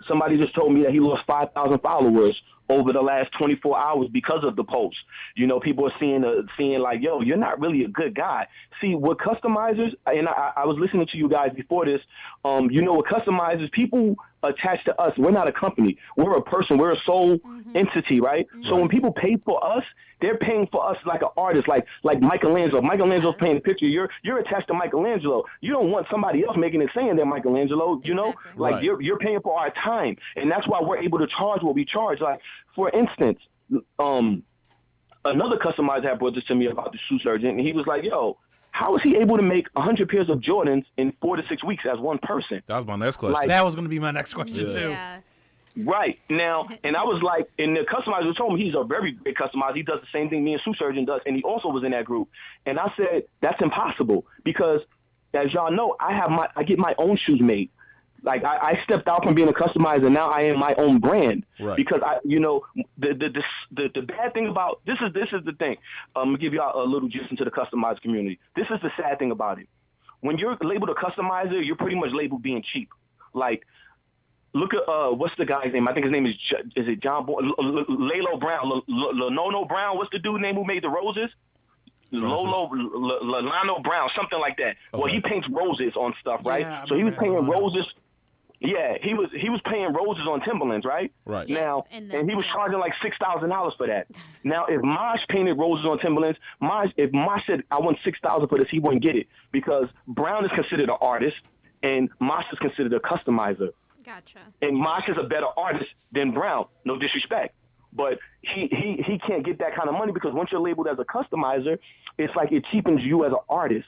Somebody just told me that he lost 5,000 followers over the last 24 hours because of the post. You know, people are seeing like, yo, you're not really a good guy. See, with customizers, and I was listening to you guys before this, you know, with customizers, people attached to us, we're not a company. We're a person. We're a sole entity, right? So when people pay for us, they're paying for us like an artist, like Michelangelo. Michelangelo's painting a picture. You're attached to Michelangelo. You don't want somebody else making it saying they're Michelangelo, you know? Like you're paying for our time. And that's why we're able to charge what we charge. Like, for instance, another customizer had brought this to me about the shoe surgeon, and he was like, yo, how is he able to make 100 pairs of Jordans in 4 to 6 weeks as one person? That was my next question. Like, that was going to be my next question, too. Yeah. Right. Now, and I was like, and the customizer told me he's a very great customizer. He does the same thing me and Shoe Surgeon does, and he also was in that group. And I said, that's impossible because, as y'all know, I get my own shoes made. Like, I stepped out from being a customizer, now I am my own brand. Right. Because, the bad thing about, this is the thing. I'm going to give y'all a little juice into the customized community. This is the sad thing about it. When you're labeled a customizer, you're pretty much labeled being cheap. Like, look at what's the guy's name? I think his name is it John Lalo Brown, Lano Brown. What's the dude name who made the roses? Lano Brown, something like that. Okay. Well, he paints roses on stuff, right? Yeah, so he was painting roses. Yeah, he was paying roses on Timberlands, right? Right. Now, and he was charging like $6,000 for that. Now, if Maj painted roses on Timberlands, if Maj said I want $6,000 for this, he wouldn't get it because Brown is considered an artist and Maj is considered a customizer. Gotcha. And Mosh is a better artist than Brown. No disrespect. But he can't get that kind of money because once you're labeled as a customizer, it's like it cheapens you as an artist,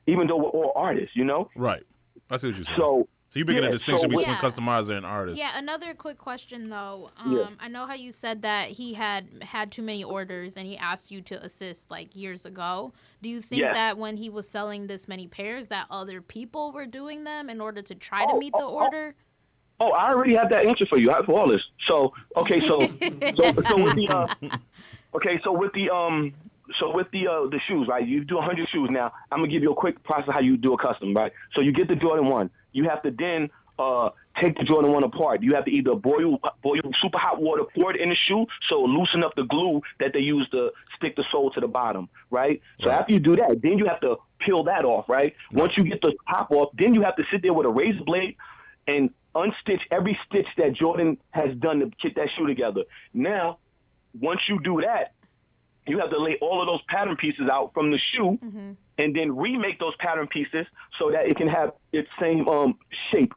even though we're all artists, you know? Right. I see what you're saying. So you're making a distinction between customizer and artist. Yeah, another quick question, though. I know how you said that he had too many orders and he asked you to assist, like, years ago. Do you think that when he was selling this many pairs that other people were doing them in order to try to meet the order? Oh, I already have that answer for you. I have all this. So with the shoes, right? You do 100 shoes. Now I'm gonna give you a quick process how you do a custom, right? So you get the Jordan 1. You have to then take the Jordan 1 apart. You have to either boil super hot water, pour it in the shoe, so loosen up the glue that they use to stick the sole to the bottom, right? So after you do that, then you have to peel that off, right? Once you get the top off, then you have to sit there with a razor blade and unstitch every stitch that Jordan has done to get that shoe together. Now, once you do that, you have to lay all of those pattern pieces out from the shoe and then remake those pattern pieces so that it can have its same shape.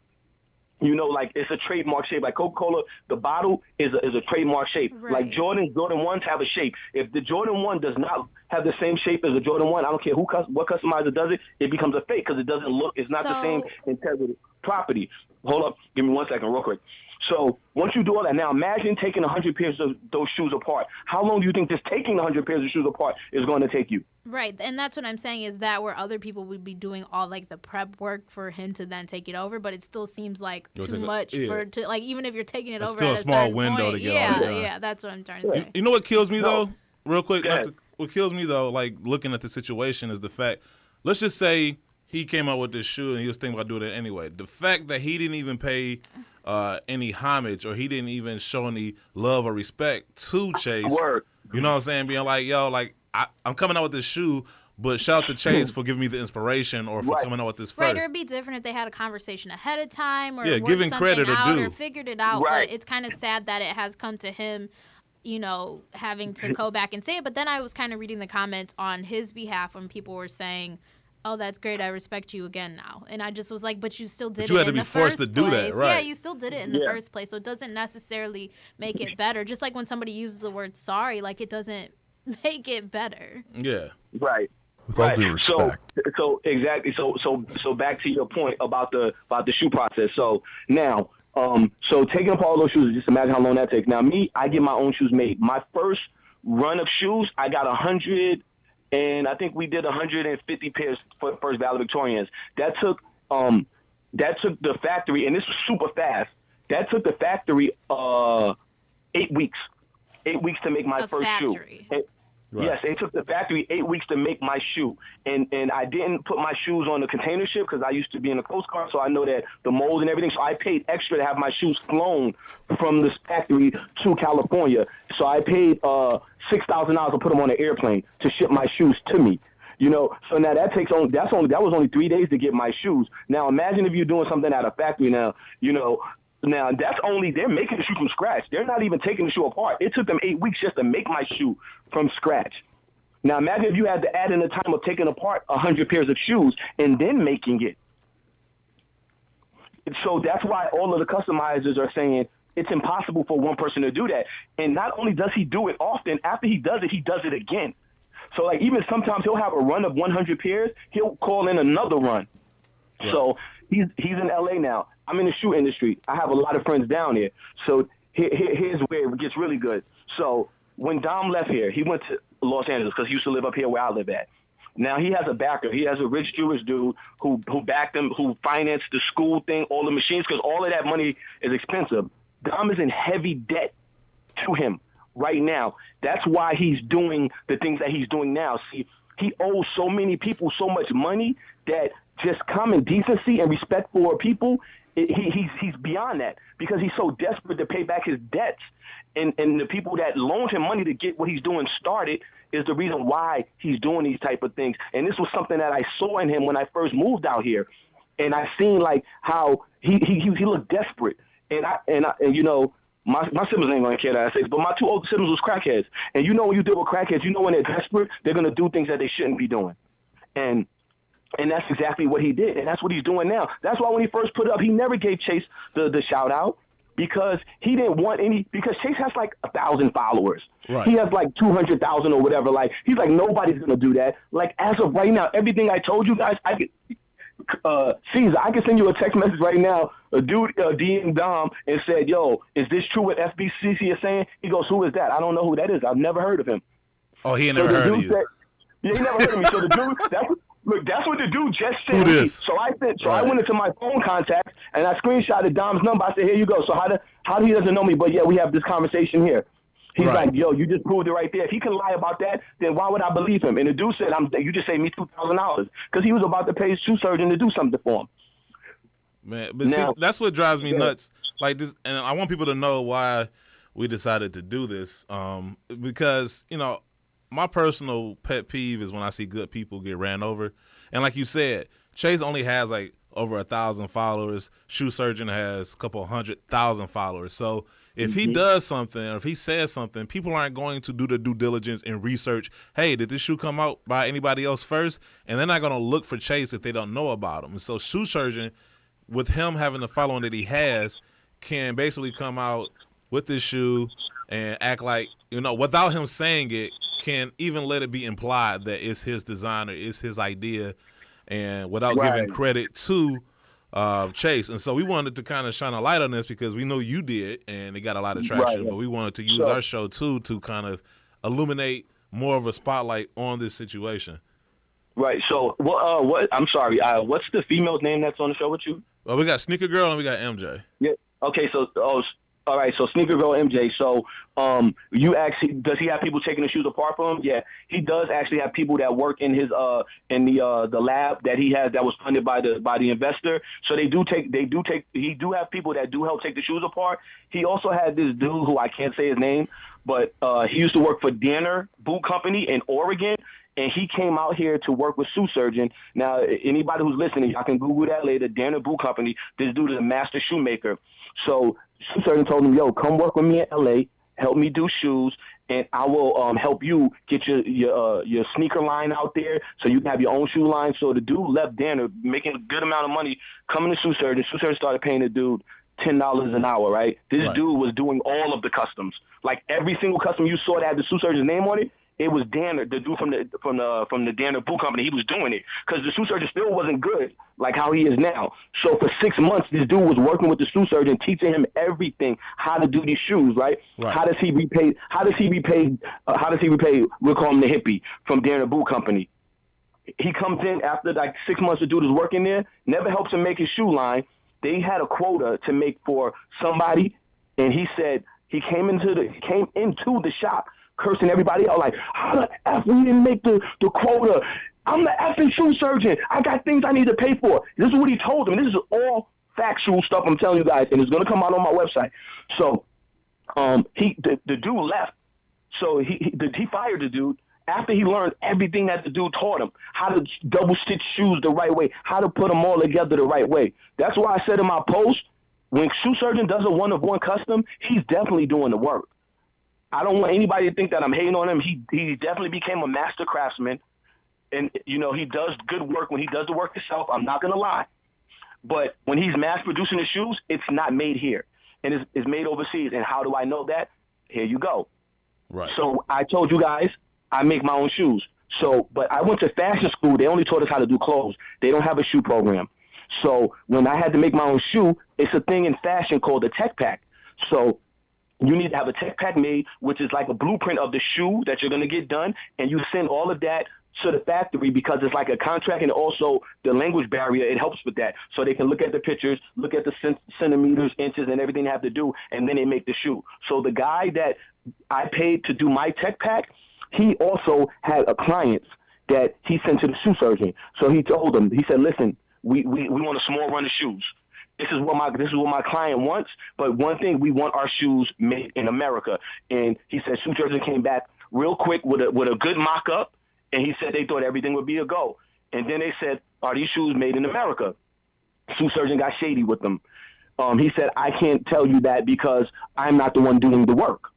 You know, like it's a trademark shape. Like Coca-Cola, the bottle is a trademark shape. Right. Like Jordan 1s have a shape. If the Jordan 1 does not have the same shape as the Jordan 1, I don't care what customizer does it, it becomes a fake because it doesn't look, it's not the same integrity property. Hold up, give me 1 second real quick. So once you do all that, now imagine taking 100 pairs of those shoes apart. How long do you think just taking 100 pairs of shoes apart is going to take you? Right, and that's what I'm saying is that where other people would be doing all like the prep work for him to then take it over, but it still seems like too much for like even if you're taking it over still at a small window point, to get all done. Yeah, that's what I'm trying to say. You know what kills me though, real quick? What kills me though, like looking at the situation, is the fact. Let's just say he came out with this shoe and he was thinking about doing it anyway. The fact that he didn't even pay any homage or he didn't even show any love or respect to Chase. You know what I'm saying? Being like, yo, like I'm coming out with this shoe, but shout out to Chase for giving me the inspiration or for coming out with this first. Right, or it'd be different if they had a conversation ahead of time or giving credit out due or figured it out. But it's kind of sad that it has come to him, you know, having to go back and say it. But then I was kind of reading the comments on his behalf when people were saying, oh, that's great, I respect you again now. And I just was like, but you still did it in the first place. You had to be forced to do that, right? Yeah, you still did it in the first place. So it doesn't necessarily make it better. Just like when somebody uses the word sorry, like it doesn't make it better. Yeah. Right. With all due respect. So exactly. So back to your point about the shoe process. So now, so taking up all those shoes, just imagine how long that takes. Now me, I get my own shoes made. My first run of shoes, I got 100. And I think we did 150 pairs for the first valedictorians. That took the factory, and this was super fast. That took the factory 8 weeks. 8 weeks to make my first shoe. Right. Yes, it took the factory 8 weeks to make my shoe, and I didn't put my shoes on the container ship because I used to be in the Coast Guard, so I know that the mold and everything. So I paid extra to have my shoes flown from this factory to California. So I paid $6,000 to put them on an airplane to ship my shoes to me. You know, so now that was only 3 days to get my shoes. Now imagine if you're doing something at a factory now, you know. Now, they're making the shoe from scratch. They're not even taking the shoe apart. It took them 8 weeks just to make my shoe from scratch. Now, imagine if you had to add in the time of taking apart 100 pairs of shoes and then making it. So that's why all of the customizers are saying it's impossible for one person to do that. And not only does he do it often, after he does it again. So, like, even sometimes he'll have a run of 100 pairs. He'll call in another run. Right. So he's in L.A. now. I'm in the shoe industry. I have a lot of friends down here. So here's where it gets really good. So when Dom left here, he went to Los Angeles because he used to live up here where I live at. Now he has a backer. He has a rich Jewish dude who backed him, who financed the school thing, all the machines, because all of that money is expensive. Dom is in heavy debt to him right now. That's why he's doing the things that he's doing now. See, he owes so many people so much money that just common decency and respect for people, he's beyond that because he's so desperate to pay back his debts. And the people that loaned him money to get what he's doing started is the reason why he's doing these type of things. And this was something that I saw in him when I first moved out here. And I seen like how he looked desperate. And you know, my siblings ain't gonna care that I say, but my two older siblings was crackheads. And you know when you deal with crackheads, you know when they're desperate, they're gonna do things that they shouldn't be doing. And that's exactly what he did, and that's what he's doing now. That's why when he first put it up, he never gave Chase the shout out because he didn't want any. Because Chase has like 1,000 followers. Right. He has like 200,000 or whatever. Like he's like nobody's gonna do that. Like as of right now, everything I told you guys, I could. Caesar, I can send you a text message right now. A dude DM'd Dom and said, "Yo, is this true what FBCC is saying?" He goes, "Who is that? I don't know who that is. I've never heard of him." Oh, he ain't never heard of you. Yeah, he never heard of me. So the dude, that's what the dude just said. So I went into my phone contacts and I screenshotted Dom's number. I said, "Here you go." So how he doesn't know me, but yeah, we have this conversation here. He's like, "Yo, you just proved it right there. If he can lie about that, then why would I believe him?" And the dude said, "You just saved me $2,000 because he was about to pay his shoe surgeon to do something for him." Man, but now, see, that's what drives me nuts. Like this, and I want people to know why we decided to do this. Because you know, my personal pet peeve is when I see good people get ran over. And like you said, Chase only has like over 1,000 followers. Shoe Surgeon has a couple 100,000 followers. So if he does something or if he says something, people aren't going to do the due diligence and research, hey, did this shoe come out by anybody else first? And they're not going to look for Chase if they don't know about him. And so Shoe Surgeon, with him having the following that he has, can basically come out with this shoe and act like, you know, without him saying it, can even let it be implied that it's his design or it's his idea, and without giving credit to Chase. And so we wanted to kind of shine a light on this because we know you did, and it got a lot of traction, but we wanted to use our show, too, to kind of illuminate more of a spotlight on this situation. Right. So, I'm sorry. What's the female's name that's on the show with you? Well, we got Sneaker Girl and we got MJ. Yeah. Okay. So, all right. So, Sneaker Girl, MJ. So, does he have people taking the shoes apart for him? Yeah, he does actually have people that work in his in the lab that he has that was funded by the investor. So he do have people that do help take the shoes apart. He also had this dude who I can't say his name, but he used to work for Danner Boot Company in Oregon. And he came out here to work with Shoe Surgeon. Now, anybody who's listening, y'all can Google that later. Danner Boot Company. This dude is a master shoemaker. So Shoe Surgeon told him, "Yo, come work with me in L.A. Help me do shoes, and I will help you get your sneaker line out there so you can have your own shoe line." So the dude left Danner making a good amount of money, coming to Shoe Surgeon. Shoe Surgeon started paying the dude $10 an hour. Right? This dude was doing all of the customs. Like every single custom you saw that had the Shoe Surgeon's name on it. It was Danner, the dude from the Danner Boot Company. He was doing it because the shoe surgeon still wasn't good like how he is now. So for 6 months, this dude was working with the shoe surgeon, teaching him everything, how to do these shoes, right? How does he repay? We'll call him the hippie from Danner Boot Company. He comes in after like 6 months. The dude is working there, never helps him make his shoe line. They had a quota to make for somebody, and he said he came into the shop cursing everybody out. Like, how the F we didn't make the quota? I'm the effing shoe surgeon. I got things I need to pay for. This is what he told them. This is all factual stuff I'm telling you guys, and it's going to come out on my website. So the dude left. So he fired the dude after he learned everything that the dude taught him, how to double stitch shoes the right way, how to put them all together the right way. That's why I said in my post, when shoe surgeon does a one-of-one custom, he's definitely doing the work. I don't want anybody to think that I'm hating on him. He definitely became a master craftsman. And, you know, he does good work when he does the work himself. I'm not going to lie. But when he's mass producing the shoes, it's not made here. And it's made overseas. And how do I know that? Here you go. Right. So I told you guys, I make my own shoes. So, but I went to fashion school. They only taught us how to do clothes. They don't have a shoe program. So when I had to make my own shoe, it's a thing in fashion called a tech pack. So you need to have a tech pack made, which is like a blueprint of the shoe that you're going to get done. And you send all of that to the factory because it's like a contract, and also the language barrier, it helps with that. So they can look at the pictures, look at the centimeters, inches, and everything they have to do, and then they make the shoe. So the guy that I paid to do my tech pack, he also had a client that he sent to the shoe surgeon. So he told him, he said, listen, we want a small run of shoes. This is what my client wants, but one thing, we want our shoes made in America. And he said shoe surgeon came back real quick with a good mock-up, and he said they thought everything would be a go. And then they said, are these shoes made in America? Shoe surgeon got shady with them. He said, I can't tell you that because I'm not the one doing the work.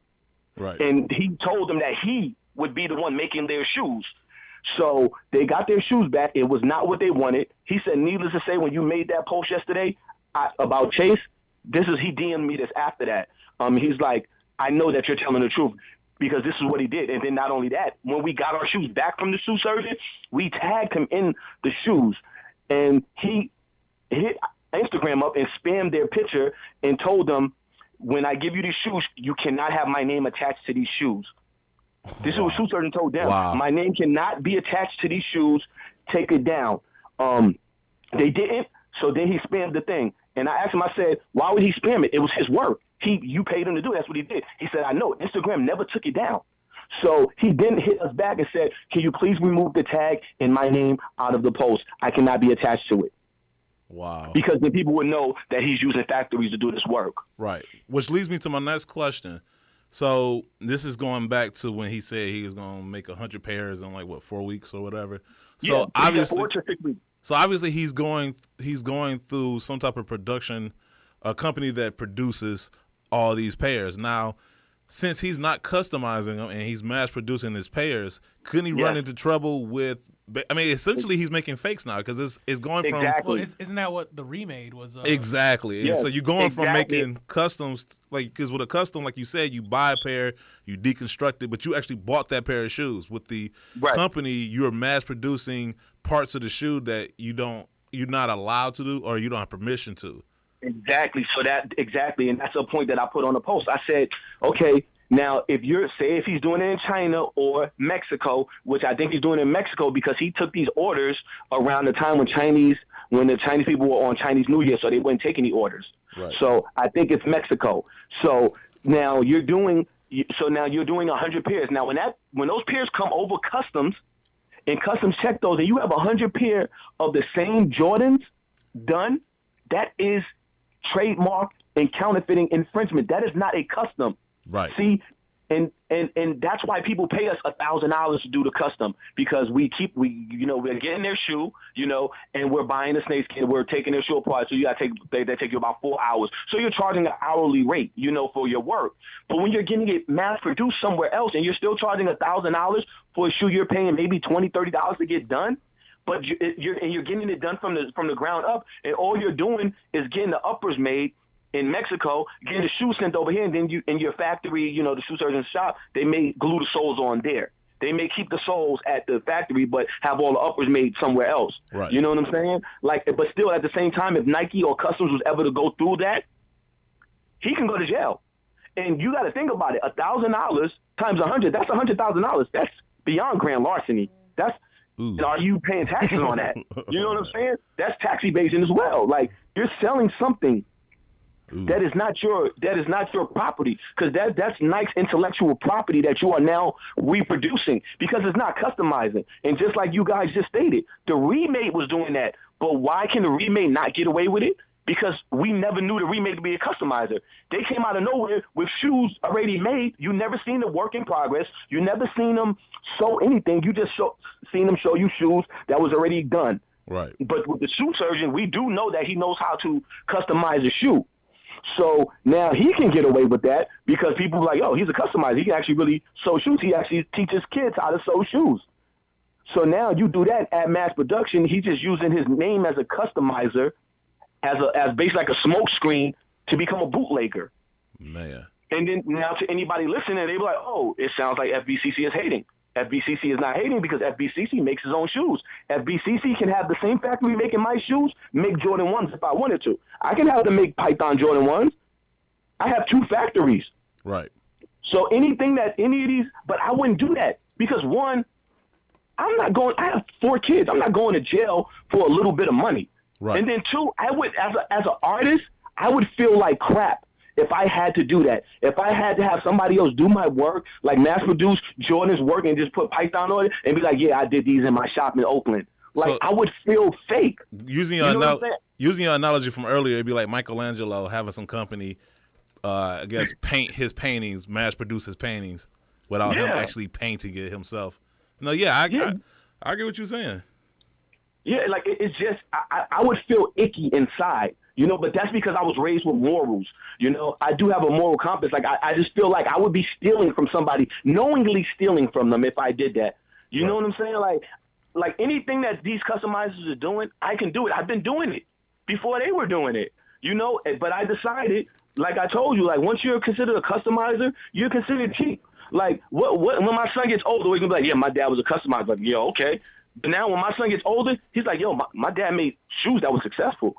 Right. And he told them that he would be the one making their shoes. So they got their shoes back. It was not what they wanted. He said, needless to say, when you made that post yesterday about Chase, he DM'd me this after that. He's like, I know that you're telling the truth, because this is what he did. And then not only that, when we got our shoes back from the shoe surgeon, we tagged him in the shoes. And he hit Instagram up and spammed their picture and told them, when I give you these shoes, you cannot have my name attached to these shoes. This is what shoe surgeon told them. Wow. My name cannot be attached to these shoes. Take it down. They didn't, so then he spammed the thing. And I asked him, I said, why would he spam it? It was his work. You paid him to do it. That's what he did. He said, I know. Instagram never took it down. So he then hit us back and said, can you please remove the tag and my name out of the post? I cannot be attached to it. Wow. Because then people would know that he's using factories to do this work. Right. Which leads me to my next question. So this is going back to when he said he was going to make 100 pairs in 4 weeks or whatever. So yeah, obviously, 4 to 6 weeks. So obviously he's going through some type of production, a company that produces all these pairs. Now, since he's not customizing them and he's mass producing his pairs, couldn't he run into trouble with? I mean, essentially, he's making fakes now because it's going from. Well, isn't that what the remade was? Exactly. Yes, so you're going from exactly. making customs, because with a custom, like you said, you buy a pair, you deconstruct it, but you actually bought that pair of shoes. With the company, you're mass producing parts of the shoe that you're not allowed to do, or you don't have permission to. Exactly. So exactly, and that's a point that I put on the post. I said, okay, now if he's doing it in China or Mexico, which I think he's doing it in Mexico because he took these orders around the time when the Chinese people were on Chinese New Year, so they wouldn't take any orders. Right. So I think it's Mexico. So now you're doing 100 pairs. Now when those pairs come over customs, and customs check those, and you have 100 pair of the same Jordans done, that is trademark and counterfeiting infringement. That is not a custom. Right. See, and that's why people pay us $1,000 to do the custom, because we're getting their shoe, and we're buying the snakeskin, we're taking their shoe apart. So you got to they take you about 4 hours. So you're charging an hourly rate, for your work. But when you're getting it mass produced somewhere else and you're still charging $1,000 for a shoe you're paying maybe $20, $30 to get done, but you're getting it done from the ground up, and all you're doing is getting the uppers made in Mexico, getting the shoe sent over here, and then in your factory, the shoe surgeon's shop, they may glue the soles on there. They may keep the soles at the factory, but have all the uppers made somewhere else. Right. You know what I'm saying? But still, at the same time, if Nike or Customs was ever to go through that, he can go to jail. And you got to think about it: $1,000 times 100, that's $100,000. That's beyond grand larceny. And are you paying taxes on that? You know what I'm saying? That's tax evasion as well. Like, you're selling something That is not your property, because that's Nike's intellectual property that you are now reproducing, because it's not customizing. And just like you guys just stated, the remake was doing that. But why can the remake not get away with it? Because we never knew the remake to be a customizer. They came out of nowhere with shoes already made. You never seen the work in progress. You never seen them sew anything. You just seen them show you shoes that was already done. Right. But with the shoe surgeon, we do know that he knows how to customize a shoe. So now he can get away with that because people are like, oh, he's a customizer. He can actually really sew shoes. He actually teaches kids how to sew shoes. So now you do that at mass production. He's just using his name as a customizer, as basically like a smoke screen to become a bootlegger. Man. And then now to anybody listening, they be like, oh, it sounds like FBCC is hating. FBCC is not hating because FBCC makes his own shoes. FBCC can have the same factory making my shoes, make Jordan 1s if I wanted to. I can have them make Python Jordan 1s. I have 2 factories. Right. So anything that any of these, but I wouldn't do that because one, I have 4 kids. I'm not going to jail for a little bit of money. Right. And then 2, I would, as an artist, I would feel like crap if I had to do that. If I had to have somebody else do my work, like mass produce Jordan's work and just put Python on it and be like, yeah, I did these in my shop in Oakland. Like, so, I would feel fake. Using your analogy from earlier, it'd be like Michelangelo having some company, I guess, paint his paintings, mass produce his paintings without him actually painting it himself. No, I get what you're saying. Yeah, like it's just I would feel icky inside, but that's because I was raised with morals. I do have a moral compass. Like I just feel like I would be stealing from somebody, knowingly stealing from them if I did that. You know what I'm saying? Like anything that these customizers are doing, I can do it. I've been doing it before they were doing it. But I decided, like I told you, like once you're considered a customizer, you're considered cheap. Like what when my son gets older, we're gonna be like, yeah, my dad was a customizer. Like, yeah, okay. But now when my son gets older, he's like, yo, my dad made shoes that were successful.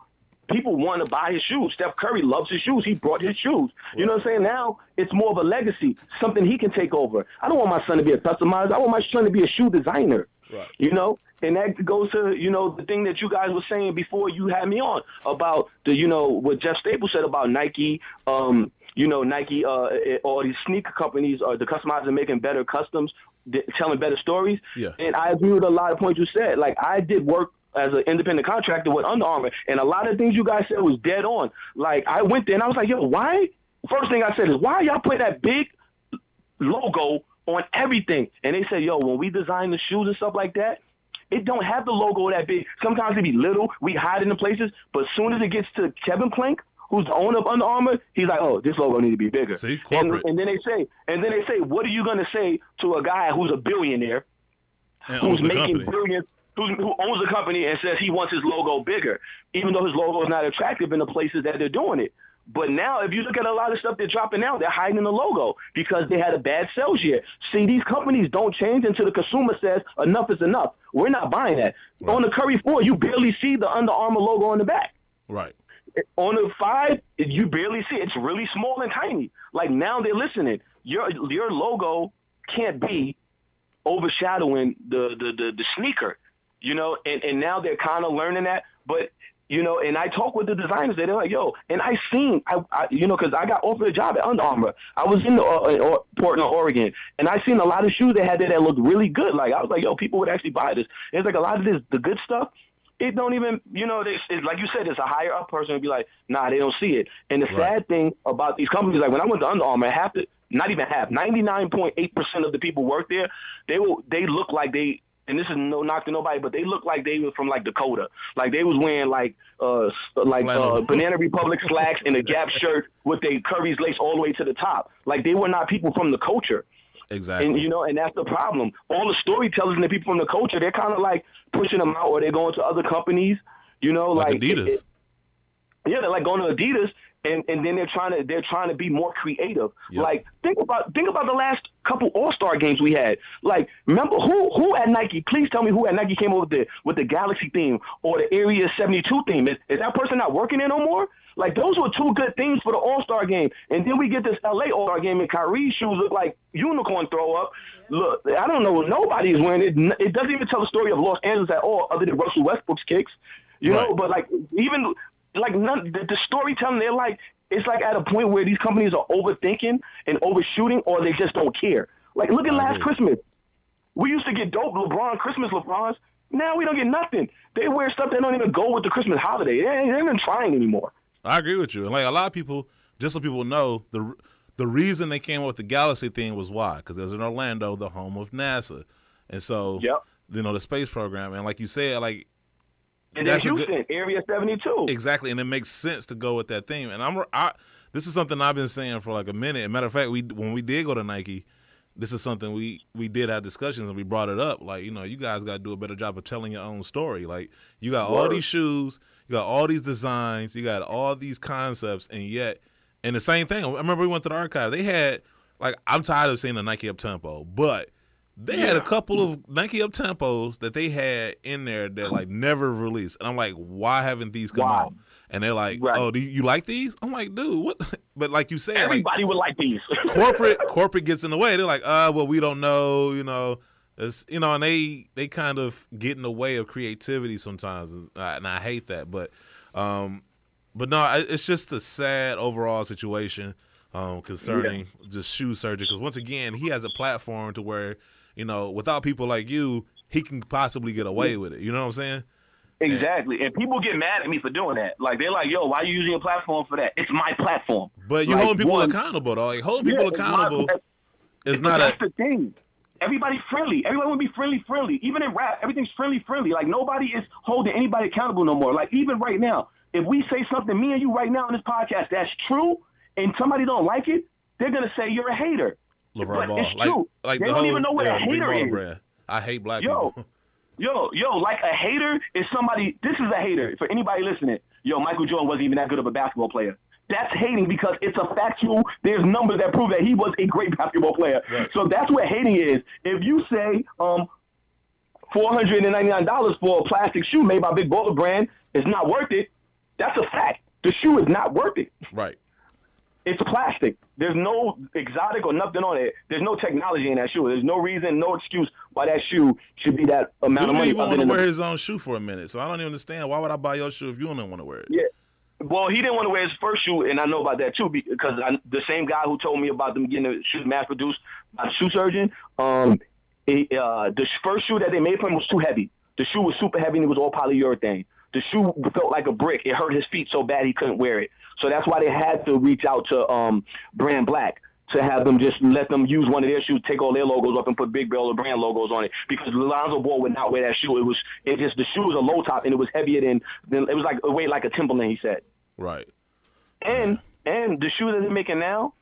People want to buy his shoes. Steph Curry loves his shoes. He brought his shoes. You know what I'm saying? Now it's more of a legacy, something he can take over. I don't want my son to be a customizer. I want my son to be a shoe designer. Right. And that goes to, the thing that you guys were saying before you had me on about what Jeff Staples said about Nike, Nike, all these sneaker companies, the customizers making better customs, telling better stories. Yeah. And I agree with a lot of points you said. Like, I did work as an independent contractor with Under Armour, and a lot of things you guys said was dead on. Like, I went there and I was like, yo, why? First thing I said is, why y'all put that big logo on everything? And they said, yo, when we design the shoes and stuff like that, it don't have the logo that big. Sometimes it be little. We hide in the places. But as soon as it gets to Kevin Plank, who's the owner of Under Armour, he's like, oh, this logo need to be bigger. See, corporate. And then they say, what are you going to say to a guy who's a billionaire, who's making billions, who owns the company and says he wants his logo bigger, even though his logo is not attractive in the places that they're doing it. But now, if you look at a lot of stuff they're dropping out, they're hiding the logo because they had a bad sales year. See, these companies don't change until the consumer says enough is enough. We're not buying that. Right. On the Curry 4, you barely see the Under Armour logo on the back. Right. On the 5, you barely see it. It's really small and tiny. Like, now they're listening. Your logo can't be overshadowing the sneaker, and now they're kind of learning that. But, and I talk with the designers, they're like, yo, and I seen, because I got offered a job at Under Armour. I was in Portland, Oregon, and I seen a lot of shoes they had there that looked really good. Like, I was like, yo, people would actually buy this. And it's like a lot of this, the good stuff, it don't even, it's like you said, it's a higher up person would be like, nah, they don't see it. And the sad thing about these companies, like when I went to Under Armour, 99.8% of the people work there, they look like they, and this is no knock to nobody, but they look like they were from like Dakota. Like they was wearing Banana Republic slacks and a Gap shirt with their Curry's lace all the way to the top. Like they were not people from the culture. Exactly. And and that's the problem. All the storytellers and the people from the culture, they're kind of like pushing them out, or they're going to other companies. Like Adidas. They're like going to Adidas. And then they're trying to be more creative. Yep. Like think about the last couple All-Star games we had. Like remember who at Nike? Please tell me who at Nike came up with the Galaxy theme or the Area 72 theme. Is that person not working there no more? Like those were 2 good things for the All-Star game. And then we get this LA All-Star game and Kyrie's shoes look like unicorn throw up. Look, I don't know. Nobody is wearing it. It doesn't even tell the story of Los Angeles at all, other than Russell Westbrook's kicks. But like even. Like the storytelling, they're like It's like at a point where these companies are overthinking and overshooting, or they just don't care. Like, look at last Christmas. We used to get dope Christmas LeBrons. Now we don't get nothing. They wear stuff that don't even go with the Christmas holiday. They ain't even trying anymore. I agree with you. And like a lot of people, just so people know, the reason they came up with the Galaxy thing was why? Because there's in Orlando, the home of NASA, and so the space program. And like you said, like. And then Houston, Area 72. Exactly, and it makes sense to go with that theme. And this is something I've been saying for like a minute. As a matter of fact, when we did go to Nike, this is something we did have discussions and we brought it up. Like, you guys got to do a better job of telling your own story. Like, you got all these shoes, you got all these designs, you got all these concepts, and the same thing. I remember we went to the archive. They had, like, I'm tired of seeing the Nike Up-Tempo, but they had a couple of Nike Up-Tempos that they had in there that, like, never released. And I'm like, why haven't these come out? And they're like, oh, do you like these? I'm like, dude, what? But like you said, everybody would like these. corporate gets in the way. They're like, well, we don't know, it's, and they kind of get in the way of creativity sometimes, and I hate that. But no, it's just a sad overall situation concerning just shoe surgery. Because once again, he has a platform to where, without people like you, he can possibly get away with it. You know what I'm saying? Exactly. And people get mad at me for doing that. Like, they're like, yo, why are you using your platform for that? It's my platform. But you're holding people accountable, though. Like, holding people accountable is not That's the thing. Everybody's friendly. Everybody want to be friendly. Even in rap, everything's friendly. Like, nobody is holding anybody accountable no more. Like, even right now, if we say something, me and you right now in this podcast, that's true, and somebody don't like it, they're going to say you're a hater. LeVar Ball. It's true. Like they don't even know what a hater is. Brand. I hate black people. Yo, like a hater is somebody, this is a hater. For anybody listening, Michael Jordan wasn't even that good of a basketball player. That's hating because it's a factual, there's numbers that prove that he was a great basketball player. Right. So that's what hating is. If you say $499 for a plastic shoe made by Big Baller Brand is not worth it, that's a fact. The shoe is not worth it. Right. It's plastic. There's no exotic or nothing on it. There's no technology in that shoe. There's no reason, no excuse why that shoe should be that amount of money. He didn't want to wear his own shoe for a minute, so I don't even understand. Why would I buy your shoe if you don't want to wear it? Yeah. Well, he didn't want to wear his first shoe, and I know about that too because the same guy who told me about them getting the shoes mass-produced by the shoe surgeon, the first shoe that they made for him was too heavy. The shoe was super heavy, and it was all polyurethane. The shoe felt like a brick. It hurt his feet so bad he couldn't wear it. So that's why they had to reach out to Brand Black to have them just let them use one of their shoes, take all their logos off, and put Big Baller Brand logos on it. Because Lonzo Ball would not wear that shoe. The shoe was a low top, and it was heavier than it was like it weighed like a Timberland. He said. Right. And the shoe that they're making now,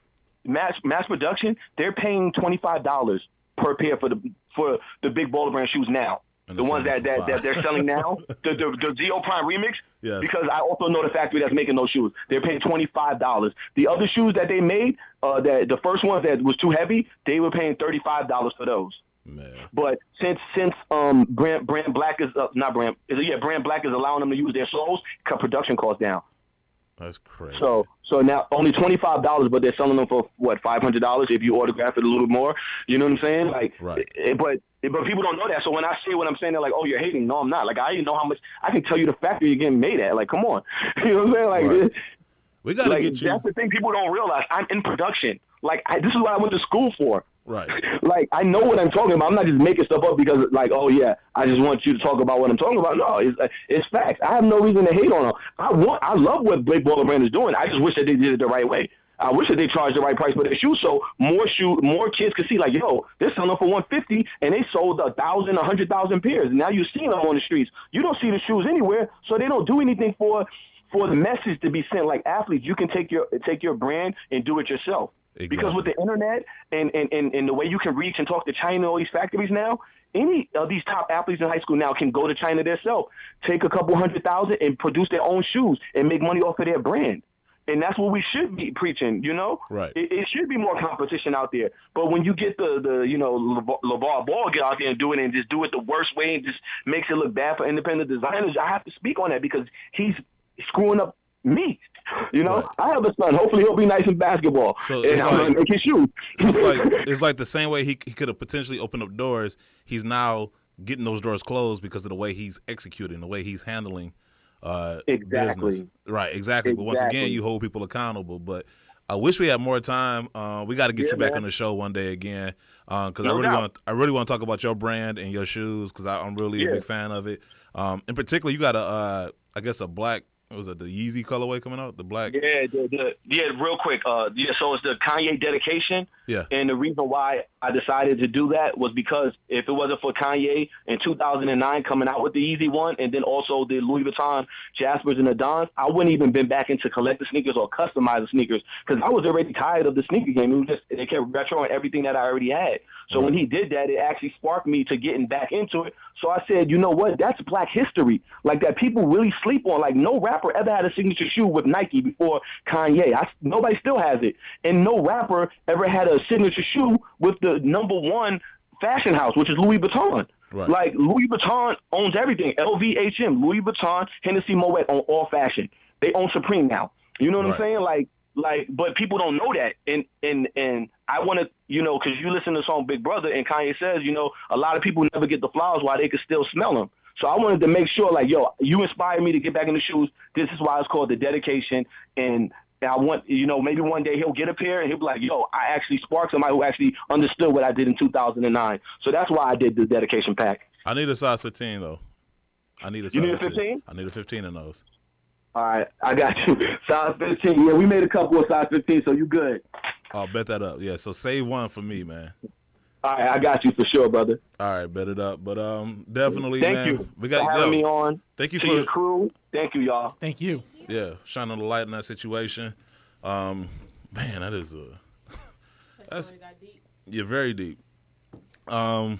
mass production, they're paying $25 per pair for the Big Baller Brand shoes now. The ones that they're selling now, the Zeo Prime Remix, yes. Because I also know the factory that's making those shoes. They're paying $25. The other shoes that they made, the first ones that was too heavy, they were paying $35 for those. Man. But since Brand Black is Brand Black is allowing them to use their soles, cut production costs down. That's crazy. So now only $25, but they're selling them for what, $500 if you autograph it a little more. You know what I'm saying? Like, right. But people don't know that. So when I say what I'm saying, they're like, "Oh, you're hating." No, I'm not. Like, I even know how much. I can tell you the factory you're getting made at. Like, come on. You know what I'm saying? Like, right. We gotta get you. That's the thing people don't realize. I'm in production. Like, this is what I went to school for. Right. Like, I know what I'm talking about. I'm not just making stuff up because, like, oh yeah, I just want you to talk about what I'm talking about. No, it's facts. I have no reason to hate on them. I love what Big Baller Brand is doing. I just wish that they did it the right way. I wish that they charged the right price for their shoes so more kids could see, like, yo, they're selling them for $150 and they sold 1,000, 100,000 pairs. Now you're seeing them on the streets. You don't see the shoes anywhere, so they don't do anything for the message to be sent. Like athletes, you can take your brand and do it yourself. Exactly. Because with the internet and the way you can reach and talk to China, all these factories now, any of these top athletes in high school now can go to China themselves, take a couple 100,000 and produce their own shoes and make money off of their brand. And that's what we should be preaching, you know? Right. It should be more competition out there. But when you get the LeVar Ball get out there and do it and just do it the worst way and just makes it look bad for independent designers, I have to speak on that because he's screwing up me. You know, right. I have a son. Hopefully he'll be nice in basketball. So and I'm going to make his shoes. It's like the same way he could have potentially opened up doors. He's now getting those doors closed because of the way he's executing, the way he's handling Exactly. business. Right, exactly. But once again, you hold people accountable. But I wish we had more time. We got to get you back on the show one day again, because I really want to talk about your brand and your shoes, because I'm really a big fan of it. In particular, you got I guess a black. Was it the Yeezy colorway coming out? The black. Yeah, real quick. So it's the Kanye dedication. Yeah. And the reason why I decided to do that was because if it wasn't for Kanye in 2009 coming out with the Yeezy one, and then also the Louis Vuitton Jaspers and the Dons, I wouldn't even been back into collector sneakers or customizer sneakers, because I was already tired of the sneaker game. It was just, they kept retroing everything that I already had. So when he did that, it actually sparked me to getting back into it. So I said, you know what? That's Black history. Like, that people really sleep on. Like, no rapper ever had a signature shoe with Nike before Kanye. Nobody still has it. And no rapper ever had a signature shoe with the #1 fashion house, which is Louis Vuitton. Right. Like, Louis Vuitton owns everything. LVHM, Louis Vuitton, Hennessy Moet own all fashion. They own Supreme now. You know what I'm saying? Like, but people don't know that. And I want to, because you listen to the song Big Brother, and Kanye says, a lot of people never get the flowers while they could still smell them. So I wanted to make sure, like, yo, you inspired me to get back in the shoes. This is why it's called the dedication. And I want, maybe one day he'll get a pair and he'll be like, yo, I actually sparked somebody who actually understood what I did in 2009. So that's why I did the dedication pack. I need a size 15, though. You need a 15? I need a 15 in those. All right, I got you. Size 15. Yeah, we made a couple of size 15, so you good. I'll bet that up. Yeah, so save one for me, man. All right, I got you for sure, brother. All right, bet it up. But definitely, thank man. you We got for having me on. Thank you to for your crew. Thank you, y'all. Thank you. Yeah, shining the light in that situation. Man, that is that's yeah, very deep. Man,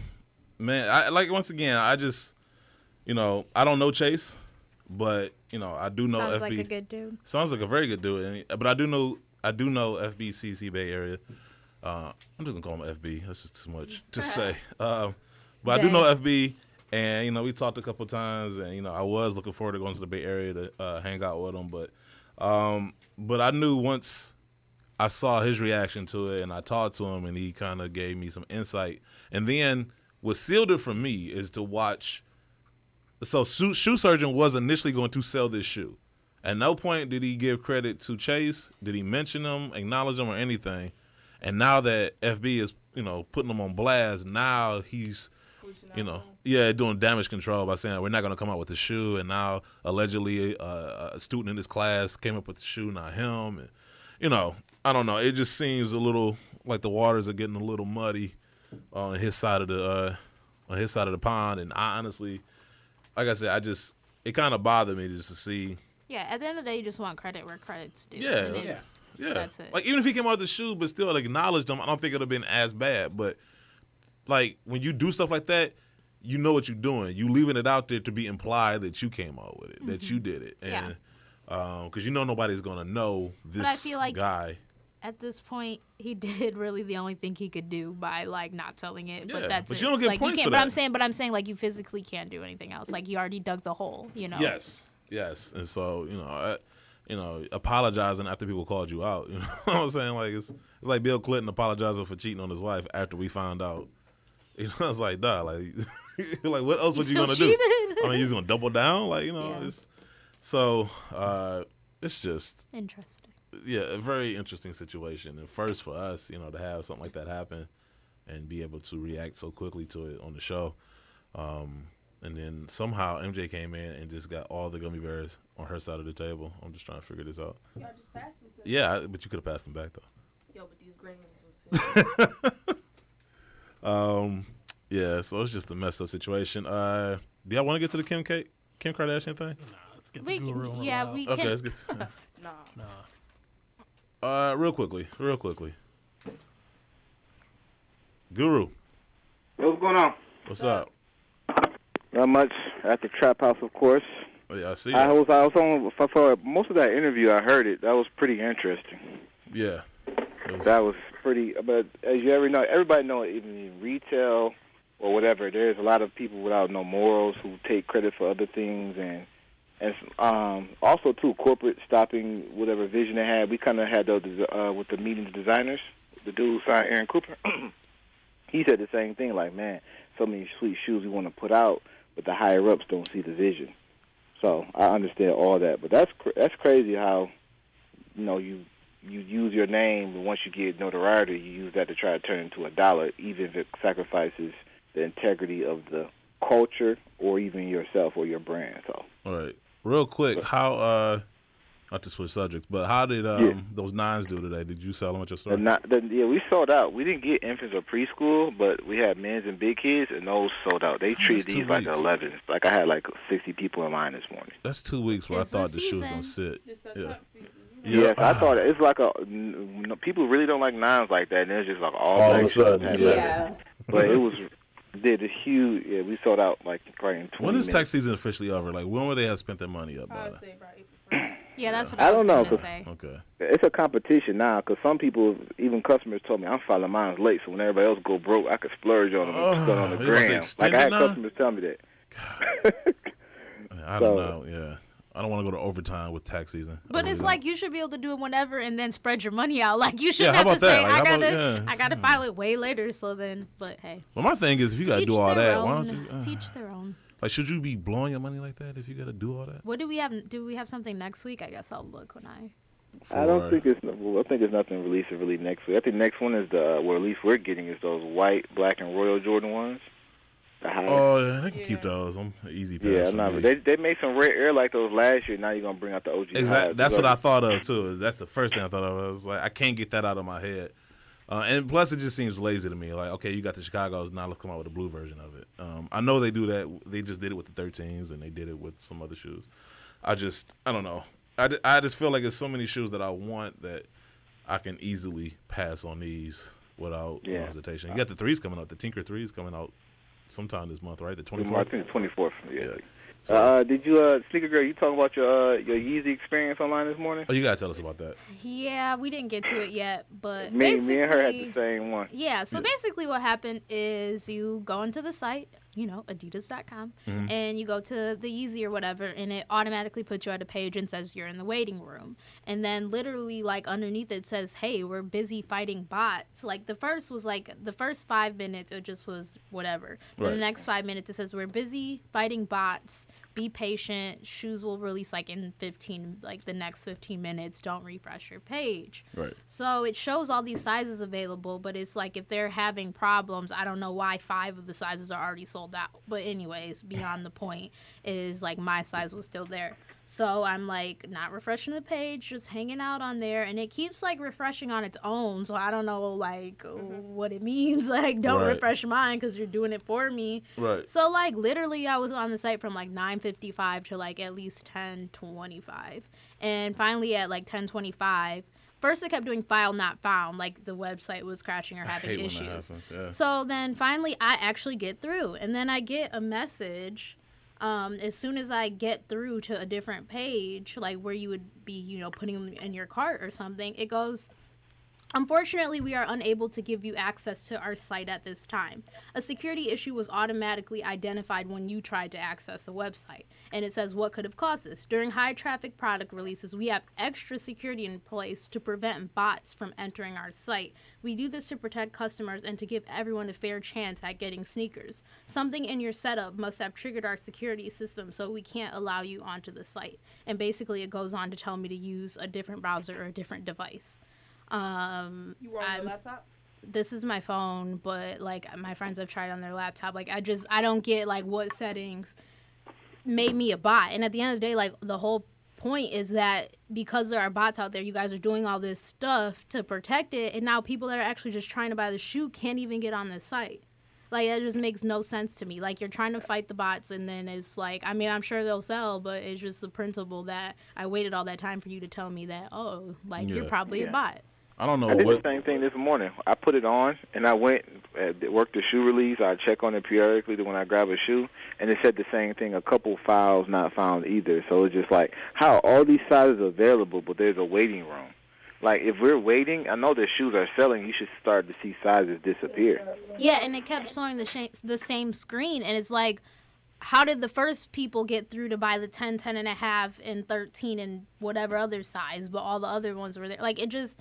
I like, once again, I just, I don't know Chase, but I do know Sounds FB. like a good dude. Sounds like a very good dude, but I do know FBCC Bay Area. I'm just gonna call him FB. That's just too much to say. But I do know FB, and we talked a couple times, and I was looking forward to going to the Bay Area to hang out with him, but I knew once I saw his reaction to it, and I talked to him, and he kind of gave me some insight, and then what sealed it for me is to watch. So Shoe Surgeon was initially going to sell this shoe. At no point did he give credit to Chase. Did he mention him, acknowledge him, or anything? And now that FB is, putting him on blast, now he's, doing damage control by saying we're not going to come out with the shoe. And now allegedly a student in his class came up with the shoe, not him. And, I don't know. It just seems a little like the waters are getting a little muddy on his side of the pond. And I honestly, like I said, it kind of bothered me just to see. Yeah, at the end of the day, you just want credit where credit's due. Yeah. Yeah. That's it. Like, even if he came out with the shoe but still acknowledged them, I don't think it would have been as bad. But, like, when you do stuff like that, you know what you're doing. You leaving it out there to be implied that you came out with it, that you did it. And because nobody's going to know this but I feel like guy. At this point, he did really the only thing he could do by, like, not telling it. Yeah, but that's but it. you don't get like, points you for can't, that. But I'm saying, like, you physically can't do anything else. Like, you already dug the hole, Yes. And so, apologizing after people called you out. You know what I'm saying? Like, it's like Bill Clinton apologizing for cheating on his wife after we found out. It's like, duh, like, like, what else was you gonna do? I mean, he's gonna double down, like, it's so. It's just interesting. Yeah, a very interesting situation. And first for us, to have something like that happen and be able to react so quickly to it on the show. And then somehow MJ came in and just got all the gummy bears on her side of the table. I'm just trying to figure this out. Y'all just passed them to Yeah, but you could have passed them back, though. Yo, but these gremlins was yeah, so it's just a messed up situation. Do y'all want to get to the Kim Kardashian thing? Nah, let's get the guru. Yeah, we Okay, can. let's get Nah. real quickly. Guru. What's going on? What's up? Not much. At the Trap House, of course. Oh, yeah, I see I that. was on for most of that interview. I heard it. That was pretty interesting. Yeah. That was pretty. But as you ever know, everybody know, even in retail or whatever, there's a lot of people without no morals who take credit for other things, and also too corporate stopping whatever vision they had. We kind of had those with the meeting of designers. The dude who signed Aaron Cooper, he said the same thing. Like, man, so many sweet shoes we want to put out, but the higher ups don't see the vision. So I understand all that, but that's crazy how, you use your name, and once you get notoriety, you use that to try to turn it into $1, even if it sacrifices the integrity of the culture or even yourself or your brand. So, all right, real quick, how not to switch subjects, but how did those 9s do today? Did you sell them at your store? We sold out. We didn't get infants or preschool, but we had men's and big kids, and those sold out. They treated these like 11s. Like I had like 60 people in line this morning. That's 2 weeks where I thought the shoe was gonna sit. Yes, I thought it's like people really don't like 9s like that, and it's just like all of a sudden. Yeah. But it was a huge. Yeah, we sold out like right in 20 When is minutes. tax season officially over? Like when would they have spent their money up by? I'd say about April 1st. Yeah, that's what I I was don't know, going to 'cause say. Okay. It's a competition now because some people, even customers, told me I'm filing mine late, so when everybody else go broke, I could splurge on them and put on the they about to gram. extend Like I it had now? customers tell me that. I don't know. Yeah, I don't want to go to overtime with tax season. But it's like you should be able to do it whenever and then spread your money out. Like you Yeah, shouldn't how have to about say that? Like, I gotta file it way later. So then, but hey. Well, my thing is, if you got to Teach do all their that, why don't own. you? Teach their own. Like, should you be blowing your money like that if you got to do all that? What do we have? Do we have something next week? I guess I'll look when I. I don't think it's. Well, I think it's nothing released really next week. I think next one is at least we're getting is those white, black, and royal Jordan ones. Oh, yeah, they can keep those. I'm easy pass. Yeah, for no, me. but they made some rare air like those last year. Now you're gonna bring out the OG. Exactly. highs. That's what I thought of too. That's the first thing I thought of. I was like, I can't get that out of my head. And plus, it just seems lazy to me. Like, okay, you got the Chicago's, now let's come out with a blue version of it. I know they do that. They just did it with the 13s, and they did it with some other shoes. I don't know. I just feel like there's so many shoes that I want that I can easily pass on these without hesitation. You got the 3s coming out. The Tinker 3s coming out sometime this month, right? The 24th? I think the 24th. Yeah. Did you, Sneaker Girl? You talking about your Yeezy experience online this morning? Oh, you gotta tell us about that. Yeah, we didn't get to it yet, but Me and her had basically- the same one. Yeah, so basically what happened is you go into the site, Adidas.com, Mhm. and you go to the Yeezy or whatever, and it automatically puts you at a page and says you're in the waiting room. And then literally, like, underneath it says, hey, we're busy fighting bots. Like, the first 5 minutes, it just was whatever. Then the Right. next 5 minutes, it says we're busy fighting bots. Be patient. Shoes will release, like, in the next 15 minutes. Don't refresh your page. Right. So it shows all these sizes available, but it's like if they're having problems, I don't know why 5 of the sizes are already sold out. But anyways, beyond the point is like my size was still there. So I'm like not refreshing the page, just hanging out on there, and it keeps like refreshing on its own. So I don't know like what it means. Like don't Right. refresh mine because you're doing it for me. Right. So like literally I was on the site from like 9:55 to like at least 10:25. And finally at like 10:25, first it kept doing file not found, like the website was crashing or having hate when that issues. happens, yeah. So then finally I actually get through, and then I get a message as soon as I get through to a different page, like where you would be, putting them in your cart or something. It goes, unfortunately, we are unable to give you access to our site at this time. A security issue was automatically identified when you tried to access the website. And it says what could have caused this. During high traffic product releases, we have extra security in place to prevent bots from entering our site. We do this to protect customers and to give everyone a fair chance at getting sneakers. Something in your setup must have triggered our security system, so we can't allow you onto the site. And basically it goes on to tell me to use a different browser or a different device. You were on your laptop? This is my phone, but like my friends have tried on their laptop. Like I don't get like what settings made me a bot. And at the end of the day, like the whole point is that because there are bots out there, you guys are doing all this stuff to protect it, and now people that are actually just trying to buy the shoe can't even get on this site. Like that just makes no sense to me. Like you're trying to fight the bots, and then it's like, I mean, I'm sure they'll sell, but it's just the principle that I waited all that time for you to tell me that, you're probably a bot. I don't know I did what. the same thing this morning. I put it on, and I went worked the shoe release. I check on it periodically when I grab a shoe, and it said the same thing. A couple files not found either. So it's just like, how are all these sizes available, but there's a waiting room? Like if we're waiting, I know that shoes are selling. You should start to see sizes disappear. Yeah, and it kept showing the same screen, and it's like, how did the first people get through to buy the 10, 10 and a half, and 13 and whatever other size, but all the other ones were there? Like it just.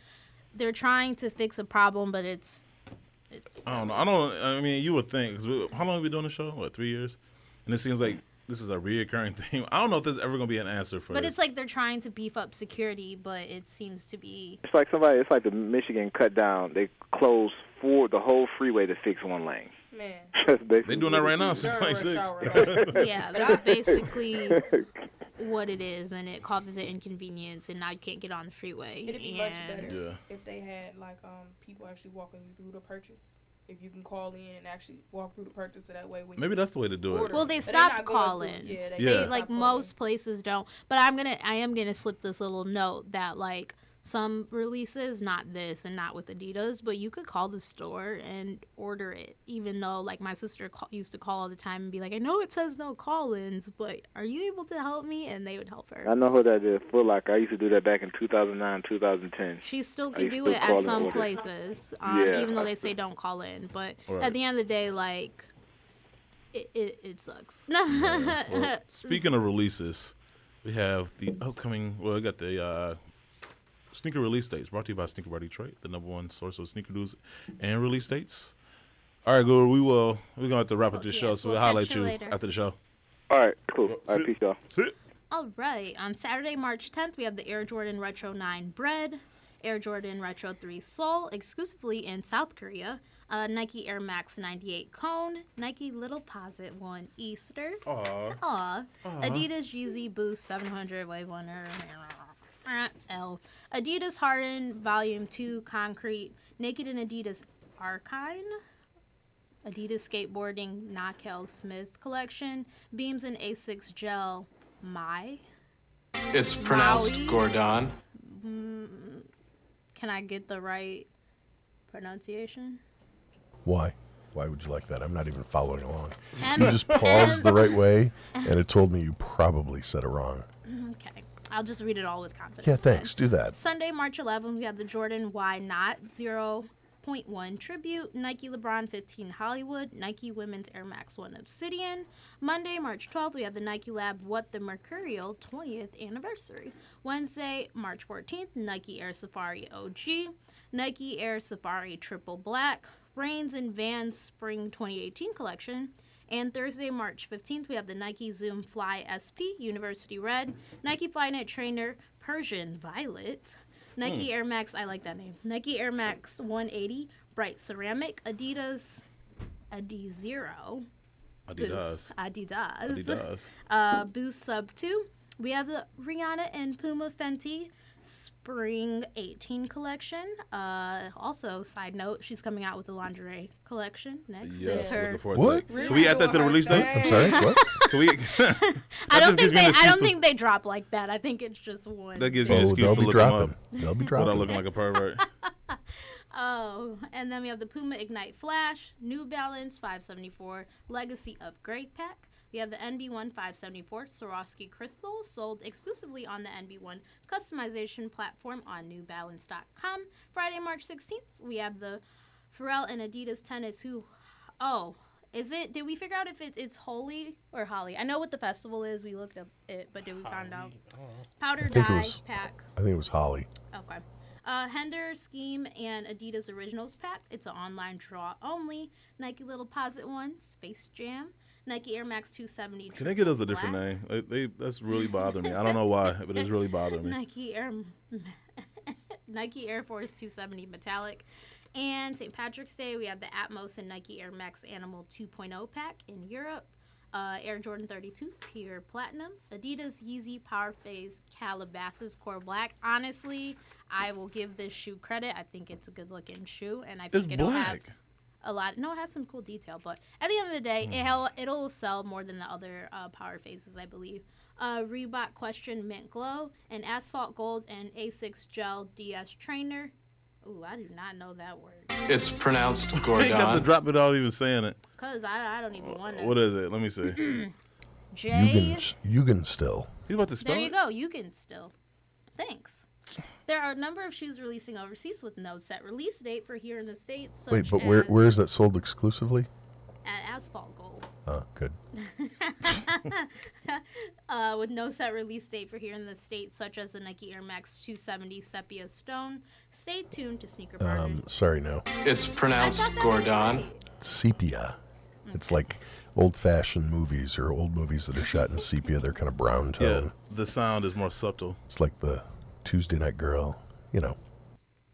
They're trying to fix a problem, but it's. I don't know. I mean, you would think. 'Cause how long have we been doing the show? What, 3 years? And it seems like this is a reoccurring theme. I don't know if there's ever gonna be an answer for But this. it's like they're trying to beef up security, but it seems to be. It's like the Michigan cut down. They closed the whole freeway to fix one lane. Man. They doing that right now since 26. Yeah, that's basically what it is, and it causes an inconvenience, and now you can't get on the freeway. It'd be much better Yeah. if they had like people actually walking you through the purchase. If you can call in and actually walk through the purchase, so that way when Maybe that's the way to do it. Well, they But they're stopped not going to- call-ins. yeah, they Yeah. They, like most places don't. But I am gonna slip this little note that like some releases, not this and not with Adidas, but you could call the store and order it. Even though like my sister used to call all the time and be like, I know it says no call-ins, but are you able to help me? And they would help her. I know who that is. Foot Locker. I used to do that back in 2009, 2010. She still I can used do to it call at and some order. places, Yeah. even though they say don't call in. But Right. at the end of the day, like, it sucks. Well, speaking of releases, we have the upcoming. Well, we got the sneaker release dates brought to you by Sneaker Bar Detroit, the #1 source of sneaker news and release dates. All right, Guru, we're gonna have to wrap up this show, so we'll highlight catch you you later. after the show. All right, cool. All right, peace, y'all. All right. On Saturday, March 10th, we have the Air Jordan Retro 9 Bread, Air Jordan Retro 3 Soul, exclusively in South Korea, Nike Air Max 98 Cone, Nike Little Posit 1 Easter, Adidas Yeezy Boost 700 Wave 1 L, Adidas Harden Volume 2 Concrete, Naked and Adidas Archine, Adidas Skateboarding Knockel Smith Collection, Beams and Asics Gel Mai. It's pronounced Maui. Gordon. Can I get the right pronunciation? Why? Why would you like that? I'm not even following along. And- You just paused the right way, and- and it told me you probably said it wrong. Okay. I'll just read it all with confidence. Yeah, thanks. Do that. Sunday, March 11th, we have the Jordan Why Not 0.1 Tribute, Nike LeBron 15 Hollywood, Nike Women's Air Max 1 Obsidian. Monday, March 12th, we have the Nike Lab What the Mercurial 20th Anniversary. Wednesday, March 14th, Nike Air Safari OG, Nike Air Safari Triple Black, Reigns and Vans Spring 2018 Collection. And Thursday, March 15th, we have the Nike Zoom Fly SP University Red, Nike Flyknit Trainer Persian Violet, Nike Air Max, I like that name, Nike Air Max 180 Bright Ceramic, Adidas Adizero, Adidas. Boost Sub 2. We have the Rihanna and Puma Fenty Spring 18 collection. Also, side note, she's coming out with the lingerie collection next. Yes, It's her- looking forward to that. Can we add that to the release dates? I'm sorry, what? Can we? I don't think they drop like that. I think it's just one. That gives me an excuse to they'll be look them dropping. up. They'll be Without dropping. looking like a pervert. Oh, and then we have the Puma Ignite Flash, New Balance 574 Legacy Upgrade Pack. We have the NB1 574 Swarovski Crystal, sold exclusively on the NB1 customization platform on NewBalance.com. Friday, March 16th, we have the Pharrell and Adidas Tennis is it? Did we figure out if it's Holy or Holly? I know what the festival is. We looked up it, but did we find out? Powder Dye Pack. I think it was Holly. Okay. Hender, Scheme, and Adidas Originals Pack. It's an online draw only. Nike Little Posit 1, Space Jam. Nike Air Max 270. Can they give us a different name? That's really bothering me. I don't know why, but it's really bothering me. Nike Air Force 270 Metallic. And St. Patrick's Day, we have the Atmos and Nike Air Max Animal 2.0 pack in Europe. Air Jordan 32 Pure Platinum. Adidas Yeezy Power Phase Calabasas Core Black. Honestly, I will give this shoe credit. I think it's a good looking shoe, and I think it'll have a lot. No, it has some cool detail, but at the end of the day, it'll sell more than the other Power Phases, I believe. Reebok Question Mint Glow, and Asphalt Gold and Asics Gel DS Trainer. Ooh, I do not know that word. It's pronounced You got to Gordon. drop it without even saying it. Because I don't even want to. What is it? Let me see. You can still. He's about to spell There you it? go. You can still. Thanks. There are a number of shoes releasing overseas with no set release date for here in the States. Such Wait, but as where is that sold exclusively? At Asphalt Gold. Oh, good. With no set release date for here in the States, such as the Nike Air Max 270 Sepia Stone. Stay tuned to Sneaker Bar. Sorry, no. It's pronounced Gordon. Sepia. It's like old-fashioned movies or old movies that are shot in sepia. They're kind of brown tone. Yeah, the sound is more subtle. It's like the Tuesday Night Girl, you know.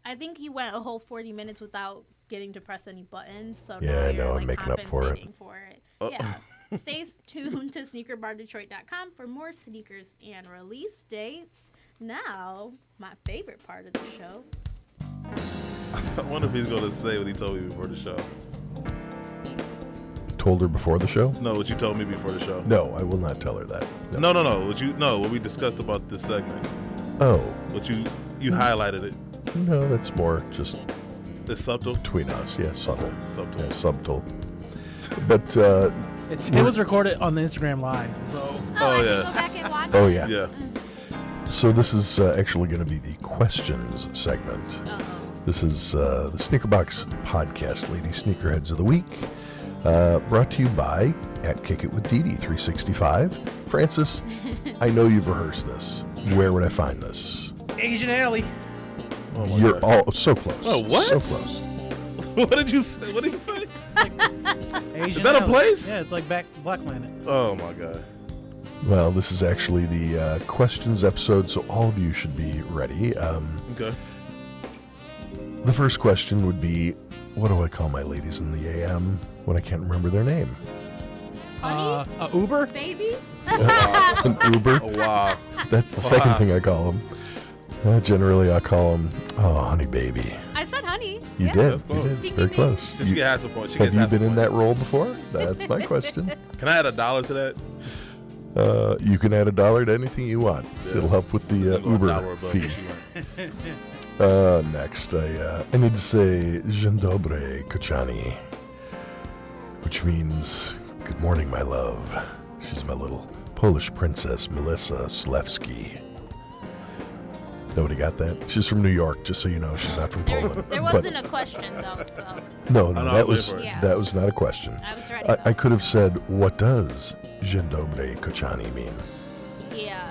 I think he went a whole 40 minutes without getting to press any buttons. So Yeah, now I you're know, I'm like making up for it. compensating for it. Yeah. Stay tuned to sneakerbardetroit.com for more sneakers and release dates. Now, my favorite part of the show. I wonder if he's going to say what he told me before the show. Told her before the show? No, what you told me before the show. No, I will not tell her that. No. What we discussed about this segment. Oh. What you highlighted it. No, that's more just... It's subtle? Between us, yeah, subtle. Subtle. Yeah, subtle. But, it was recorded on the Instagram Live, so... I can go back and watch Oh, it? yeah. Yeah. So this is actually going to be the questions segment. Uh-oh. This is the Sneakerbox Podcast, Lady Sneakerheads of the Week, brought to you by at Kick It With Dee 365. Francis, I know you've rehearsed this. Where would I find this? Asian Alley. Oh my You're God. All so close. Oh, what? So close. What did you say? What did you say? Asian Is that a Alley. place? Yeah, it's like Black Planet. Oh my God. Well, this is actually the questions episode, so all of you should be ready. Okay. The first question would be, what do I call my ladies in the AM when I can't remember their name? A Uber? Baby? An Uber? Oh, wow. That's the second thing I call them. Generally, I call them, honey baby. I said honey. You Yeah. did. That's close. You did. Very close. She has a point. She Have gets you half a been in point. that role before? That's my question. Can I add $1 to that? You can add $1 to anything you want. Yeah. It'll help with the It's gonna go Uber $1 above fee. what she went. Next, I need to say Dzień dobry, kochani, which means good morning, my love. She's my little Polish princess, Melissa Slewski. Nobody got that? She's from New York, just so you know. She's not from Poland. There wasn't a question, though, so... No, I know, that I was was waiting for it. that was not a question. I was ready, I could have said, what does Dzień dobry, kochani mean? Yeah.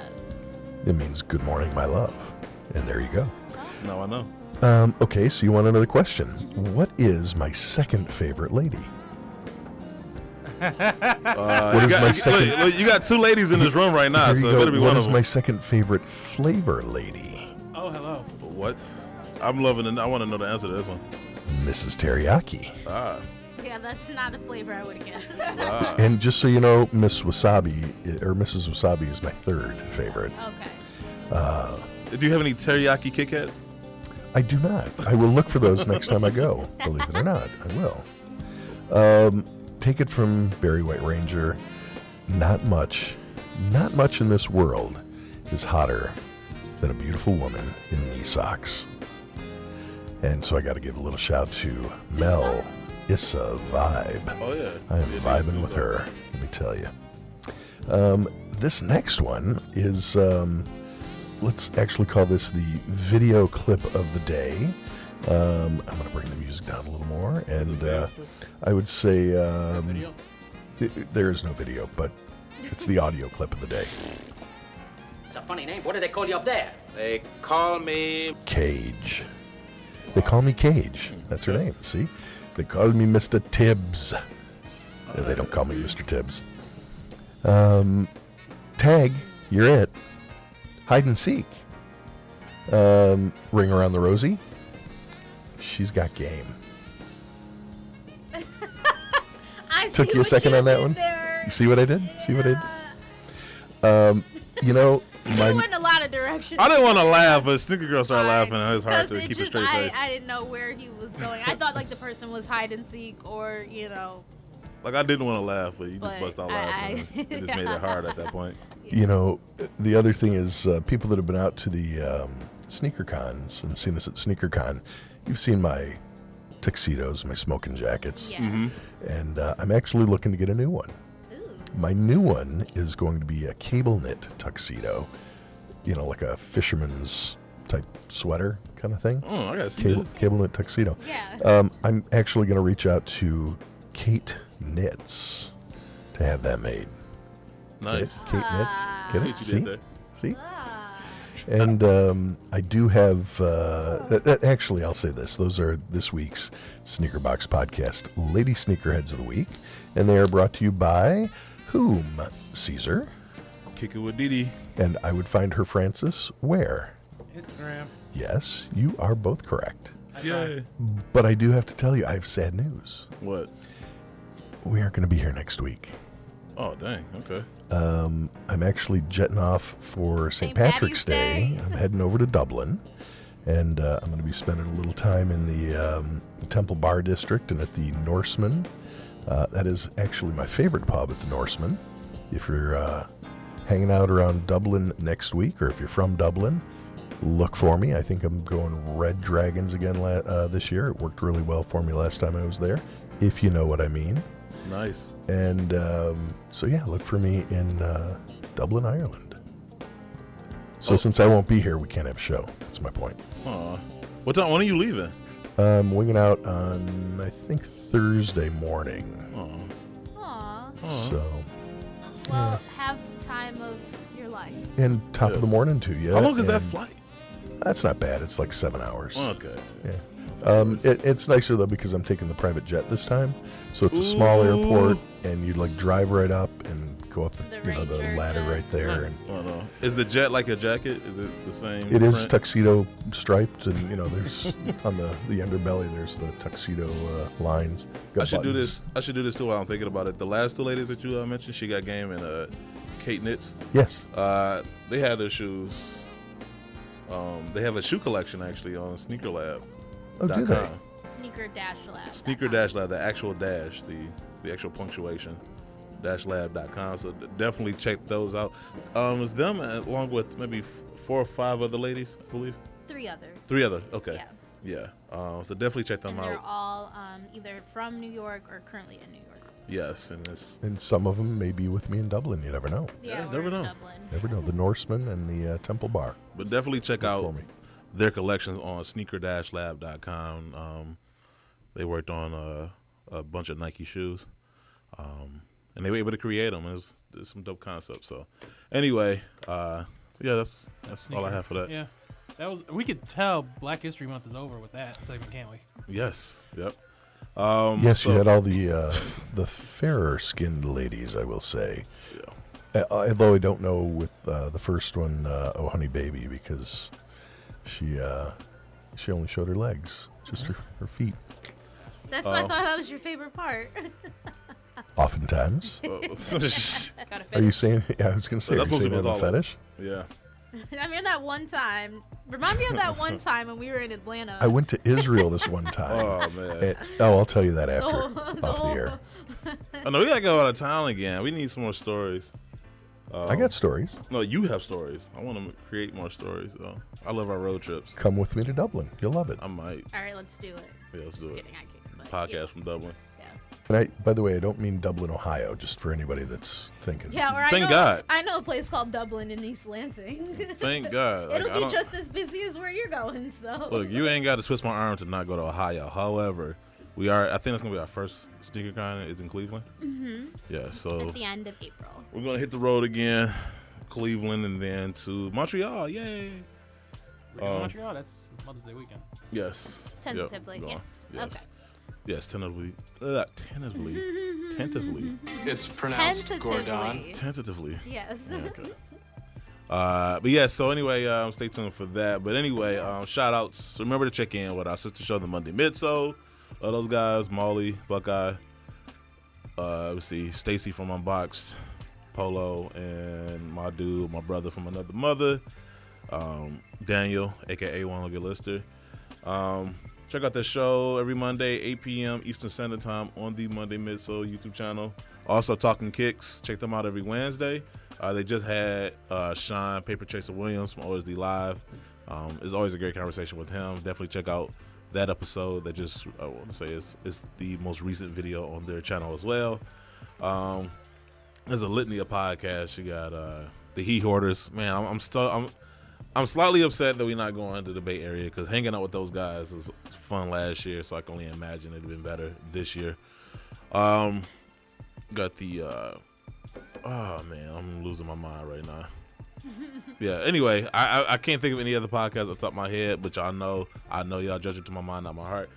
It means good morning, my love. And there you go. No, I know. Okay, so you want another question. What is my second favorite lady? What is my second? Look, you got two ladies in this room right now, Here so you it go. better be What one is of my them. second favorite flavor lady? Oh, hello. What? I'm loving it. I want to know the answer to this one. Mrs. Teriyaki. Ah. Yeah, that's not a flavor I would have guessed. Ah. And just so you know, Miss Wasabi, or Mrs. Wasabi is my third favorite. Okay. Do you have any teriyaki Kit Kats? I do not. I will look for those next time I go. Believe it or not, I will. Take it from Barry White Ranger. Not much in this world is hotter than a beautiful woman in knee socks. And so I got to give a little shout to Mel Issa Vibe. Oh yeah, I am vibing with her. Let me tell you. This next one is. Let's actually call this the video clip of the day. I'm going to bring the music down a little more, and I would say there is no video, but it's the audio clip of the day. It's a funny name. What do they call you up there? They call me... Cage. They call me Cage. That's her name, see? They call me Mr. Tibbs. They don't call me Mr. Tibbs. Tag, you're it. Hide and seek. Ring around the rosy. She's got game. Took you a second on that one. You see what I did? See what I did? You know, It went a lot of directions. I didn't want to laugh, but Sneaker Girl started laughing, and it was hard to Because keep a straight face. I didn't know where he was going. I thought like the person was hide and seek, or Like I didn't want to laugh, but you just But bust out laughing. It just made it hard at that point. You know, the other thing is people that have been out to the sneaker cons and seen us at Sneaker Con, you've seen my tuxedos, my smoking jackets. Yeah. Mhm. And I'm actually looking to get a new one. My new one is going to be a cable knit tuxedo, you know, like a fisherman's type sweater kind of thing. Oh, I gotta see this. Cable knit tuxedo. Yeah. I'm actually going to reach out to Kate Knits to have that made. Nice. Kate Knits. I Get see it? what you did there. See? And I do have, actually, I'll say this. Those are this week's Sneaker Box Podcast Lady Sneakerheads of the Week. And they are brought to you by whom? Caesar. Kick it with Didi. And I would find her, Francis, where? Instagram. Yes, you are both correct. Yay. But I do have to tell you, I have sad news. What? We aren't going to be here next week. Oh, dang. Okay. I'm actually jetting off for St. Patrick's Day. I'm heading over to Dublin, and I'm going to be spending a little time in the Temple Bar District and at the Norseman. That is actually my favorite pub at the Norseman. If you're hanging out around Dublin next week, or if you're from Dublin, look for me. I think I'm going Red Dragons again this year. It worked really well for me last time I was there, if you know what I mean. Nice. And so, yeah, look for me in Dublin, Ireland. So since I won't be here, we can't have a show. That's my point. Aw. What time? When are you leaving? I'm winging out on, I think, Thursday morning. Aw. So. Well, have the time of your life. And top of the morning, too, yeah. How long is that flight? That's not bad. It's like 7 hours. Okay. Yeah. It's nicer though because I'm taking the private jet this time, so it's a small airport, and you like drive right up and go up the ladder right there. Nice. And is the jet like a jacket? Is it the same? It is print? tuxedo striped, and there's on the underbelly there's the tuxedo lines. I should do this. I should do this too while I'm thinking about it. The last two ladies that you mentioned, She Got Game and Kate Knits. Yes. They have their shoes. They have a shoe collection actually on Sneaker Lab. Oh, do they? Sneaker-lab. Sneaker-lab, the actual dash, the actual punctuation, -lab.com. So definitely check those out. It's them along with maybe 4 or 5 other ladies, I believe. 3 others. 3 others. Okay. Yeah. Yeah. So definitely check them and they're out. all either from New York or currently in New York. Yes, and some of them may be with me in Dublin. You never know. Yeah, never know. Never know. The Norseman and the Temple Bar. But definitely check out their collections on sneaker-lab.com. They worked on a bunch of Nike shoes, and they were able to create them. It's some dope concepts. So, anyway, yeah, that's all I have for that. Yeah, that was. We could tell Black History Month is over with that segment, can't we? Yes. Yep. Yes, you had all the fairer skinned ladies, I will say. Yeah. Although I don't know with the first one, Oh Honey Baby, because she only showed her legs, just her feet. That's why I thought that was your favorite part. Oftentimes. Got a Are you saying? Yeah, I was going to say. Are you saying you have a fetish? Yeah. I mean, that one time. Remind me of that one time when we were in Atlanta. I went to Israel this one time. Oh man. I'll tell you that after off the air. Oh no, we gotta go out of town again. We need some more stories. I got stories. No, you have stories. I want to create more stories, though. I love our road trips. Come with me to Dublin. You'll love it. I might. All right, let's do it. Yeah, let's do it. Kidding, I can't, Podcast from Dublin. And by the way, I don't mean Dublin, Ohio, just for anybody that's thinking. Yeah, or Thank God. I know a place called Dublin in East Lansing. Thank God. It'll be just as busy as where you're going, so. Look, you ain't got to twist my arm to not go to Ohio. However, I think that's going to be our first sneaker con is in Cleveland. Mm-hmm. Yeah, so. At the end of April. We're going to hit the road again, Cleveland, and then to Montreal. Yay. Montreal, that's Mother's Day weekend. Yes. Tentatively, yep. yes. Yes. Okay. Yes, tentatively. Tentatively. It's pronounced Gordon. Tentatively. Yes. Yeah, okay. But yeah, so anyway, stay tuned for that. But anyway, shout outs. Remember to check in with our sister show, the Monday Midso. Those guys, Molly, Buckeye, let's see, Stacy from Unboxed, Polo, and my dude, my brother from another mother, Daniel, aka One Look at Lister. Check out the show every Monday, 8 p.m. Eastern Standard Time on the Monday Midso YouTube channel. Also, Talking Kicks. Check them out every Wednesday. They just had Sean Paper Chaser Williams from OSD Live. It's always a great conversation with him. Definitely check out that episode. That just, I want to say, is the most recent video on their channel as well. There's a litany of podcasts. You got the He Hoarders. Man, I'm slightly upset that we're not going to the Bay Area because hanging out with those guys was fun last year, so I can only imagine it'd been better this year. Got the oh man, I'm losing my mind right now. Yeah. Anyway, I can't think of any other podcasts off the top of my head, but y'all know I know y'all judge it to my mind, not my heart.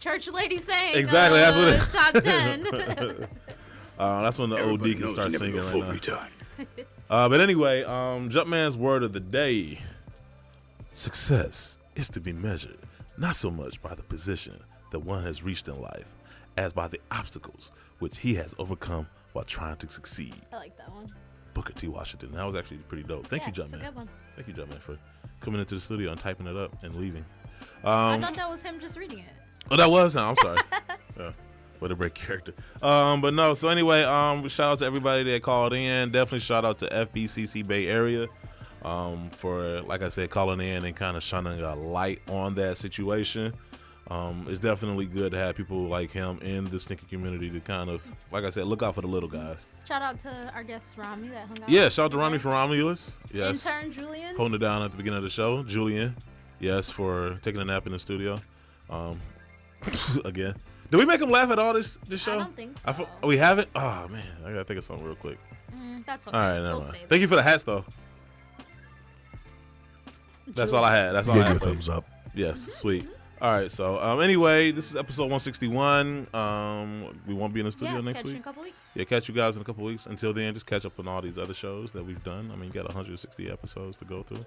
Church lady saying exactly. That's what it top 10. That's when the old deacon starts singing right now. Retard. But anyway, Jumpman's word of the day: success is to be measured not so much by the position that one has reached in life, as by the obstacles which he has overcome while trying to succeed. I like that one. Booker T. Washington. That was actually pretty dope. Thank you, It's a Jumpman. good one. Thank you, Jumpman, for coming into the studio and typing it up and leaving. I thought that was him just reading it. Oh, that was him. I'm sorry. Yeah. What a great character. But no, so anyway, shout out to everybody that called in. Definitely shout out to FBCC Bay Area for, like I said, calling in and kind of shining a light on that situation. It's definitely good to have people like him in the sneaker community to kind of, like I said, look out for the little guys. Shout out to our guest Rami that hung out. Yeah, shout out to Rami from Romulus. Yes. Intern Julian. Holding it down at the beginning of the show. Julian, yes, for taking a nap in the studio. Again. Did we make him laugh at all this show? I don't think so. We haven't? Oh, man. I got to think of something real quick. That's okay. All right, never mind. Thank you for the hats, though. That's all I had. That's all I had. Thumbs up. Yes, sweet. All right, so anyway, this is episode 161. We won't be in the studio next catch week. you in a couple weeks. Yeah, catch you guys in a couple weeks. Until then, just catch up on all these other shows that we've done. I mean, you got 160 episodes to go through.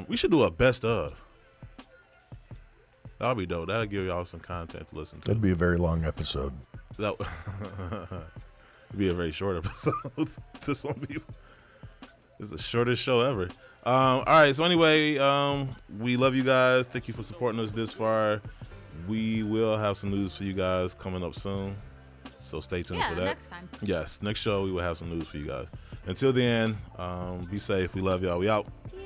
We should do a best of. That'll be dope. That'll give y'all some content to listen to. That'd be a very long episode. It'd be a very short episode to some people. It's the shortest show ever. All right, so anyway, we love you guys. Thank you for supporting us this far. We will have some news for you guys coming up soon, so stay tuned for that. Next time. Yes, next show we will have some news for you guys. Until then, be safe. We love y'all. We out. Yeah.